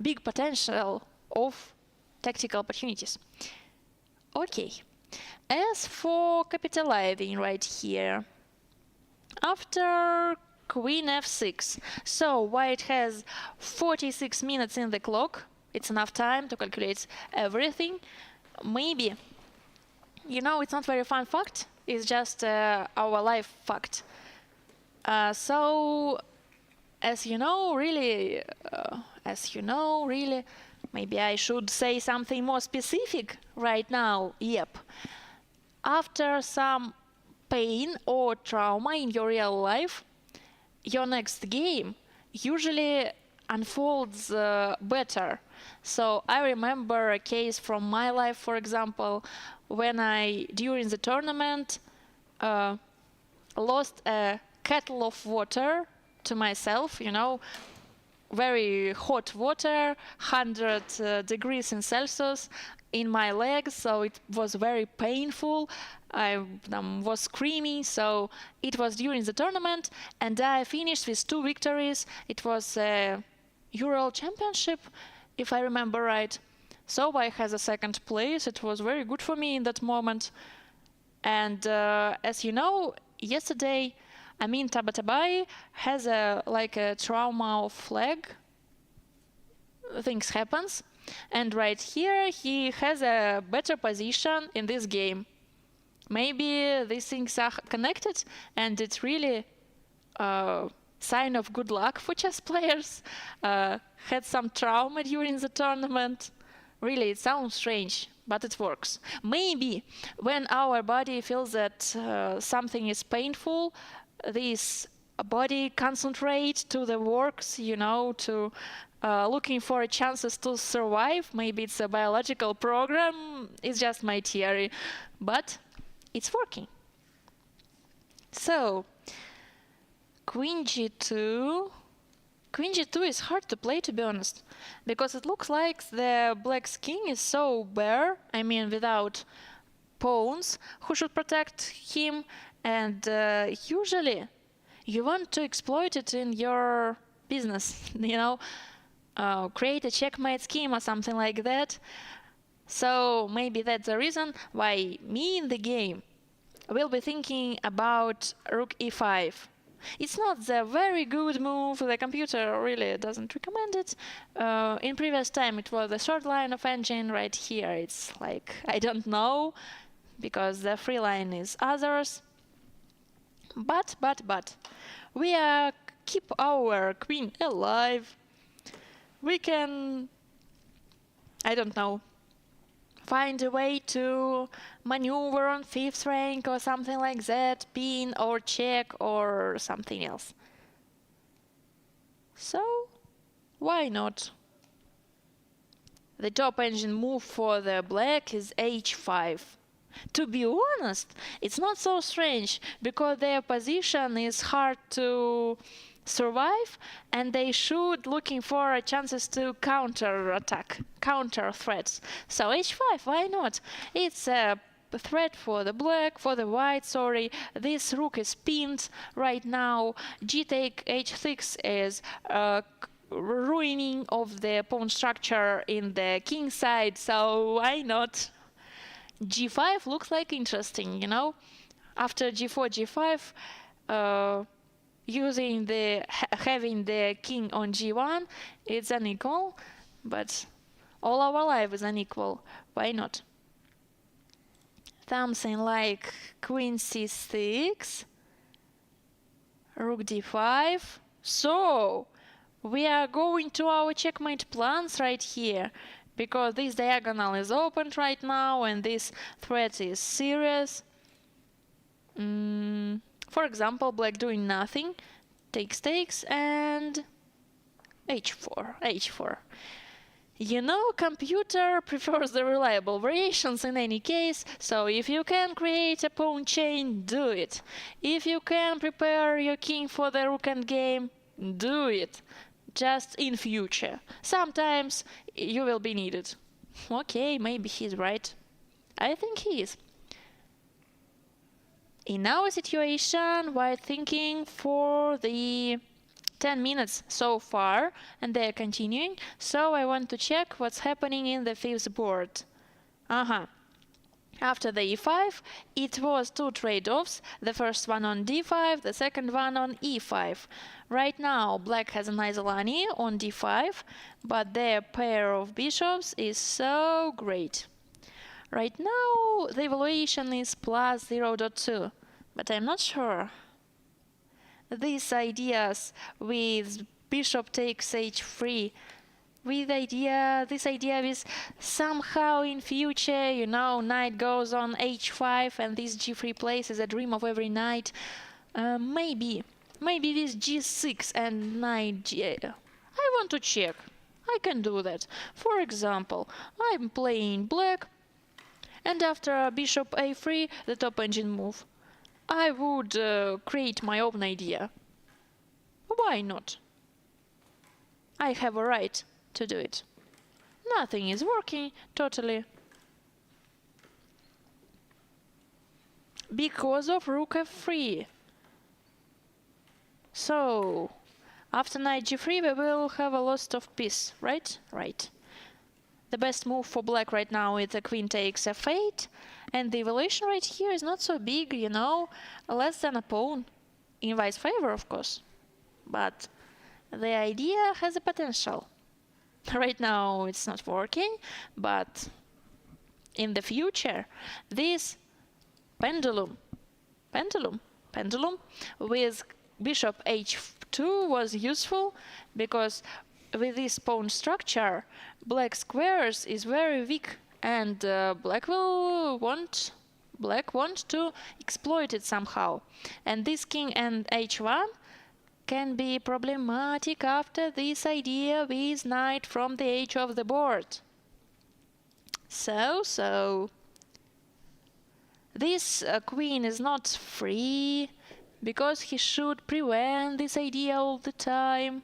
[SPEAKER 3] big potential of tactical opportunities. Okay, As for capitalizing right here, after Queen f6, so White has 46 minutes in the clock. It's enough time to calculate everything. Maybe, it's not very fun fact. It's just our life fact. So, as you know, really, maybe I should say something more specific right now. Yep. After some pain or trauma in your real life, your next game usually unfolds better. So I remember a case from my life, for example, when I, during the tournament, lost a kettle of water to myself, very hot water, 100 degrees in Celsius in my legs, so it was very painful. I was screaming, so it was during the tournament, and I finished with 2 victories. It was a Euro Championship, if I remember right. So I had a second place. It was very good for me in that moment. And as you know, yesterday, Tabatabai has a trauma of leg. Things happens, and right here he has a better position in this game. Maybe these things are connected, and it's really a sign of good luck for chess players. Had some trauma during the tournament. Really, it sounds strange, but it works. Maybe when our body feels that something is painful, this body concentrates to the works, to looking for chances to survive. Maybe it's a biological program. It's just my theory, but it's working. So, Queen G2. Queen G2 is hard to play, to be honest, because it looks like the black's king is so bare, without pawns who should protect him, and usually you want to exploit it in your business, create a checkmate scheme or something like that. So maybe that's the reason why me in the game will be thinking about rook e5. It's not the very good move. The computer really doesn't recommend it. In previous time it was the third line of engine. Right here it's like, I don't know, because the free line is others. But we keep our queen alive. We can, I don't know, find a way to maneuver on 5th rank or something like that, pin or check or something else. So, why not? The top engine move for the black is h5. To be honest, it's not so strange, because their position is hard to survive, and they should looking for chances to counter attack, counter threats. So h5, why not? It's a threat for the black, for the white, sorry. This rook is pinned right now. G take h6 is ruining of the pawn structure in the king side, so why not? G5 looks like interesting, After g4, g5, having the king on g1, it's unequal, but all our life is unequal. Why not? Something like queen c6, rook d5. So we are going to our checkmate plans right here, because this diagonal is opened right now and this threat is serious. For example, black doing nothing, takes, and h4. Computer prefers the reliable variations in any case, so if you can create a pawn chain, do it. If you can prepare your king for the rook endgame, do it. Just in future. Sometimes you will be needed. Okay, maybe he's right. I think he is. In our situation, we're thinking for the 10 minutes so far, and they're continuing, so I want to check what's happening in the 5th board. After the e5, it was two trade-offs, the first one on d5, the second one on e5. Right now, black has an isolani on d5, but their pair of bishops is so great. Right now, the evaluation is plus 0.2, but I'm not sure. These ideas with bishop takes h3, this idea is somehow in future, knight goes on h5 and this g3 place is a dream of every knight. Maybe with g6 and knight g8. I want to check. I can do that. For example, I'm playing black, and after bishop a3, the top engine move, I would create my own idea. Why not? I have a right to do it. Nothing is working totally because of rook f3. So after knight g3 we will have a loss of piece, right? Right. The best move for black right now is the queen takes f8, and the evaluation right here is not so big, less than a pawn. In vice favor, of course. But the idea has a potential. Right now it's not working, but in the future this pendulum with bishop h2 was useful, because with this pawn structure black squares is very weak, and black want to exploit it somehow, and this king and h1 can be problematic after this idea with knight from the edge of the board. So this queen is not free, because he should prevent this idea all the time.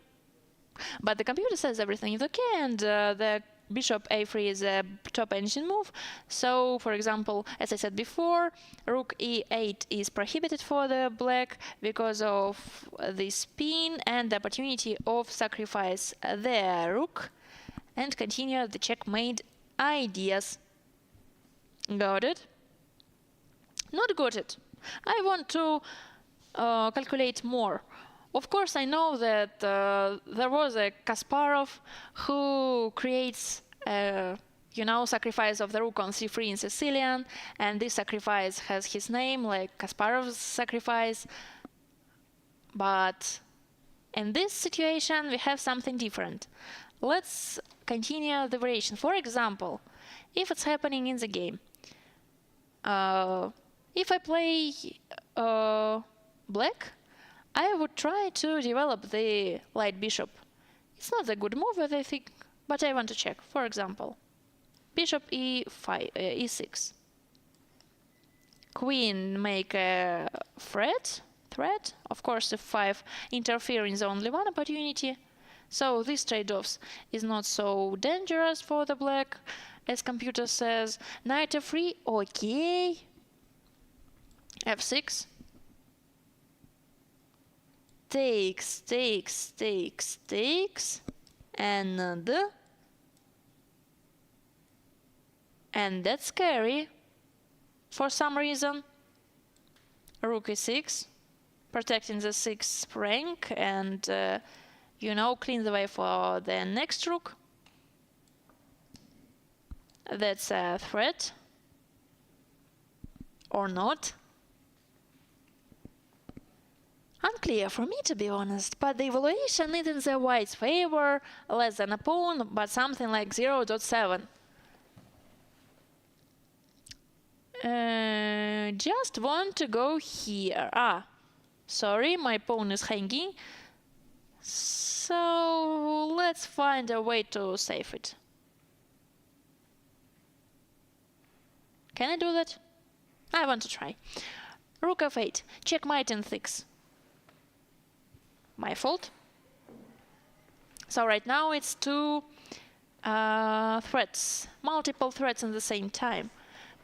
[SPEAKER 3] But the computer says everything is okay, and the bishop a3 is a top engine move. So, for example, as I said before, rook e8 is prohibited for the black because of the spin and the opportunity of sacrifice the rook and continue the checkmate ideas. Got it? Not got it. I want to calculate more. Of course, I know that there was a Kasparov who creates, sacrifice of the rook on c3 in Sicilian, and this sacrifice has his name, like Kasparov's sacrifice. But in this situation, we have something different. Let's continue the variation. For example, if it's happening in the game, if I play black, I would try to develop the light bishop. It's not a good move, I think, but I want to check. For example, bishop e5, e6. Queen make a threat. Of course, f5 interfering is only one opportunity. So this trade-offs is not so dangerous for the black, as computer says. Knight f3, okay. f6. Takes, and that's scary for some reason. Rook e6, protecting the 6th rank, and clean the way for the next rook. That's a threat or not. Unclear for me, to be honest, but the evaluation is in the white's favor, less than a pawn, but something like 0.7. Just want to go here. Sorry, my pawn is hanging. So let's find a way to save it. Can I do that? I want to try. Rook f8, checkmate in 6. My fault. So right now it's two threats, multiple threats at the same time.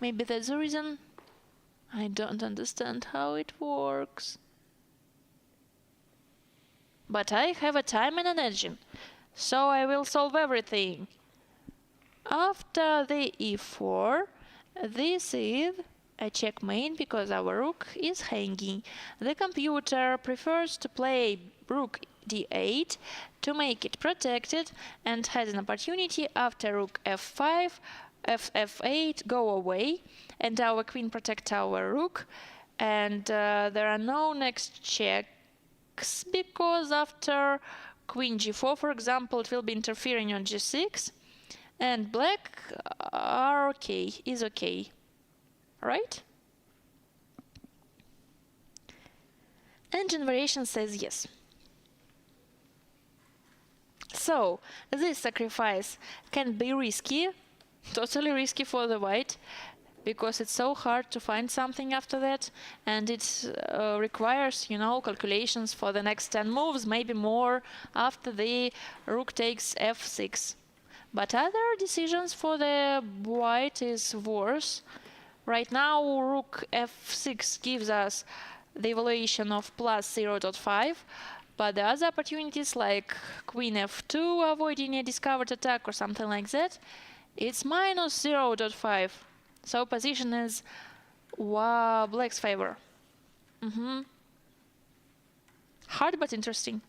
[SPEAKER 3] Maybe that's the reason. I don't understand how it works. But I have a time and an engine, so I will solve everything. After the e4, This is a checkmate because our rook is hanging. The computer prefers to play rook d8 to make it protected and has an opportunity after rook f5, f8 go away, and our queen protect our rook, and there are no next checks because after queen g4, for example, it will be interfering on g6, and black is okay, right? Engine variation says yes. So this sacrifice can be risky, totally risky for the white, because it's so hard to find something after that, and it requires, calculations for the next 10 moves, maybe more, after the rook takes f6. But other decisions for the white is worse. Right now, rook f6 gives us the evaluation of plus 0.5, but the other opportunities like queen f2 avoiding a discovered attack or something like that, it's minus 0.5. So position is black's favor. Hard but interesting.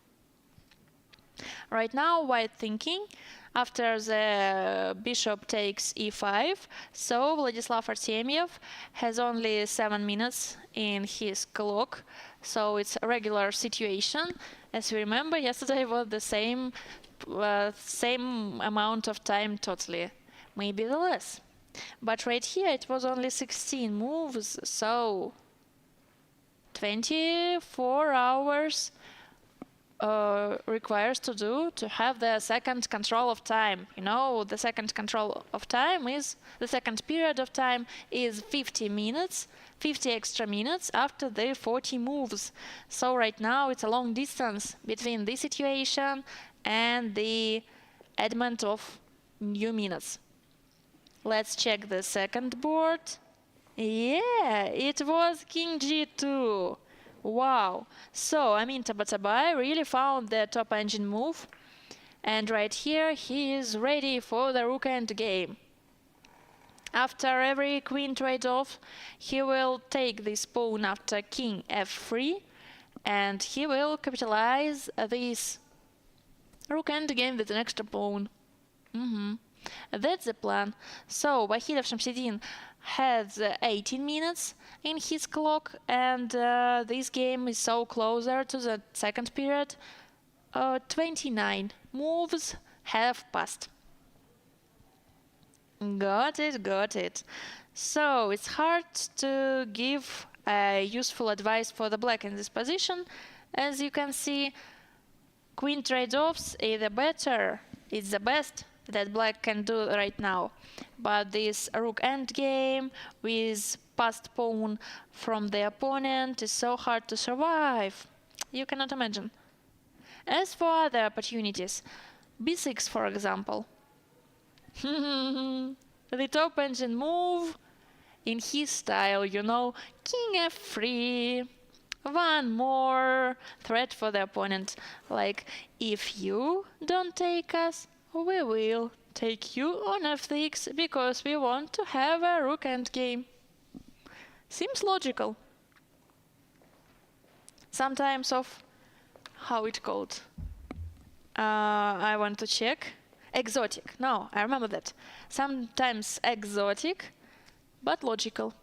[SPEAKER 3] Right now, white thinking after the bishop takes e5, so Vladislav Artemiev has only 7 minutes in his clock, so it's a regular situation. As we remember, yesterday was the same amount of time totally, maybe the less. But right here it was only 16 moves, so 24 hours requires to have the second control of time. The second control of time is, the second period of time is 50 minutes, 50 extra minutes after the 40 moves. So right now it's a long distance between this situation and the advent of new minutes. Let's check the second board. Yeah, it was king g2. Wow. So Tabatabai really found the top engine move, and right here he is ready for the rook endgame. After every queen trade-off, he will take this pawn after king f3, and he will capitalize this rook endgame with an extra pawn. That's the plan. So Vahidov Shamsidin has 18 minutes in his clock, and this game is so closer to the second period. 29 moves have passed. Got it. So it's hard to give useful advice for the black in this position. As you can see, queen trade-offs is it's the best that black can do right now. But this rook endgame with passed pawn from the opponent is so hard to survive. You cannot imagine. As for other opportunities, b6 for example. The top engine move in his style, king f3. One more threat for the opponent, like, if you don't take us, we will take you on f6 because we want to have a rook endgame. Seems logical. Sometimes of, how it called? I want to check. Exotic. No, I remember that. Sometimes exotic, but logical.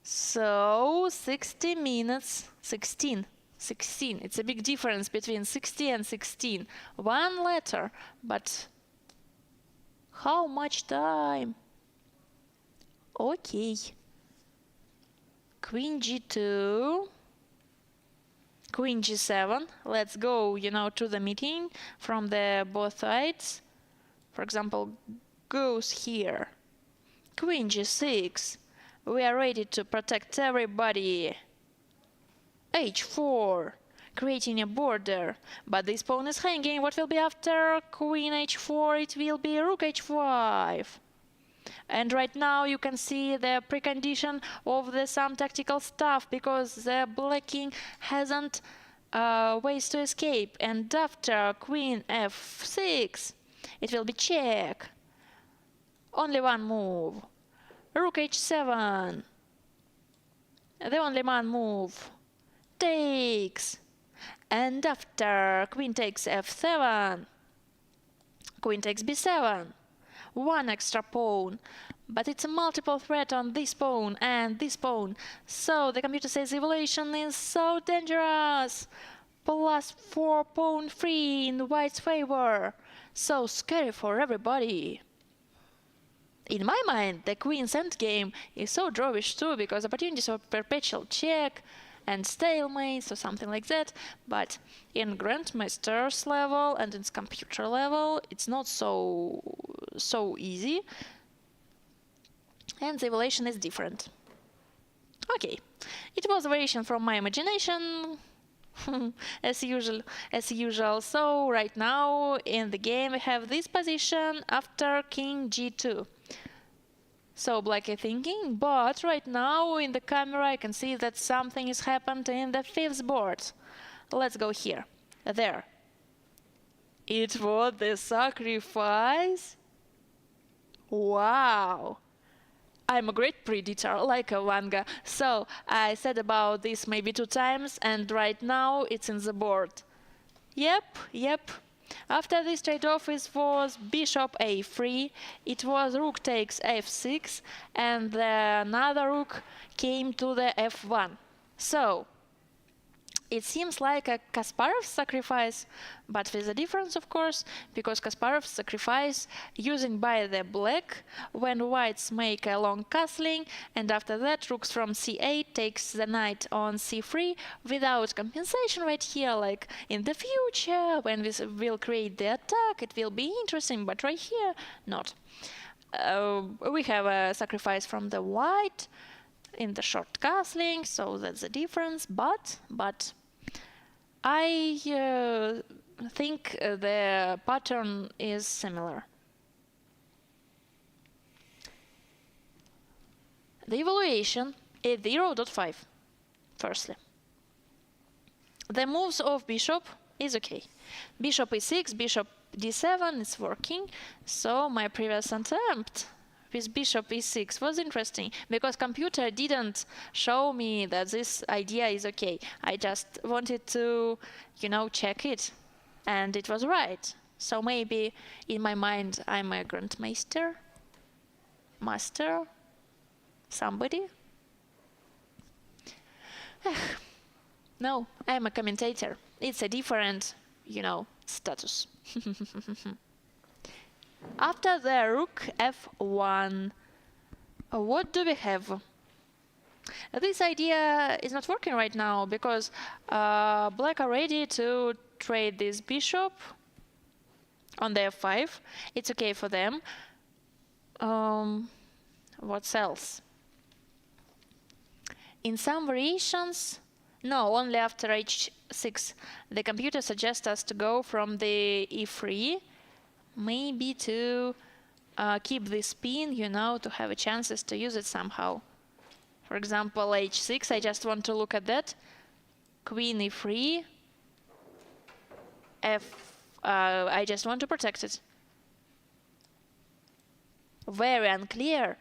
[SPEAKER 3] So 60 minutes, 16. It's a big difference between 60 and 16. One letter, but how much time? Okay. Queen g2. Queen g7. Let's go, to the meeting from the both sides. For example, goes here. Queen g6. We are ready to protect everybody. h4, creating a border. But this pawn is hanging. What will be after queen h4? It will be rook h5. And right now you can see the precondition of some tactical stuff, because the black king hasn't ways to escape. And after queen f6, it will be check. Only one move. Rook h7. The only man move. Takes. And after queen takes f7, queen takes b7. One extra pawn, but it's a multiple threat on this pawn and this pawn. So the computer says evolution is so dangerous. +4 pawn free in white's favor. So scary for everybody. In my mind, the queen's endgame is so drawish too, because opportunities of perpetual check and stalemates or something like that, but in grandmaster's level and in computer level it's not so easy, and the evaluation is different. Okay, it was a variation from my imagination, as usual. So right now in the game we have this position after king g2. So black is thinking, but right now in the camera I can see that something has happened in the fifth board. Let's go here. There. It was the sacrifice. Wow. I'm a great predator, like a Vanga. So I said about this maybe 2 times, and right now it's in the board. Yep. After this trade-off it was bishop a3, it was rook takes f6, and another rook came to the f1. So it seems like a Kasparov's sacrifice, but with a difference, of course, because Kasparov's sacrifice using by the black when whites make a long castling, and after that rooks from c8 takes the knight on c3 without compensation right here, like in the future when we will create the attack it will be interesting, but right here not. We have a sacrifice from the white in the short castling, so that's the difference, but I think the pattern is similar. The evaluation is 0.5, firstly. The moves of bishop is okay. Bishop e6, bishop d7 is working, so my previous attempt with bishop e6 was interesting, because computer didn't show me that this idea is okay. I just wanted to, check it, and it was right. So maybe in my mind I'm a grandmaster, master, somebody. No, I'm a commentator. It's a different, status. After the rook f1, what do we have? This idea is not working right now because black are ready to trade this bishop on the f5. It's okay for them. What else? In some variations, no, only after h6, the computer suggests us to go from the e3, maybe to keep this pin, to have a chances to use it somehow. For example, h6, I just want to look at that. Queen e3, I just want to protect it. Very unclear,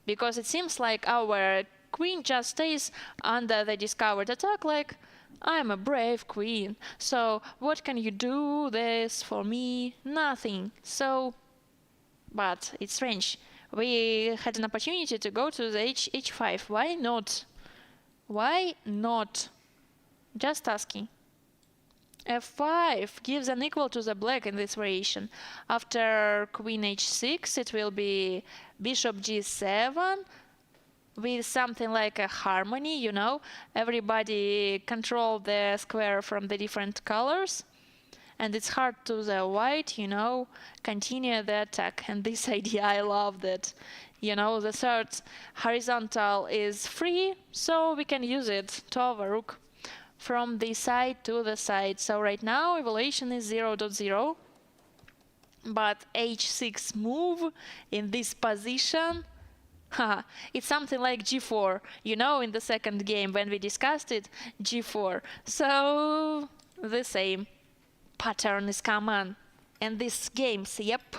[SPEAKER 3] because it seems like our queen just stays under the discovered attack, like, I'm a brave queen, so what can you do this for me? Nothing. So, but it's strange. We had an opportunity to go to the h5. Why not? Why not? Just asking. f5 gives an equal to the black in this variation. After queen h6, it will be bishop g7, with something like a harmony, everybody control the square from the different colors, and it's hard to the white, continue the attack. And this idea, I love that, the third horizontal is free, so we can use it to overrook from the side to the side. So right now evaluation is 0.0, but h6 move in this position, it's something like g4, in the second game when we discussed it, g4. So the same pattern is common in these games, yep.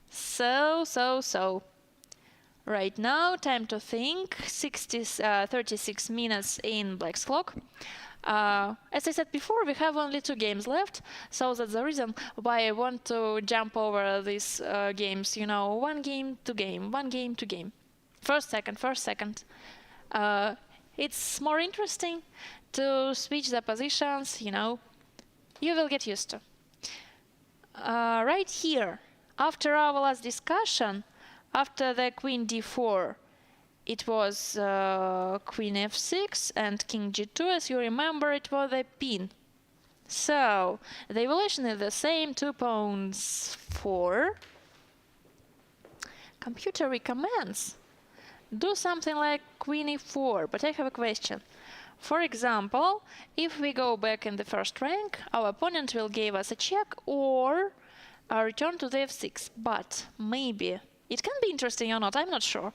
[SPEAKER 3] So. Right now, time to think, 36 minutes in Black's clock. As I said before, we have only 2 games left, so that's the reason why I want to jump over these games, you know, 1 game, 2 game, 1 game, 2 game. First, second. It's more interesting to switch the positions, you know. You will get used to. Right here, after our last discussion, after the queen d4, it was queen f6 and king g2. As you remember, it was a pin. So the evolution is the same, 2 pawns 4. Computer recommends do something like queen e4, but I have a question. For example, if we go back in the first rank, our opponent will give us a check or a return to the f6, but maybe it can be interesting or not, I'm not sure.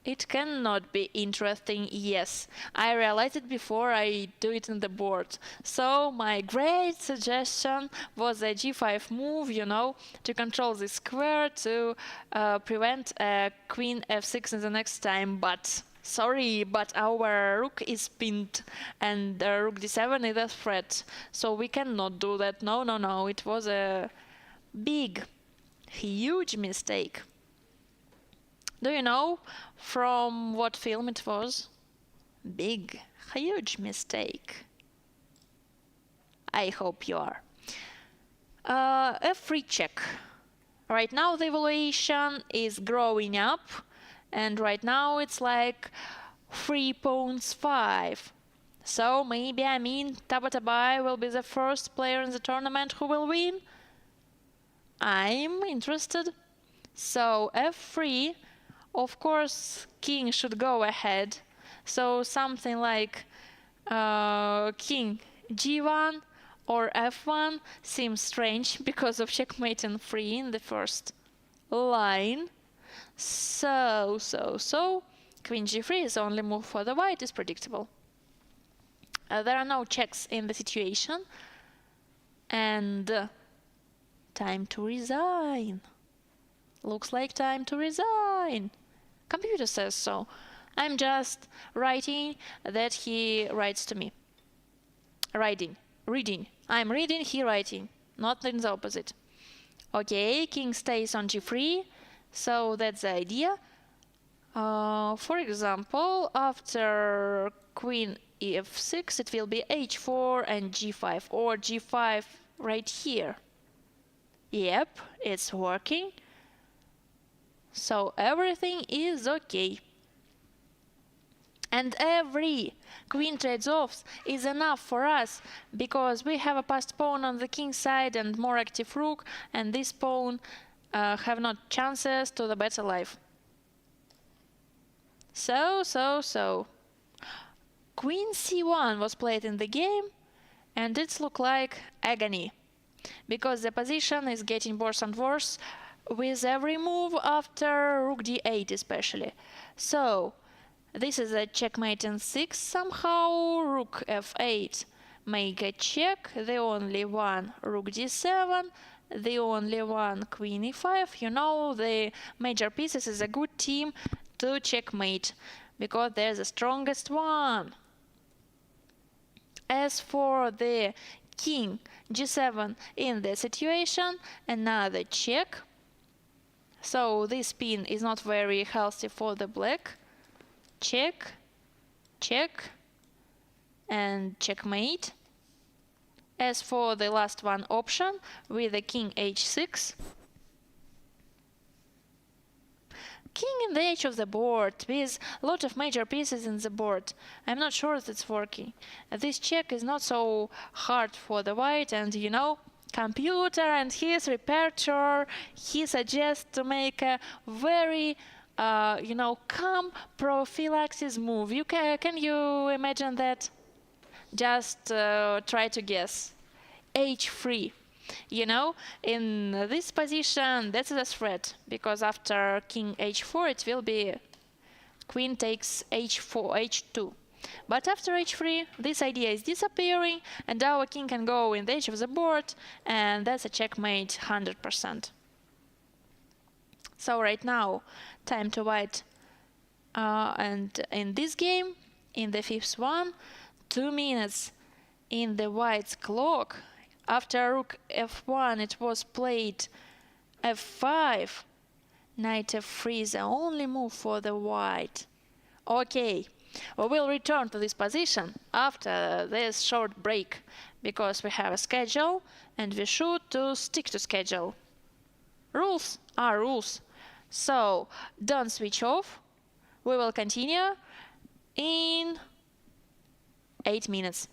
[SPEAKER 3] It cannot be interesting, yes. I realized it before I do it in the board. So my great suggestion was a g5 move, you know, to control the square, to prevent queen f6 in the next time, but sorry, but our rook is pinned and rook d7 is a threat, so we cannot do that. No, it was a big, huge mistake. Do you know from what film it was? Big, huge mistake. I hope you are. F3 check. Right now the evaluation is growing up, and right now it's like 3 pawns 5. So maybe, I mean, Tabatabai will be the first player in the tournament who will win. I'm interested. So F3, of course, king should go ahead. So something like king g1 or f1 seems strange because of checkmating 3 in the first line. So queen g3 is the only move for the white, is predictable. There are no checks in the situation, and time to resign. Looks like time to resign. Computer says so. I'm just writing that he writes to me. Reading. I'm reading, he writing. Not in the opposite. Okay, king stays on g3. So that's the idea. For example, after queen f6, it will be h4 and g5, or g5 right here. Yep, it's working. So everything is okay. And every queen trades off is enough for us, because we have a passed pawn on the king side and more active rook, and this pawn have not chances to the better life. So. Queen c1 was played in the game, and it looked like agony, because the position is getting worse and worse with every move after rook d8 especially. So this is a checkmate in 6 somehow, rook f8, make a check, the only one rook d7, the only one queen e5. You know, the major pieces is a good team to checkmate, because they're the strongest one. As for the king g7 in the situation, another check. So this pin is not very healthy for the black. Check, and checkmate. As for the last one option with the king h6, king in the edge of the board with a lot of major pieces in the board. I'm not sure that it's working. This check is not so hard for the white, and you know, computer and his repertoire, he suggests to make a very calm prophylaxis move. Can you imagine that? Just try to guess. h3. You know, in this position, that's a threat, because after king h4, it will be queen takes h4, h2. But after h3, this idea is disappearing, and our king can go in the edge of the board, and that's a checkmate 100%. So right now, time to white, and in this game, in the fifth one, 2 minutes in the white's clock. After rook f1, it was played f5. Knight f3 is the only move for the white. Okay, we will return to this position after this short break, because we have a schedule and we should to stick to schedule. Rules are rules. So don't switch off. We will continue in 8 minutes.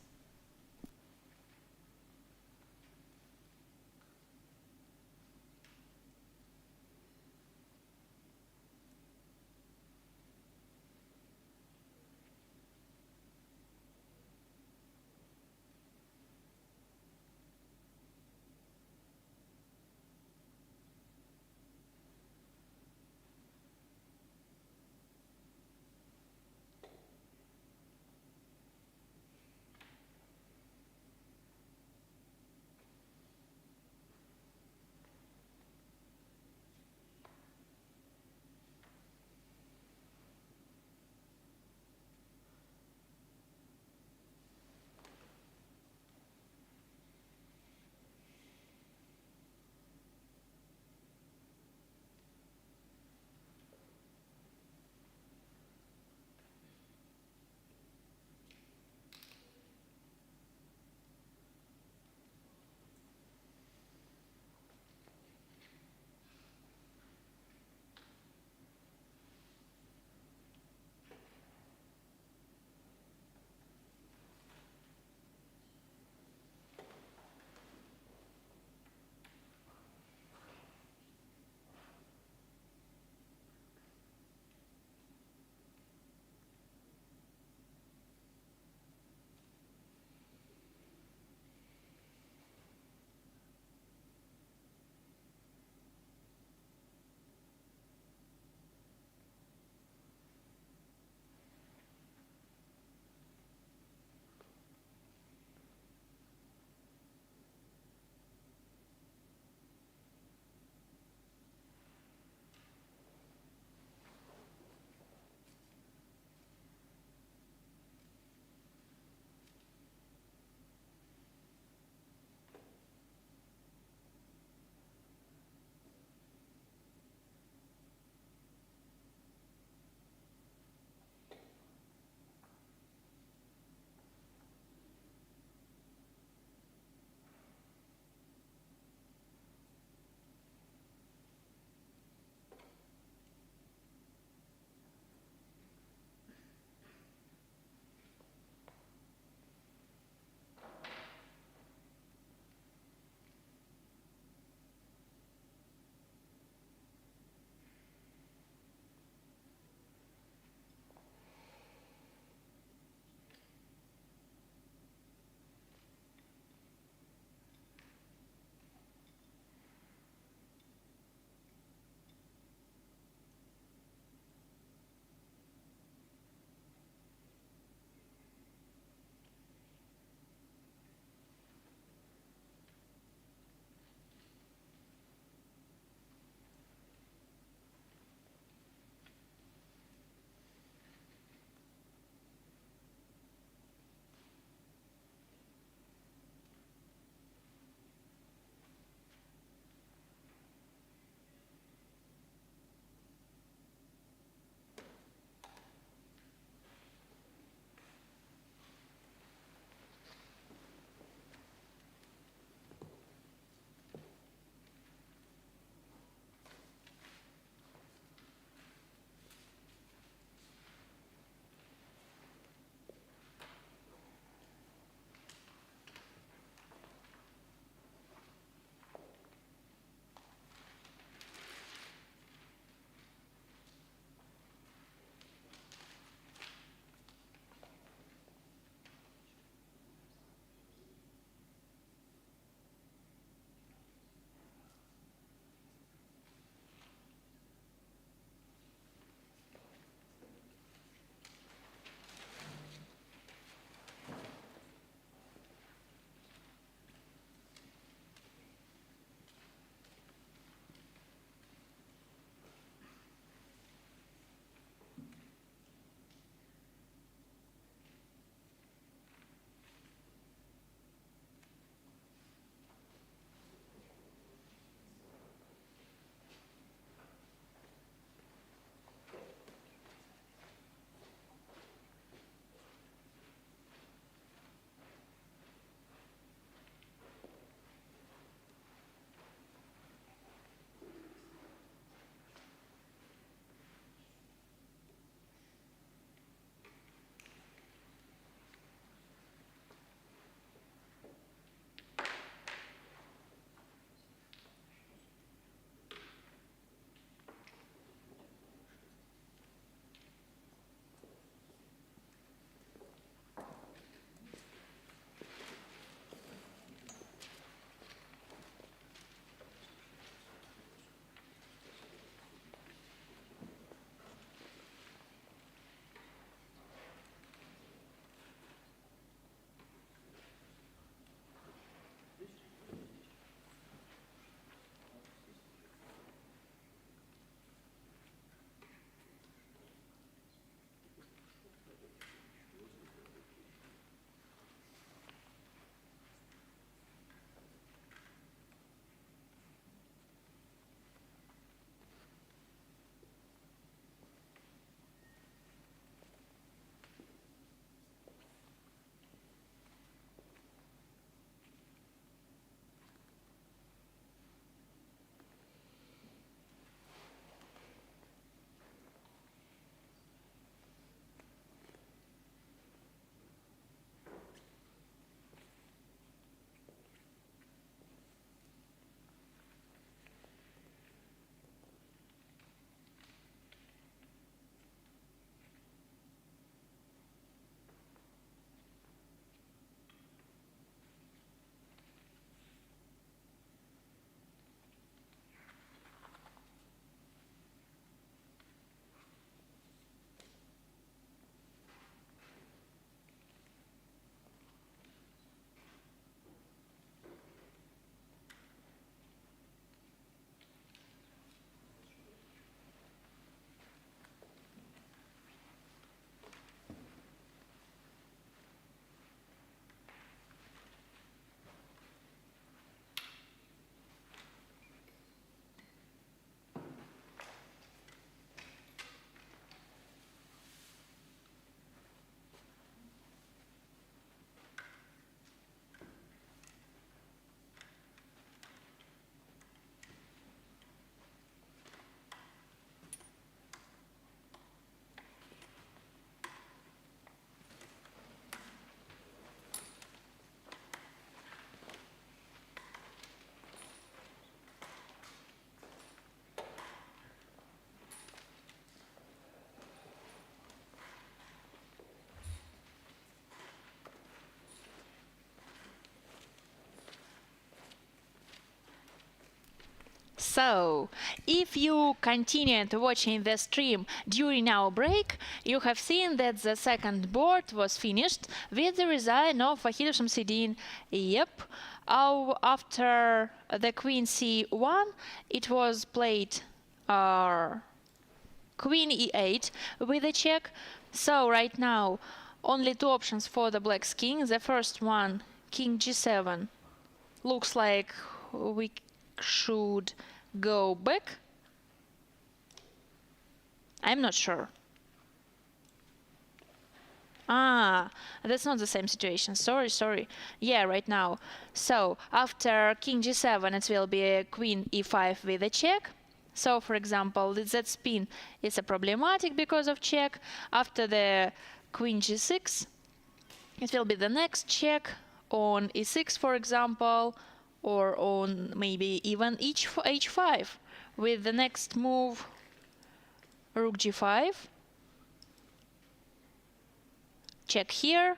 [SPEAKER 3] So, if you continued watching the stream during our break, you have seen that the second board was finished with the resign of Vahid Shamsuddin. Yep. After the queen c1, it was played queen e8 with a check. So right now, only two options for the black's king. The first one, king g7. Looks like we should go back. I'm not sure. Ah, that's not the same situation. Sorry. Yeah, right now. So, after king g7, it will be a queen e5 with a check. So, for example, that spin is a problematic because of check. After the queen g6, it will be the next check on e6, for example, or on maybe even h5 with the next move rook g5. Check here,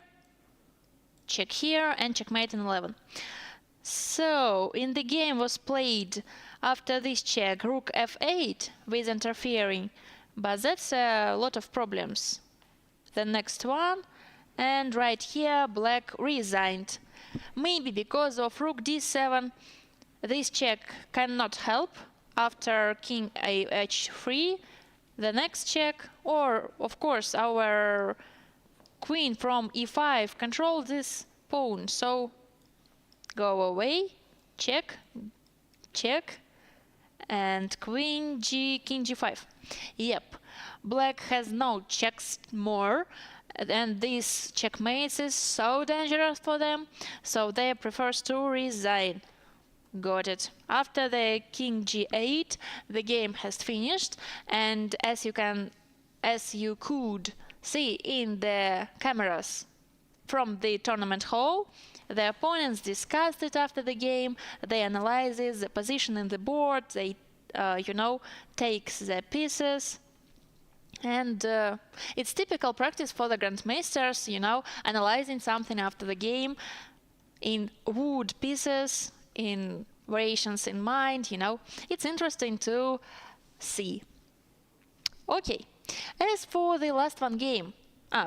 [SPEAKER 3] and checkmate in 11. So, in the game was played after this check rook f8 with interfering, but that's a lot of problems. The next one, and right here black resigned. Maybe because of rook d7, this check cannot help. After king h3, the next check, or of course our queen from e5 control this pawn, so go away, check, and king g5. Yep, black has no checks more, and this checkmate is so dangerous for them, so they prefer to resign. Got it. After the king g8, the game has finished, and as you could see in the cameras from the tournament hall, the opponents discussed it after the game. They analyze the position in the board. They, take the pieces. And it's typical practice for the grandmasters, analyzing something after the game in wood pieces, in variations in mind, It's interesting to see. Okay. As for the last one game,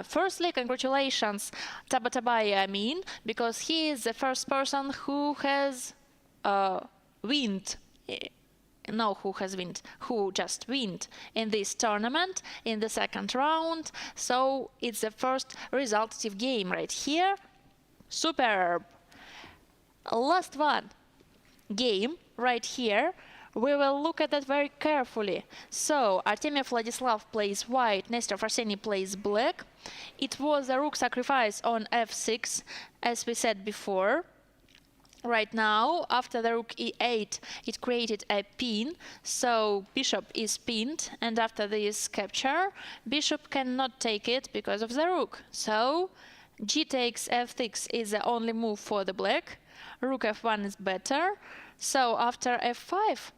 [SPEAKER 3] firstly, congratulations Tabatabai because he is the first person who has who just win in this tournament in the second round. So it's the first resultative game right here. Superb. Last one game right here. We will look at that very carefully. So, Artemiev Vladislav plays white, Nestor Farseni plays black. It was a rook sacrifice on f6, as we said before. Right now, after the rook e8, it created a pin, so bishop is pinned, and after this capture, bishop cannot take it because of the rook. So, g takes f6 is the only move for the black. Rook f1 is better. So, after f5,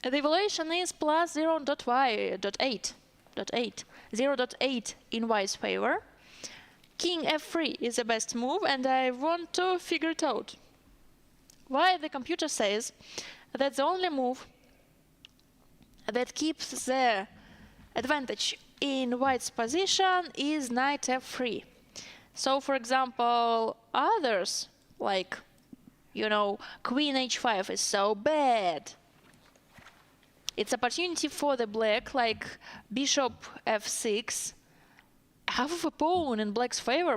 [SPEAKER 3] the evaluation is plus 0.8 in white's favor. King f3 is the best move, and I want to figure it out. Why the computer says that the only move that keeps the advantage in white's position is knight f3. So, for example, others, like, queen h5 is so bad. It's opportunity for the black, like bishop f6. Half of a pawn in black's favor,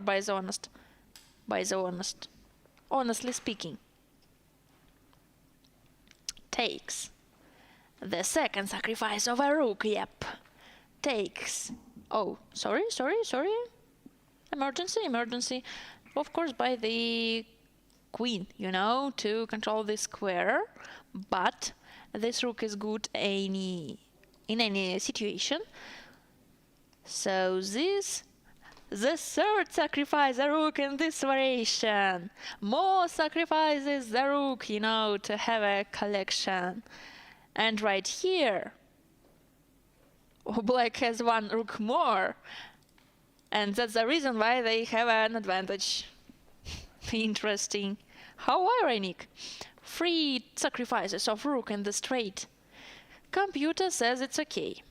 [SPEAKER 3] honestly speaking. Takes. The second sacrifice of a rook, yep. Takes. Oh, sorry. Emergency. Of course, by the queen, to control the square, but this rook is good in any situation. So the third sacrifice a rook in this variation. More sacrifices the rook, to have a collection. And right here, black has one rook more. And that's the reason why they have an advantage. Interesting. How ironic. 3 sacrifices of rook in the straight. Computer says it's okay.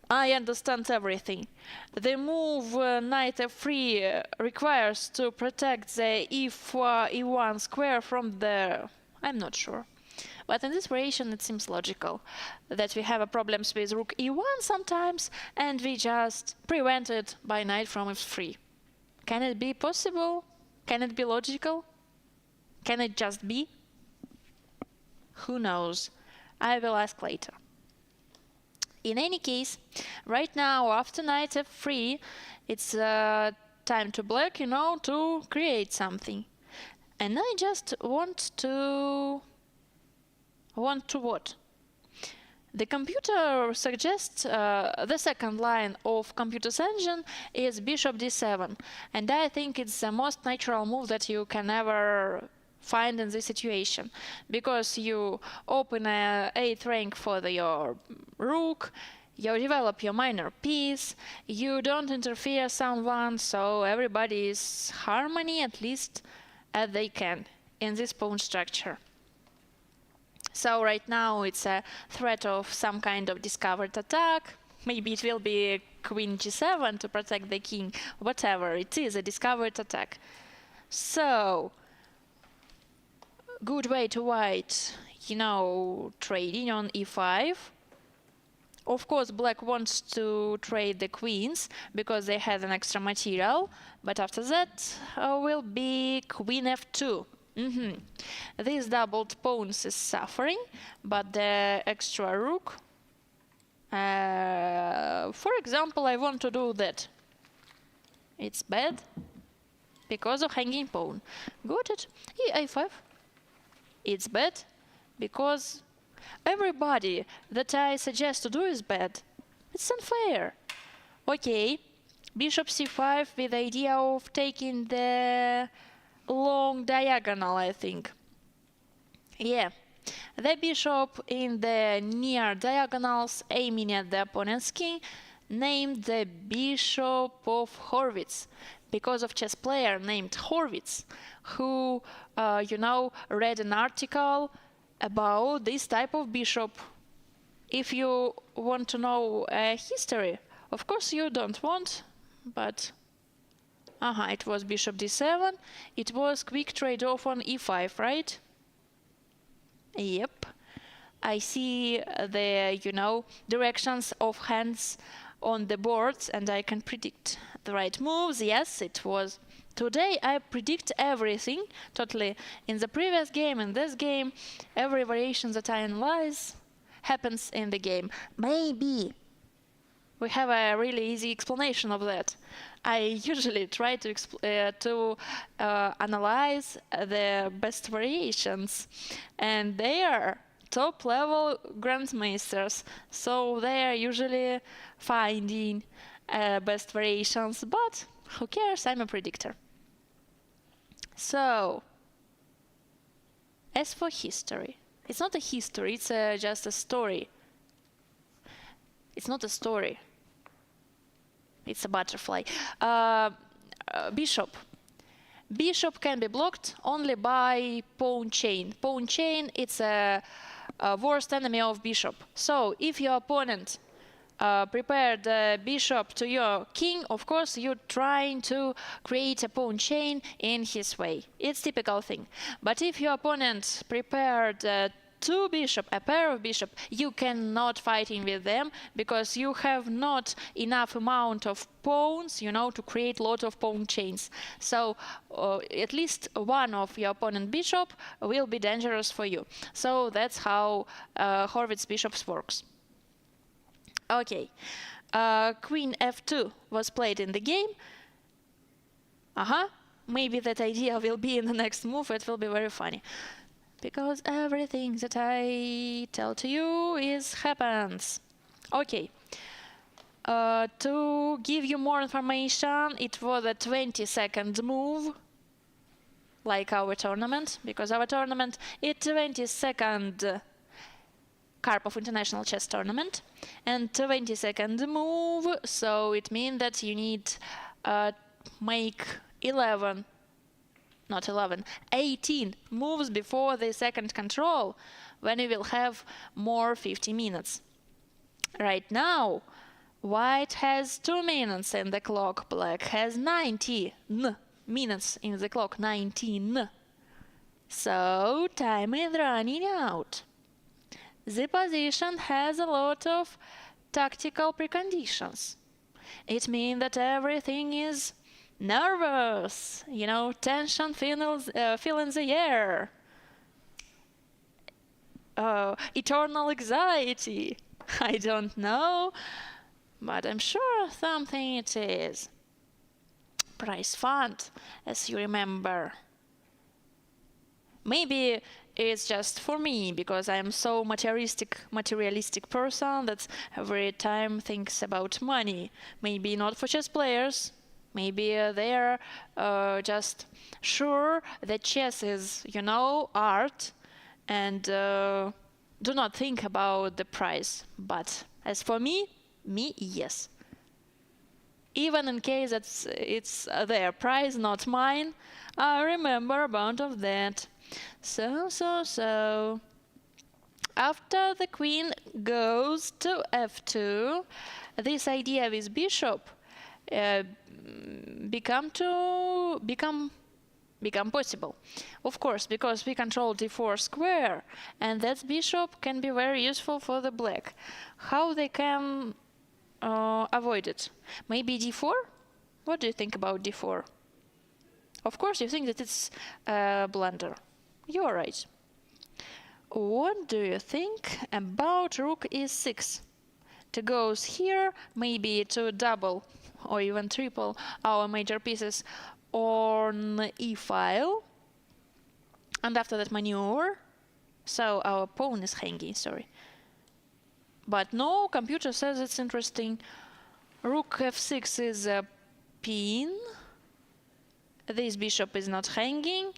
[SPEAKER 3] I understand everything. The move knight f3 requires to protect the e4, e1 square from the... I'm not sure. But in this variation it seems logical that we have a problems with rook e1 sometimes, and we just prevent it by knight from f3. Can it be possible? Can it be logical? Can it just be? Who knows? I will ask later. In any case, right now after knight f3, it's time to black, to create something. And I just want to what? The computer suggests the second line of computer's engine is bishop d7, and I think it's the most natural move that you can ever find in this situation, because you open a 8th rank for your rook, you develop your minor piece, you don't interfere someone, so everybody is harmony at least as they can in this pawn structure. So right now it's a threat of some kind of discovered attack. Maybe it will be queen g7 to protect the king, whatever, it is a discovered attack. So, good way to white, trading on e5. Of course, black wants to trade the queens because they have an extra material, but after that will be queen f2. This doubled pawns is suffering, but the extra rook, for example, I want to do that. It's bad because of hanging pawn. Got it? e5. It's bad because everybody that I suggest to do is bad. It's unfair. Okay, bishop c5 with the idea of taking the long diagonal, I think. Yeah, the bishop in the near diagonals aiming at the opponent's king named the Bishop of Horwitz because of chess player named Horwitz who, read an article about this type of bishop. If you want to know history, of course you don't want, but it was bishop d7, it was quick trade-off on e5, right? Yep. I see the, directions of hands on the boards and I can predict the right moves. Yes, it was. Today I predict everything, totally. In the previous game, in this game, every variation that I analyze happens in the game. Maybe we have a really easy explanation of that. I usually try to analyze the best variations, and they are top-level grandmasters, so they are usually finding best variations, but who cares, I'm a predictor. So, as for history, it's not a history, it's just a story. It's not a story. It's a butterfly. Bishop. Bishop can be blocked only by pawn chain. Pawn chain, it's a worst enemy of bishop. So, if your opponent prepared the bishop to your king, of course, you're trying to create a pawn chain in his way. It's typical thing. But if your opponent prepared two bishop, a pair of bishop, you cannot fighting with them because you have not enough amount of pawns, to create a lot of pawn chains. So at least one of your opponent bishop will be dangerous for you. So that's how Horwitz bishops works. Okay, queen f2 was played in the game. Maybe that idea will be in the next move. It will be very funny. Because everything that I tell to you happens. Okay. To give you more information, it was a 20-second move, like our tournament, because our tournament is 20-second Karpov International Chess Tournament, and 20-second move, so it means that you need make 11 not 11, 18 moves before the second control, when we will have more 50 minutes. Right now, white has 2 minutes in the clock, black has 90 minutes in the clock, 19. So, time is running out. The position has a lot of tactical preconditions. It means that everything is nervous, tension filling the air. Eternal anxiety. I don't know, but I'm sure something it is. Price fund, as you remember. Maybe it's just for me, because I'm so materialistic person that every time thinks about money. Maybe not for chess players. Maybe they're just sure that chess is, art, and do not think about the price. But as for me, yes. Even in case it's their prize, not mine, I remember about of that. So. After the queen goes to f2, this idea with bishop become possible. Of course, because we control d4 square, and that bishop can be very useful for the black. How they can avoid it? Maybe d4? What do you think about d4? Of course, you think that it's a blunder. You're right. What do you think about rook e6? To goes here, maybe to double or even triple our major pieces on e file, and after that maneuver. So our pawn is hanging, sorry. But no, computer says it's interesting. Rook f6 is a pin. This bishop is not hanging.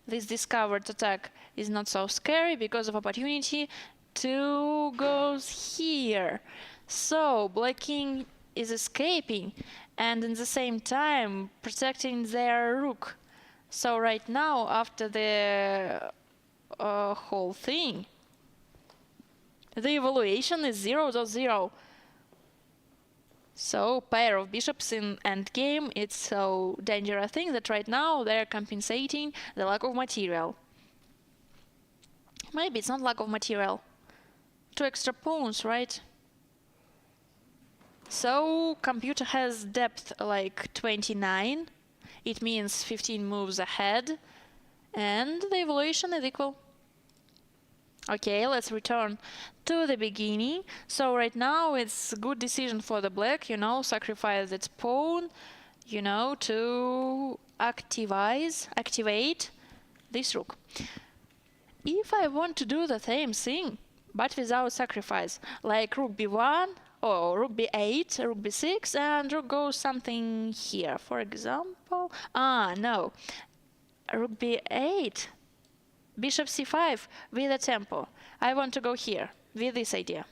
[SPEAKER 3] This discovered attack is not so scary because of opportunity. 2 goes here. So black king is escaping and in the same time protecting their rook. So right now, after the whole thing, the evaluation is 0.0. So pair of bishops in endgame, it's so dangerous thing that right now they're compensating the lack of material. Maybe it's not lack of material. 2 extra pawns, right? So computer has depth like 29. It means 15 moves ahead. And the evaluation is equal. Okay, let's return to the beginning. So right now it's a good decision for the black, sacrifice its pawn, to activate this rook. If I want to do the same thing, but without sacrifice, like rook b1 or rook b8, rook b6, and rook goes something here, for example. No, rook b8. Bishop c5 with a tempo. I want to go here with this idea.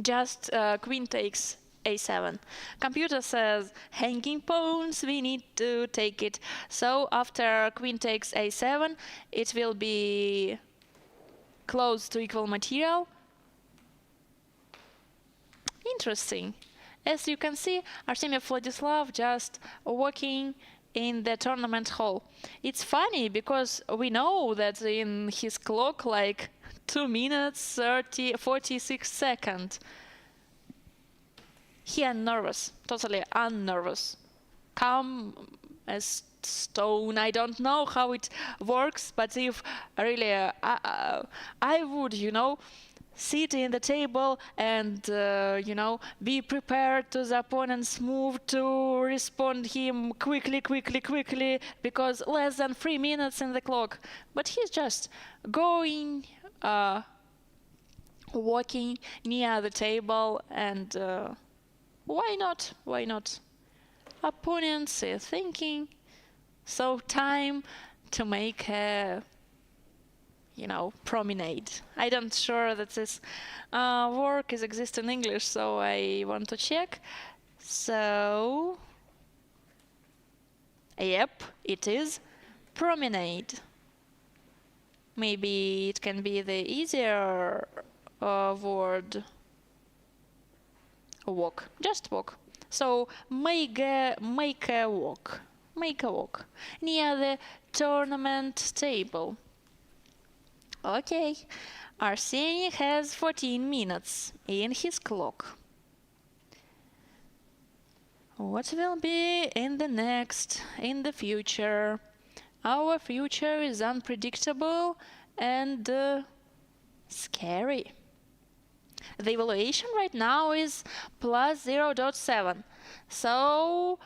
[SPEAKER 3] Just queen takes a7. Computer says hanging pawns, we need to take it. So after queen takes a7, it will be close to equal material. Interesting. As you can see, Artemiev Vladislav just walking in the tournament hall. It's funny because we know that in his clock like 2 minutes 46 seconds. He unnervous, totally unnervous. Calm as stone. I don't know how it works, but if really I would, sit in the table and, be prepared to the opponent's move to respond him quickly, because less than 3 minutes in the clock. But he's just going, walking near the table, and why not? Why not? Opponents is thinking, so time to make a promenade. I don't sure that this word exists in English, so I want to check. So Yep, it is promenade. Maybe it can be the easier word. Walk, just walk. So make a walk. Make a walk near the tournament table. Okay, Arseny has 14 minutes in his clock. What will be in the future? Our future is unpredictable and scary. The evaluation right now is plus 0.7, so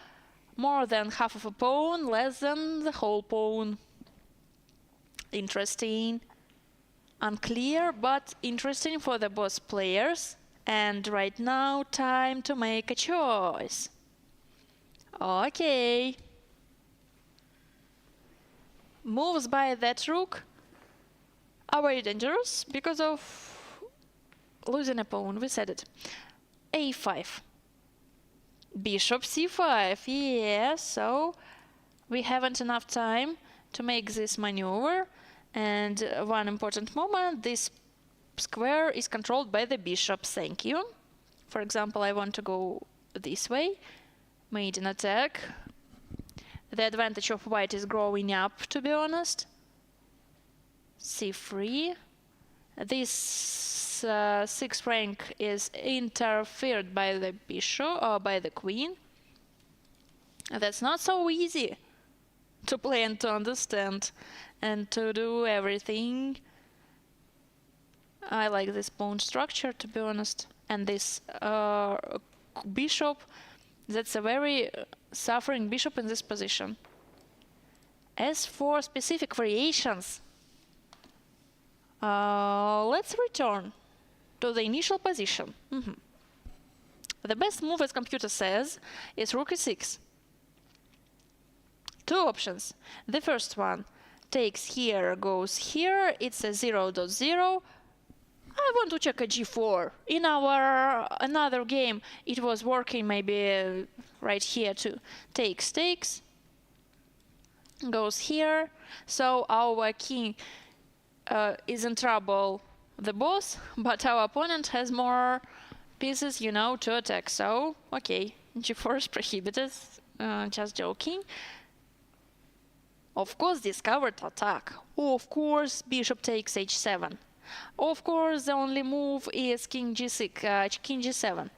[SPEAKER 3] more than half of a pawn, less than the whole pawn. Interesting. Unclear, but interesting for the both players. And right now, time to make a choice. Okay. Moves by that rook are very dangerous because of losing a pawn. We said it. A5. Bishop c5. Yeah, so we haven't enough time to make this maneuver. And one important moment, this square is controlled by the bishop. Thank you. For example, I want to go this way. Made an attack. The advantage of white is growing up, to be honest. c3. This sixth rank is interfered by the bishop or by the queen. That's not so easy to play and to understand and to do everything. I like this pawn structure, to be honest, and this bishop. That's a very suffering bishop in this position. As for specific variations, let's return to the initial position. The best move, as computer says, is rook e6. Two options. The first one takes here, goes here. It's a 0.0. I want to check a g4. In our another game, it was working maybe right here too. Takes, goes here. So our king is in trouble, the boss, but our opponent has more pieces, to attack. So, okay, g4 is prohibited. Just joking. Of course, discovered attack. Of course, bishop takes h7. Of course, the only move is king g6, king g7.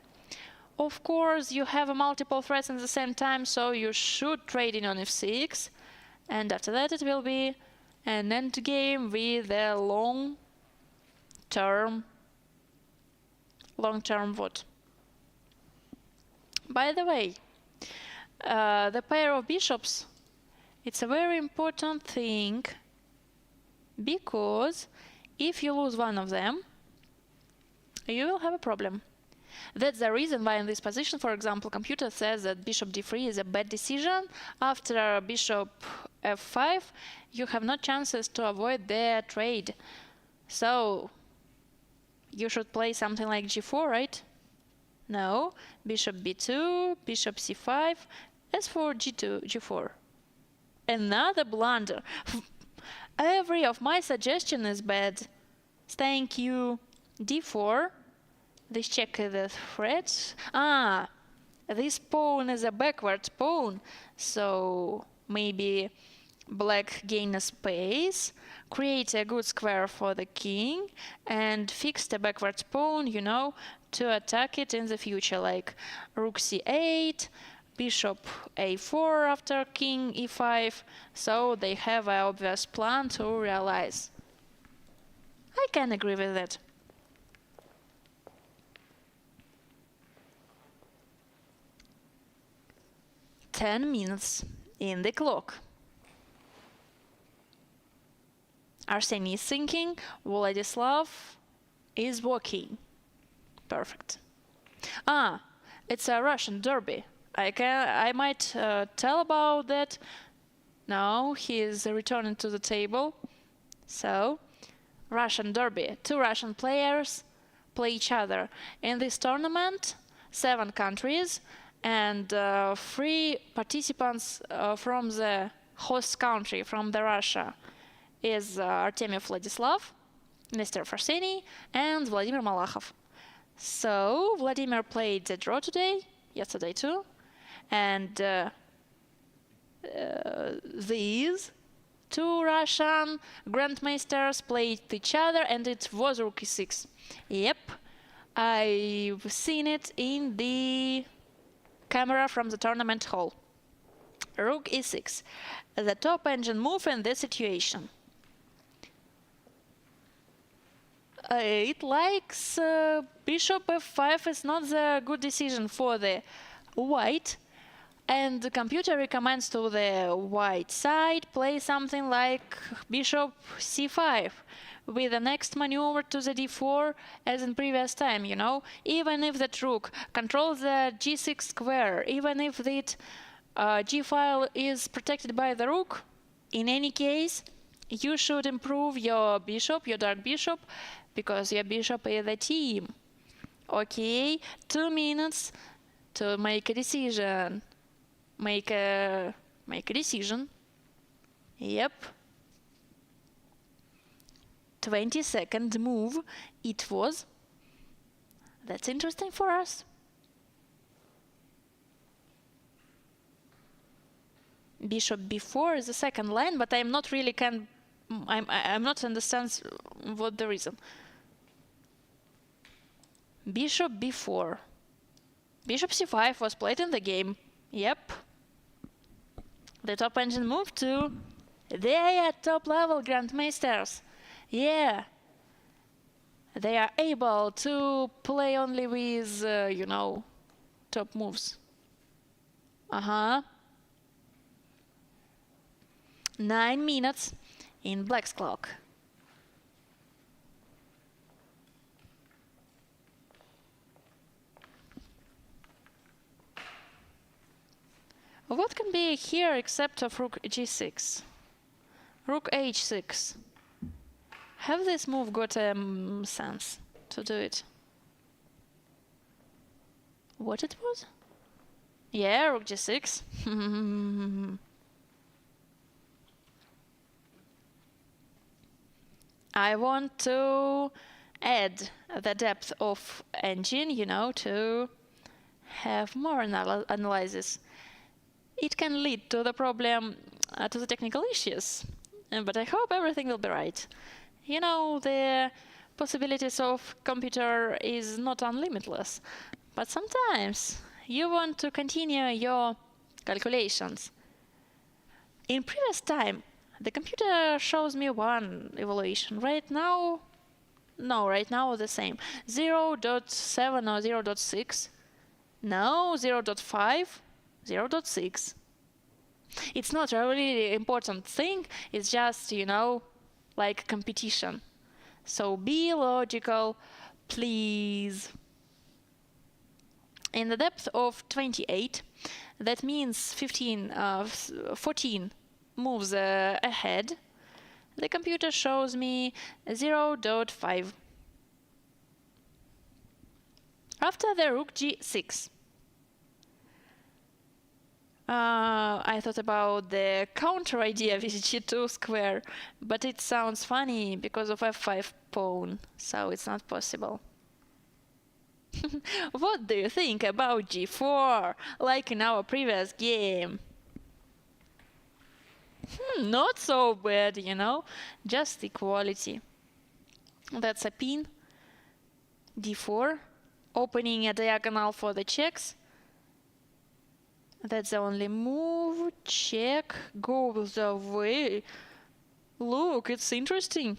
[SPEAKER 3] Of course, you have multiple threats at the same time, so you should trade in on f6. And after that, it will be an endgame with a long-term vote. By the way, the pair of bishops, it's a very important thing, because if you lose one of them, you will have a problem. That's the reason why in this position, for example, computer says that bishop d3 is a bad decision. After bishop f5, you have no chances to avoid their trade. So you should play something like g4, right? No, bishop b2, bishop c5. As for g4, another blunder. Every of my suggestion is bad. Thank you. d4. Let's check the threat. This pawn is a backward pawn, so maybe black gain a space, create a good square for the king, and fix the backward pawn, to attack it in the future, like rook c8, bishop a4 after king e5, so they have an obvious plan to realize. I can agree with that. Ten minutes in the clock. Arseny is thinking, Vladislav is walking. Perfect. It's a Russian derby. I might tell about that. Now he is returning to the table. So, Russian derby. Two Russian players play each other. In this tournament, 7 countries and 3 participants from the host country, from the Russia, is Artemy Vladislav, Mr. Farseni, and Vladimir Malakhov. So Vladimir played the draw yesterday too, and these 2 Russian grandmasters played each other, and it was Rook e6. Yep, I've seen it in the camera from the tournament hall. Rook e6, the top engine move in this situation. It likes bishop f5 is not the good decision for the white, and the computer recommends to the white side play something like bishop c5 with the next maneuver to the d4 as in previous time, you know. Even if the rook controls the g6 square, even if the g file is protected by the rook, in any case you should improve your bishop, your dark bishop, because your bishop is the team. Okay, 2 minutes to make a decision. Make a decision. Yep. 22nd move it was. That's interesting for us. Bishop b4 is the second line, but I'm not really I'm not understand what the reason. Bishop b4. Bishop c5 was played in the game. Yep. The top engine move too. They are top level grandmasters. Yeah. They are able to play only with, you know, top moves. 9 minutes in black's clock. What can be here except of rook g6? Rook h6. Have this move got sense to do it? What it was? Yeah, rook g6. I want to add the depth of engine, you know, to have more analysis. It can lead to the problem, to the technical issues, but I hope everything will be right. You know, the possibilities of computer is not unlimitless, but sometimes you want to continue your calculations. In previous time, the computer shows me one evaluation. Right now, no, right now the same. 0.7 or 0.6. No, 0.5, 0.6. It's not a really important thing. It's just, you know, like competition. So be logical, please. In the depth of 28, that means 14 moves ahead. The computer shows me 0.5. After the rook g6, I thought about the counter idea with g2 square, but it sounds funny because of f5 pawn, so it's not possible. What do you think about g4, like in our previous game? Not so bad, you know, just equality. That's a pin. d4, opening a diagonal for the checks. That's the only move. Check goes away. Look, it's interesting.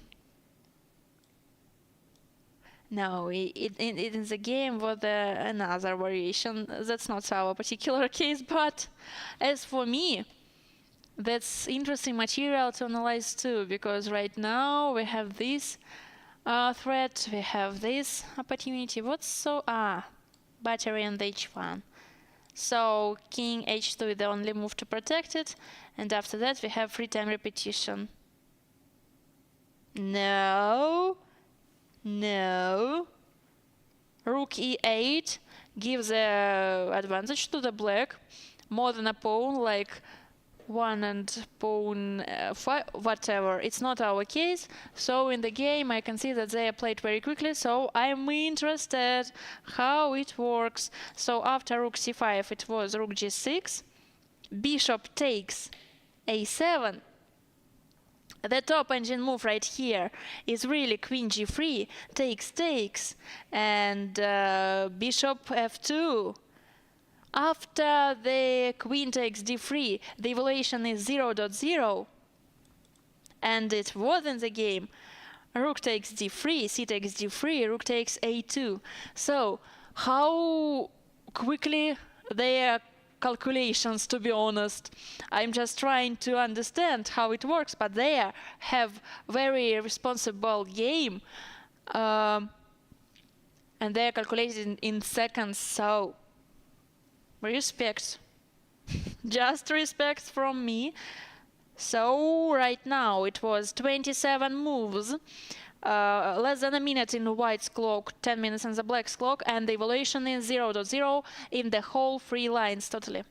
[SPEAKER 3] No, in the game was another variation. That's not our particular case, but as for me, that's interesting material to analyze too, because right now we have this threat, we have this opportunity. What's so... battery and h1. So king h2 is the only move to protect it, and after that we have free time repetition. No. Rook e8, give the advantage to the black more than a pawn, like 1 and pawn 5, whatever. It's not our case. So in the game I can see that they are played very quickly, so I'm interested how it works. So after rook c5 it was rook g6, bishop takes a7. The top engine move right here is really queen g3, takes, and bishop f2. After the queen takes d3, the evaluation is 0.0, and it was in the game. Rook takes d3, c takes d3, rook takes a2. So, how quickly their calculations, to be honest. I'm just trying to understand how it works, but they have very responsible game, and they're calculated in seconds, so respect. Just respect from me. So right now it was 27 moves, less than a minute in the white's clock, 10 minutes in the black's clock, and the evaluation is 0.0 in the whole 3 lines totally.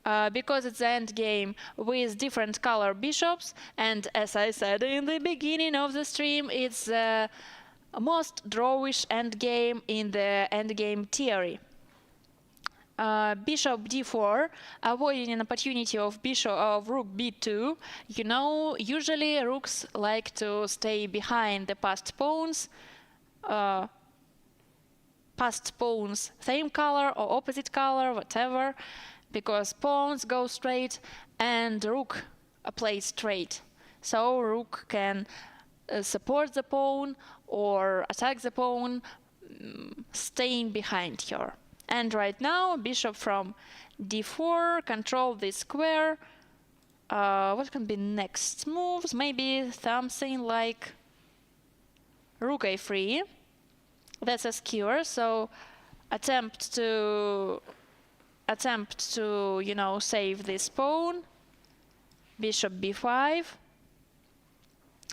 [SPEAKER 3] Because it's the end game with different color bishops, and as I said in the beginning of the stream, it's the most drawish endgame in the endgame theory. Bishop d4, avoiding an opportunity of rook b2. You know, usually rooks like to stay behind the passed pawns. Same color or opposite color, whatever, because pawns go straight and rook plays straight. So rook can support the pawn or attack the pawn, staying behind her. And right now, bishop from d4 control this square. What can be next moves? Maybe something like rook a3. That's a skewer, so attempt to save this pawn. Bishop b5.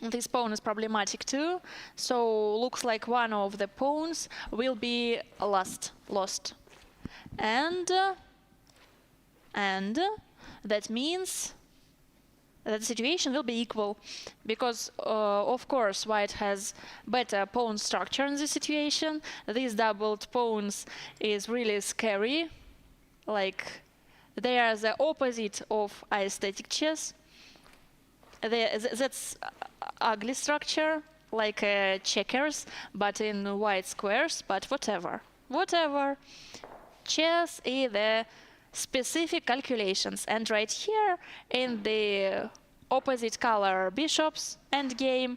[SPEAKER 3] This pawn is problematic too, so looks like one of the pawns will be lost. And that means that the situation will be equal, because of course white has better pawn structure in this situation. These doubled pawns is really scary, like they are the opposite of aesthetic chess. That's ugly structure, like checkers, but in white squares, but whatever. Chess is the specific calculations, and right here in the opposite color bishops endgame,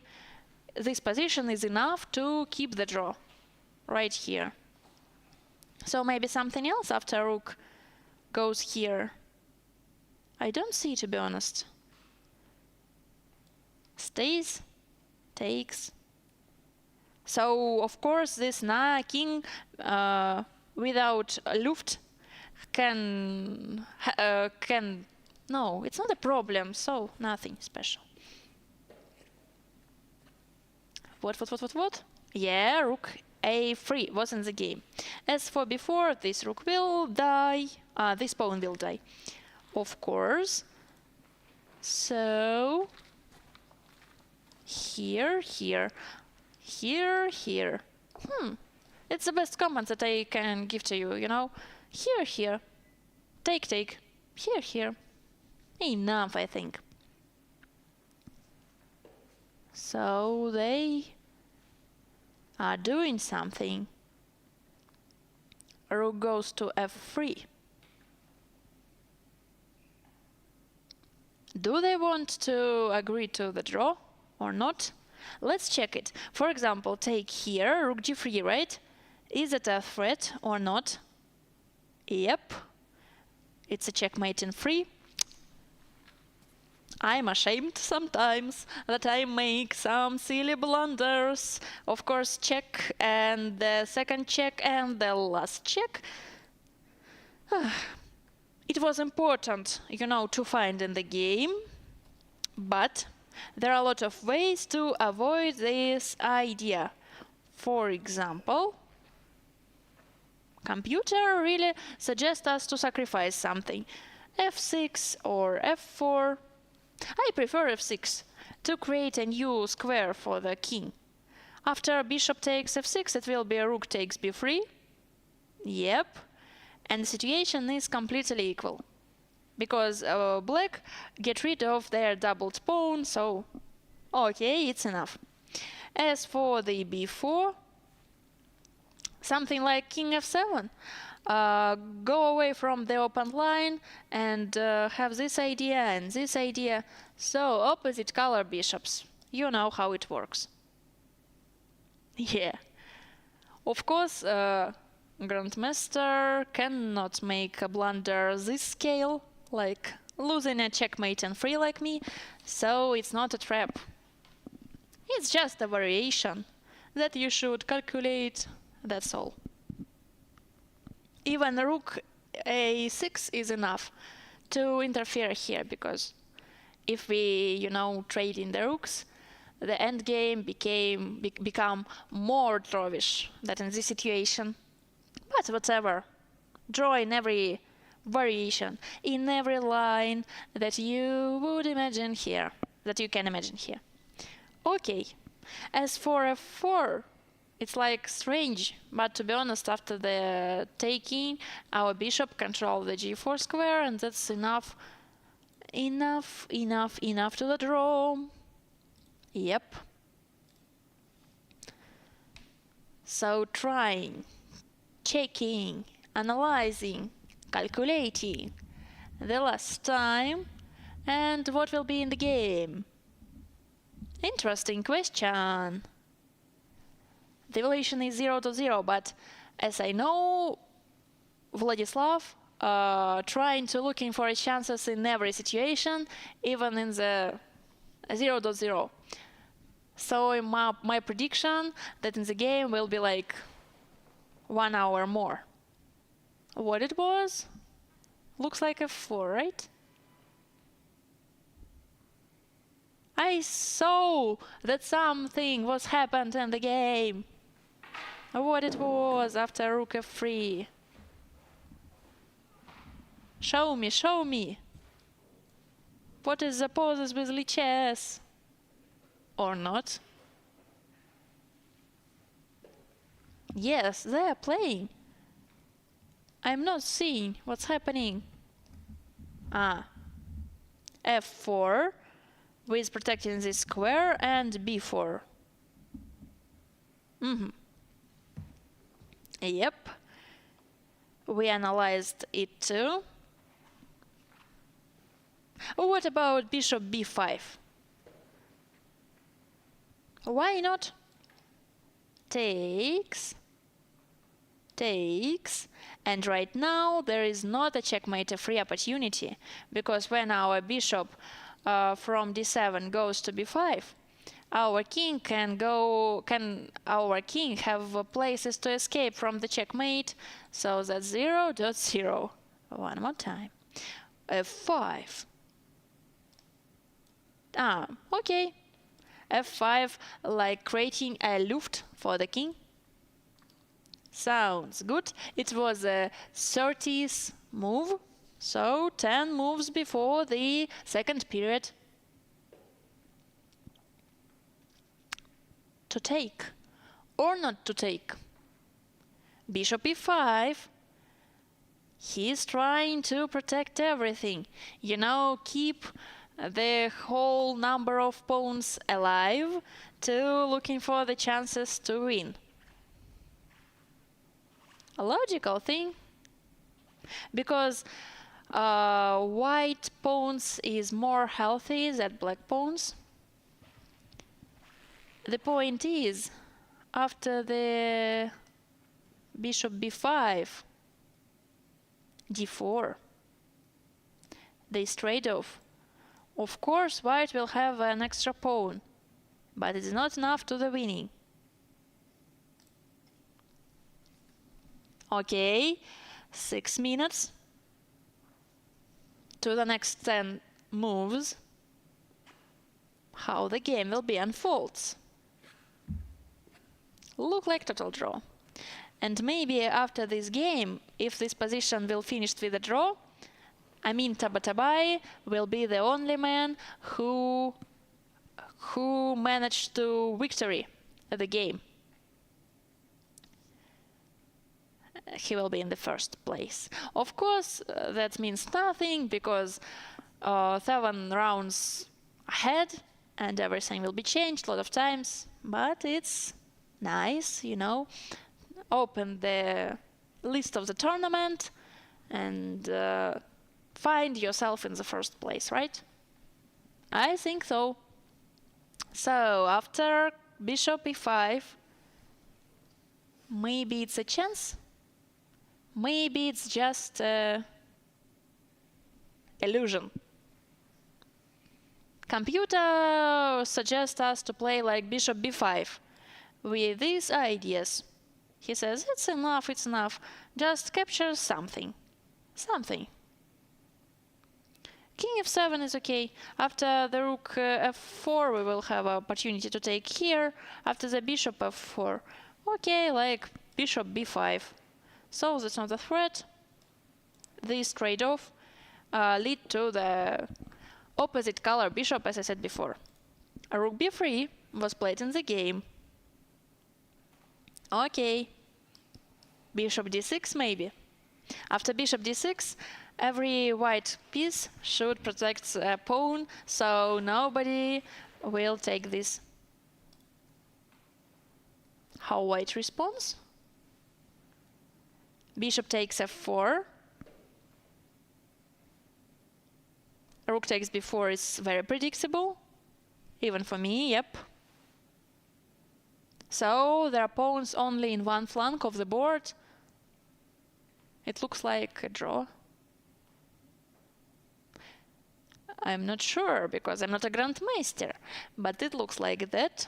[SPEAKER 3] this position is enough to keep the draw, right here. So maybe something else after rook goes here. I don't see, to be honest. Stays, takes. So of course this king without luft can no, it's not a problem, so nothing special. What? Yeah, rook a3 was in the game. As for before, this rook will die, this pawn will die, of course. So here. It's the best comment that I can give to you, you know. Here. Take. Here. Enough, I think. So they are doing something. Rook goes to f3. Do they want to agree to the draw or not? Let's check it. For example, take here, rook g3, right? Is it a threat or not? Yep. It's a checkmate in 3. I'm ashamed sometimes that I make some silly blunders. Of course, check, and the second check, and the last check. It was important, you know, to find in the game, but there are a lot of ways to avoid this idea. For example, computer really suggests us to sacrifice something. f6 or f4. I prefer f6 to create a new square for the king. After bishop takes f6, it will be rook takes b3. Yep. And the situation is completely equal. Because black get rid of their doubled pawn, so okay, it's enough. As for the b4, something like king f7. Go away from the open line and have this idea and this idea. So opposite color bishops. You know how it works. Yeah. Of course, Grandmaster cannot make a blunder this scale, like losing a checkmate and free like me, so it's not a trap. It's just a variation that you should calculate, that's all. Even rook a6 is enough to interfere here, because if we, trade in the rooks, the endgame become more drawish than in this situation. But whatever, draw in every variation, in every line that you would imagine here, that you can imagine here. Okay, as for f4, it's like strange, but to be honest, after the taking, our bishop controls the g4 square, and that's enough to the draw. Yep. So trying, checking, analyzing, calculating the last time, and what will be in the game. Interesting question. The evaluation is 0-0, but as I know, Vladislav trying to looking for chances in every situation, even in the 0-0. So in my prediction that in the game will be like 1 hour more. What it was? Looks like f4, right? I saw that something was happened in the game. What it was after rook f3. Show me. What is the poses with lichess? Or not? Yes, they're playing. I'm not seeing what's happening. f4 with protecting this square and b4. Yep. We analyzed it too. What about bishop b5? Why not? Takes, and right now there is not a checkmate a free opportunity, because when our bishop from d7 goes to b5, our king have places to escape from the checkmate. So that's 0-0. One more time. f5. Okay. f5, like creating a luft for the king. Sounds good. It was a 30th move, so 10 moves before the second period. To take or not to take. Bishop e5. He's trying to protect everything. Keep the whole number of pawns alive to looking for the chances to win. A logical thing, because white pawns is more healthy than black pawns. The point is, after the bishop b5, d4, this trade-off. Of course, white will have an extra pawn, but it's not enough to the winning. Okay, 6 minutes to the next 10 moves. How the game will be unfolds. Look like total draw. And maybe after this game, if this position will finish with a draw, Amin Tabatabai will be the only man who managed to victory at the game. He will be in the first place. Of course, that means nothing because 7 rounds ahead and everything will be changed a lot of times. But it's nice, you know. Open the list of the tournament and find yourself in the first place, right? I think so. So after bishop e5, maybe it's a chance. Maybe it's just illusion. Computer suggests us to play like bishop b5 with these ideas. He says, it's enough, it's enough. Just capture something. Something. King f7 is okay. After the rook f4, we will have an opportunity to take here. After the bishop f4, okay, like bishop b5. So that's not a threat. This trade-off lead to the opposite color bishop, as I said before. A rook b3 was played in the game. Okay. Bishop d6 maybe. After bishop d6, every white piece should protect a pawn, so nobody will take this. How white responds? Bishop takes f4. Rook takes b4 is very predictable, even for me, yep. So there are pawns only in one flank of the board. It looks like a draw. I'm not sure because I'm not a grandmaster, but it looks like that.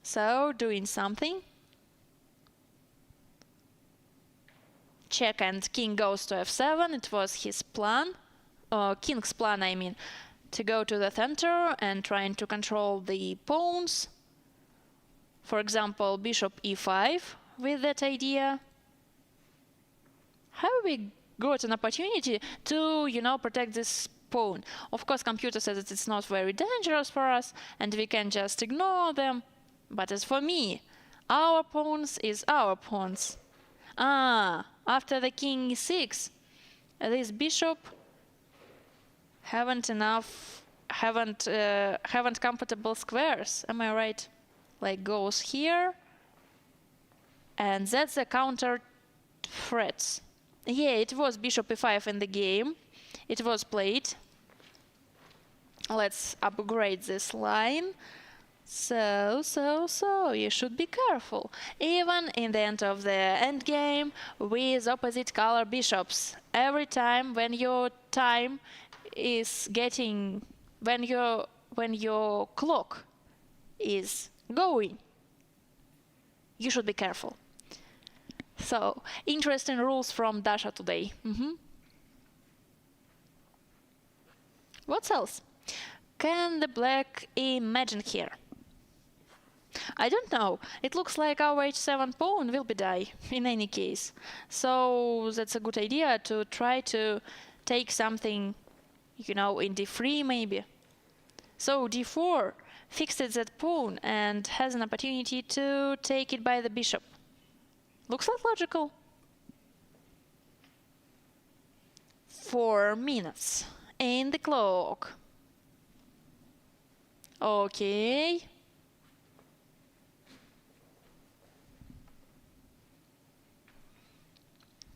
[SPEAKER 3] So doing something. Check and king goes to f7. It was his plan, king's plan, I mean, to go to the center and trying to control the pawns. For example, bishop e5 with that idea. Have we got an opportunity to, you know, protect this pawn? Of course, computer says that it's not very dangerous for us and we can just ignore them. But as for me, our pawns is our pawns. After the king e6, this bishop haven't comfortable squares. Am I right? Like goes here, and that's the counter threats. Yeah, it was bishop e5 in the game. It was played. Let's upgrade this line. So, you should be careful, even in the end of the endgame with opposite color bishops. Every time when your time is getting, when your clock is going, you should be careful. So, interesting rules from Dasha today. What else? Can the black imagine here? I don't know. It looks like our h7 pawn will be die in any case. So that's a good idea to try to take something, you know, in d3 maybe. So d4 fixes that pawn and has an opportunity to take it by the bishop. Looks like logical. 4 minutes in the clock. Okay.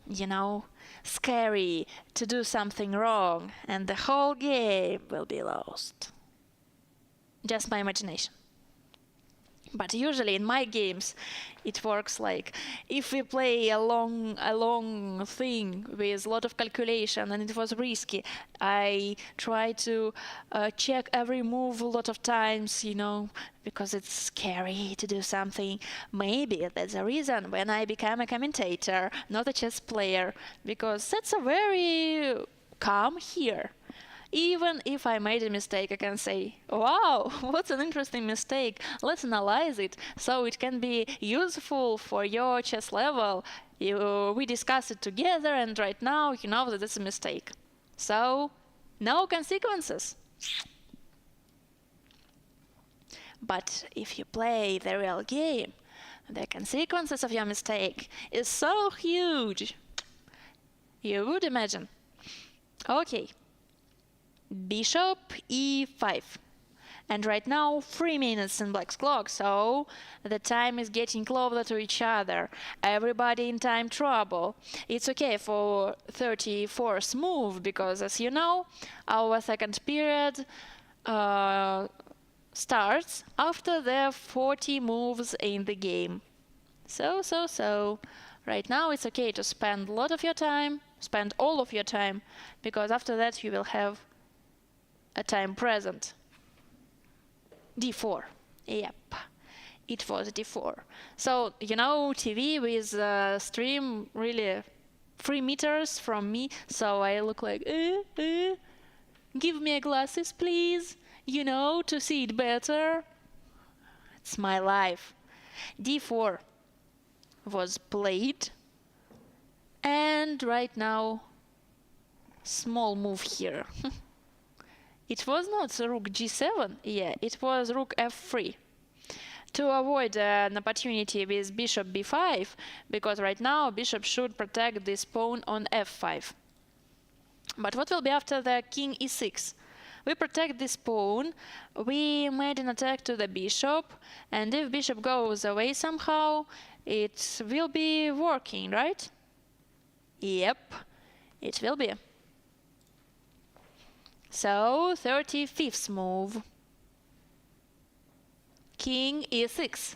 [SPEAKER 3] You know, scary to do something wrong and the whole game will be lost. Just my imagination. But usually in my games it works like if we play a long thing with a lot of calculation and it was risky, I try to check every move a lot of times, you know, because it's scary to do something. Maybe that's the reason when I became a commentator, not a chess player, because that's a very calm here. Even if I made a mistake, I can say, wow, what's an interesting mistake. Let's analyze it so it can be useful for your chess level. We discuss it together, and right now you know that it's a mistake. So, no consequences. But if you play the real game, the consequences of your mistake is so huge. You would imagine. Okay. Bishop e5. And right now 3 minutes in black's clock, so the time is getting closer to each other. Everybody in time trouble. It's okay for 34th move, because as you know, our second period starts after the 40 moves in the game. So. Right now it's okay to spend a lot of your time, spend all of your time, because after that you will have a time present. d4. Yep, it was d4. So, you know, TV with stream really 3 meters from me, so I look like, give me glasses, please, you know, to see it better. It's my life. d4 was played, and right now, small move here. It was not rook g7, yeah, it was rook f3. To avoid an opportunity with bishop b5, because right now bishop should protect this pawn on f5. But what will be after the king e6? We protect this pawn, we made an attack to the bishop, and if bishop goes away somehow, it will be working, right? Yep, it will be. So, 35th move. King e6.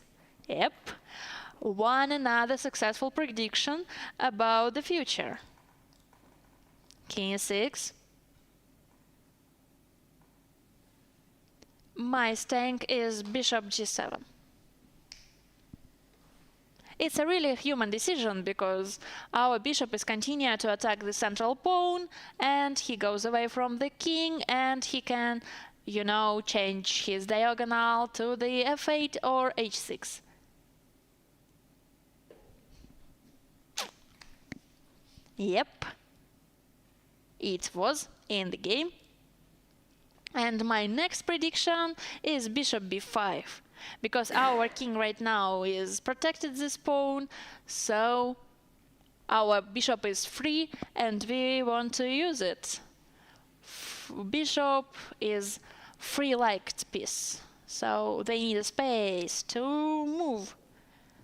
[SPEAKER 3] Yep. One another successful prediction about the future. King e6. My stank is bishop g7. It's a really human decision, because our bishop is continuing to attack the central pawn, and he goes away from the king, and he can, you know, change his diagonal to the f8 or h6. Yep, it was in the game. And my next prediction is bishop b5. Because our king right now is protected this pawn, so our bishop is free and we want to use it. Bishop is free-liked piece, so they need a space to move.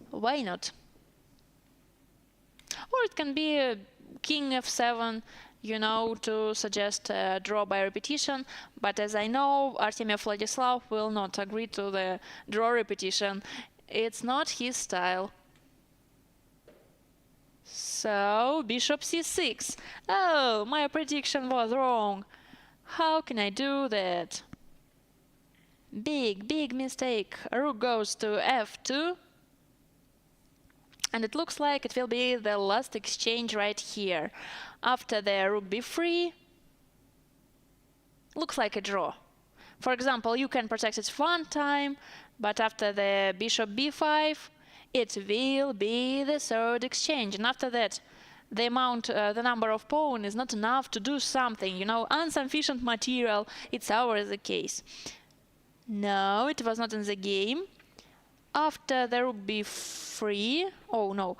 [SPEAKER 3] Why not? Or it can be a king f7, you know, to suggest a draw by repetition, but as I know, Artemiev Vladislav will not agree to the draw repetition. It's not his style. So, bishop c6. Oh, my prediction was wrong. How can I do that? Big mistake. Rook goes to f2. And it looks like it will be the last exchange right here. After the rook b3, looks like a draw. For example, you can protect it one time, but after the bishop b5, it will be the third exchange. And after that, the number of pawns is not enough to do something, you know, insufficient material. It's always the case. No, it was not in the game. After the rook b3, oh no,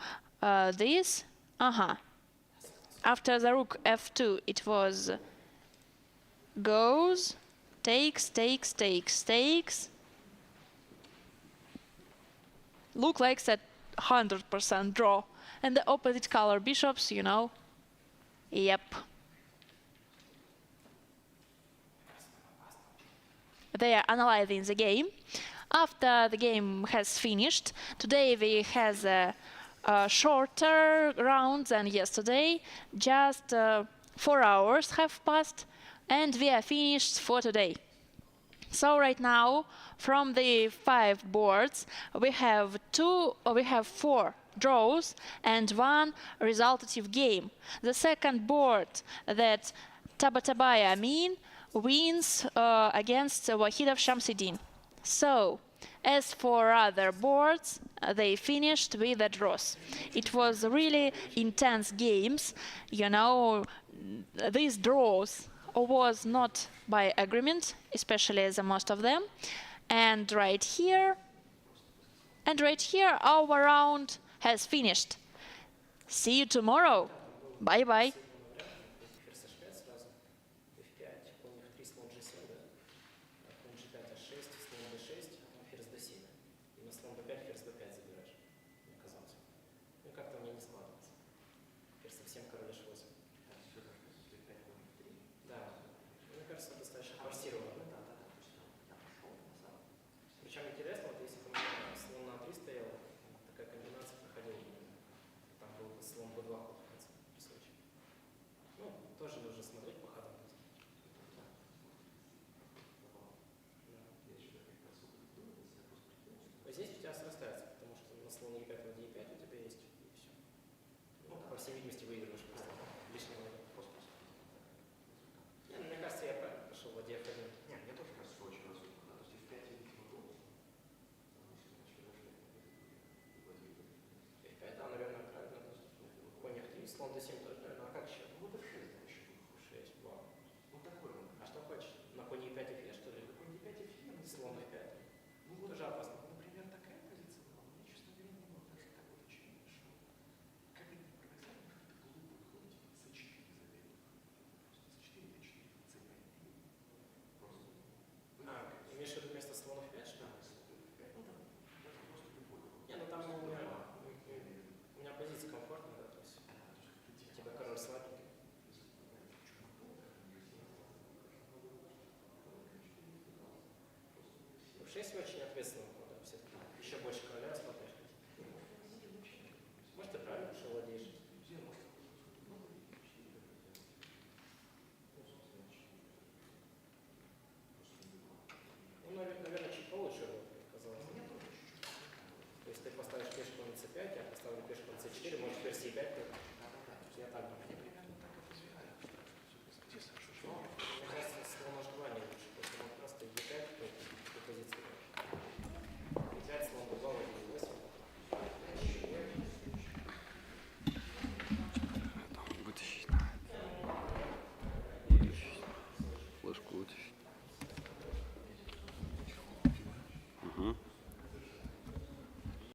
[SPEAKER 3] this, After the rook f2, it was goes, takes. Look like that 100% draw. And the opposite color bishops, you know. Yep. They are analyzing the game. After the game has finished, today we has a shorter round than yesterday. Just 4 hours have passed, and we are finished for today. So right now, from the 5 boards, we have 4 draws and 1 resultative game. The second board that Tabatabaya wins against Wahidov Shamsiddin. So, as for other boards, they finished with a draws. It was really intense games. You know, these draws was not by agreement, especially the most of them. And right here, our round has finished. See you tomorrow. Bye bye.
[SPEAKER 4] Ферзь h5 сразу, f5, конь f3, слон g7, да? Конь g5, h6, слон d6, а потом ферзь d7. И на слон b5, ферзь b5 забираешь, мне казалось. Ну как-то мне не складывается. Ферзь совсем король h8. Да, мне кажется, достаточно форсировано. Причем интересно, вот если бы у меня слон на a3 стоял, такая комбинация проходила. Там был бы слон b2 ход в конце при случае. Ну, тоже нужно смотреть по ходам. Да. Здесь у тебя срастается, потому что на слоне e5 на d5 у тебя есть, и все. Ну, по всей видимости, выигрываешь просто лишнего. Не, ну, мне кажется, я правильно пошел в d1.
[SPEAKER 5] Нет, мне тоже кажется, что очень разумно. То есть f5 я видимо должен.
[SPEAKER 4] f5, да, наверное, правильно. Конь f3, слон d7 тоже, наверное. А как еще?
[SPEAKER 5] Ну, вот f6, да, еще был.
[SPEAKER 4] f6, вау.
[SPEAKER 5] Ну, такой он.
[SPEAKER 4] А что хочешь? На конь e5 f что ли?
[SPEAKER 5] Конь e5 f4,
[SPEAKER 4] Слон f5.
[SPEAKER 5] ну, вот,
[SPEAKER 4] Тоже опасно.
[SPEAKER 5] например, такая позиция была. Мне, честно говоря, не было даже такое ощущение, что как они показали, как-то глупо выходит c4 забили. Просто c4, d4, c5. Просто.
[SPEAKER 4] Имеешь в виду вместо слона f5, что ли?
[SPEAKER 5] Ну, да, даже просто любой.
[SPEAKER 4] Не, ну там у меня позиция комфортная, да, то есть у тебя король слабенький. В 6 очень ответственно.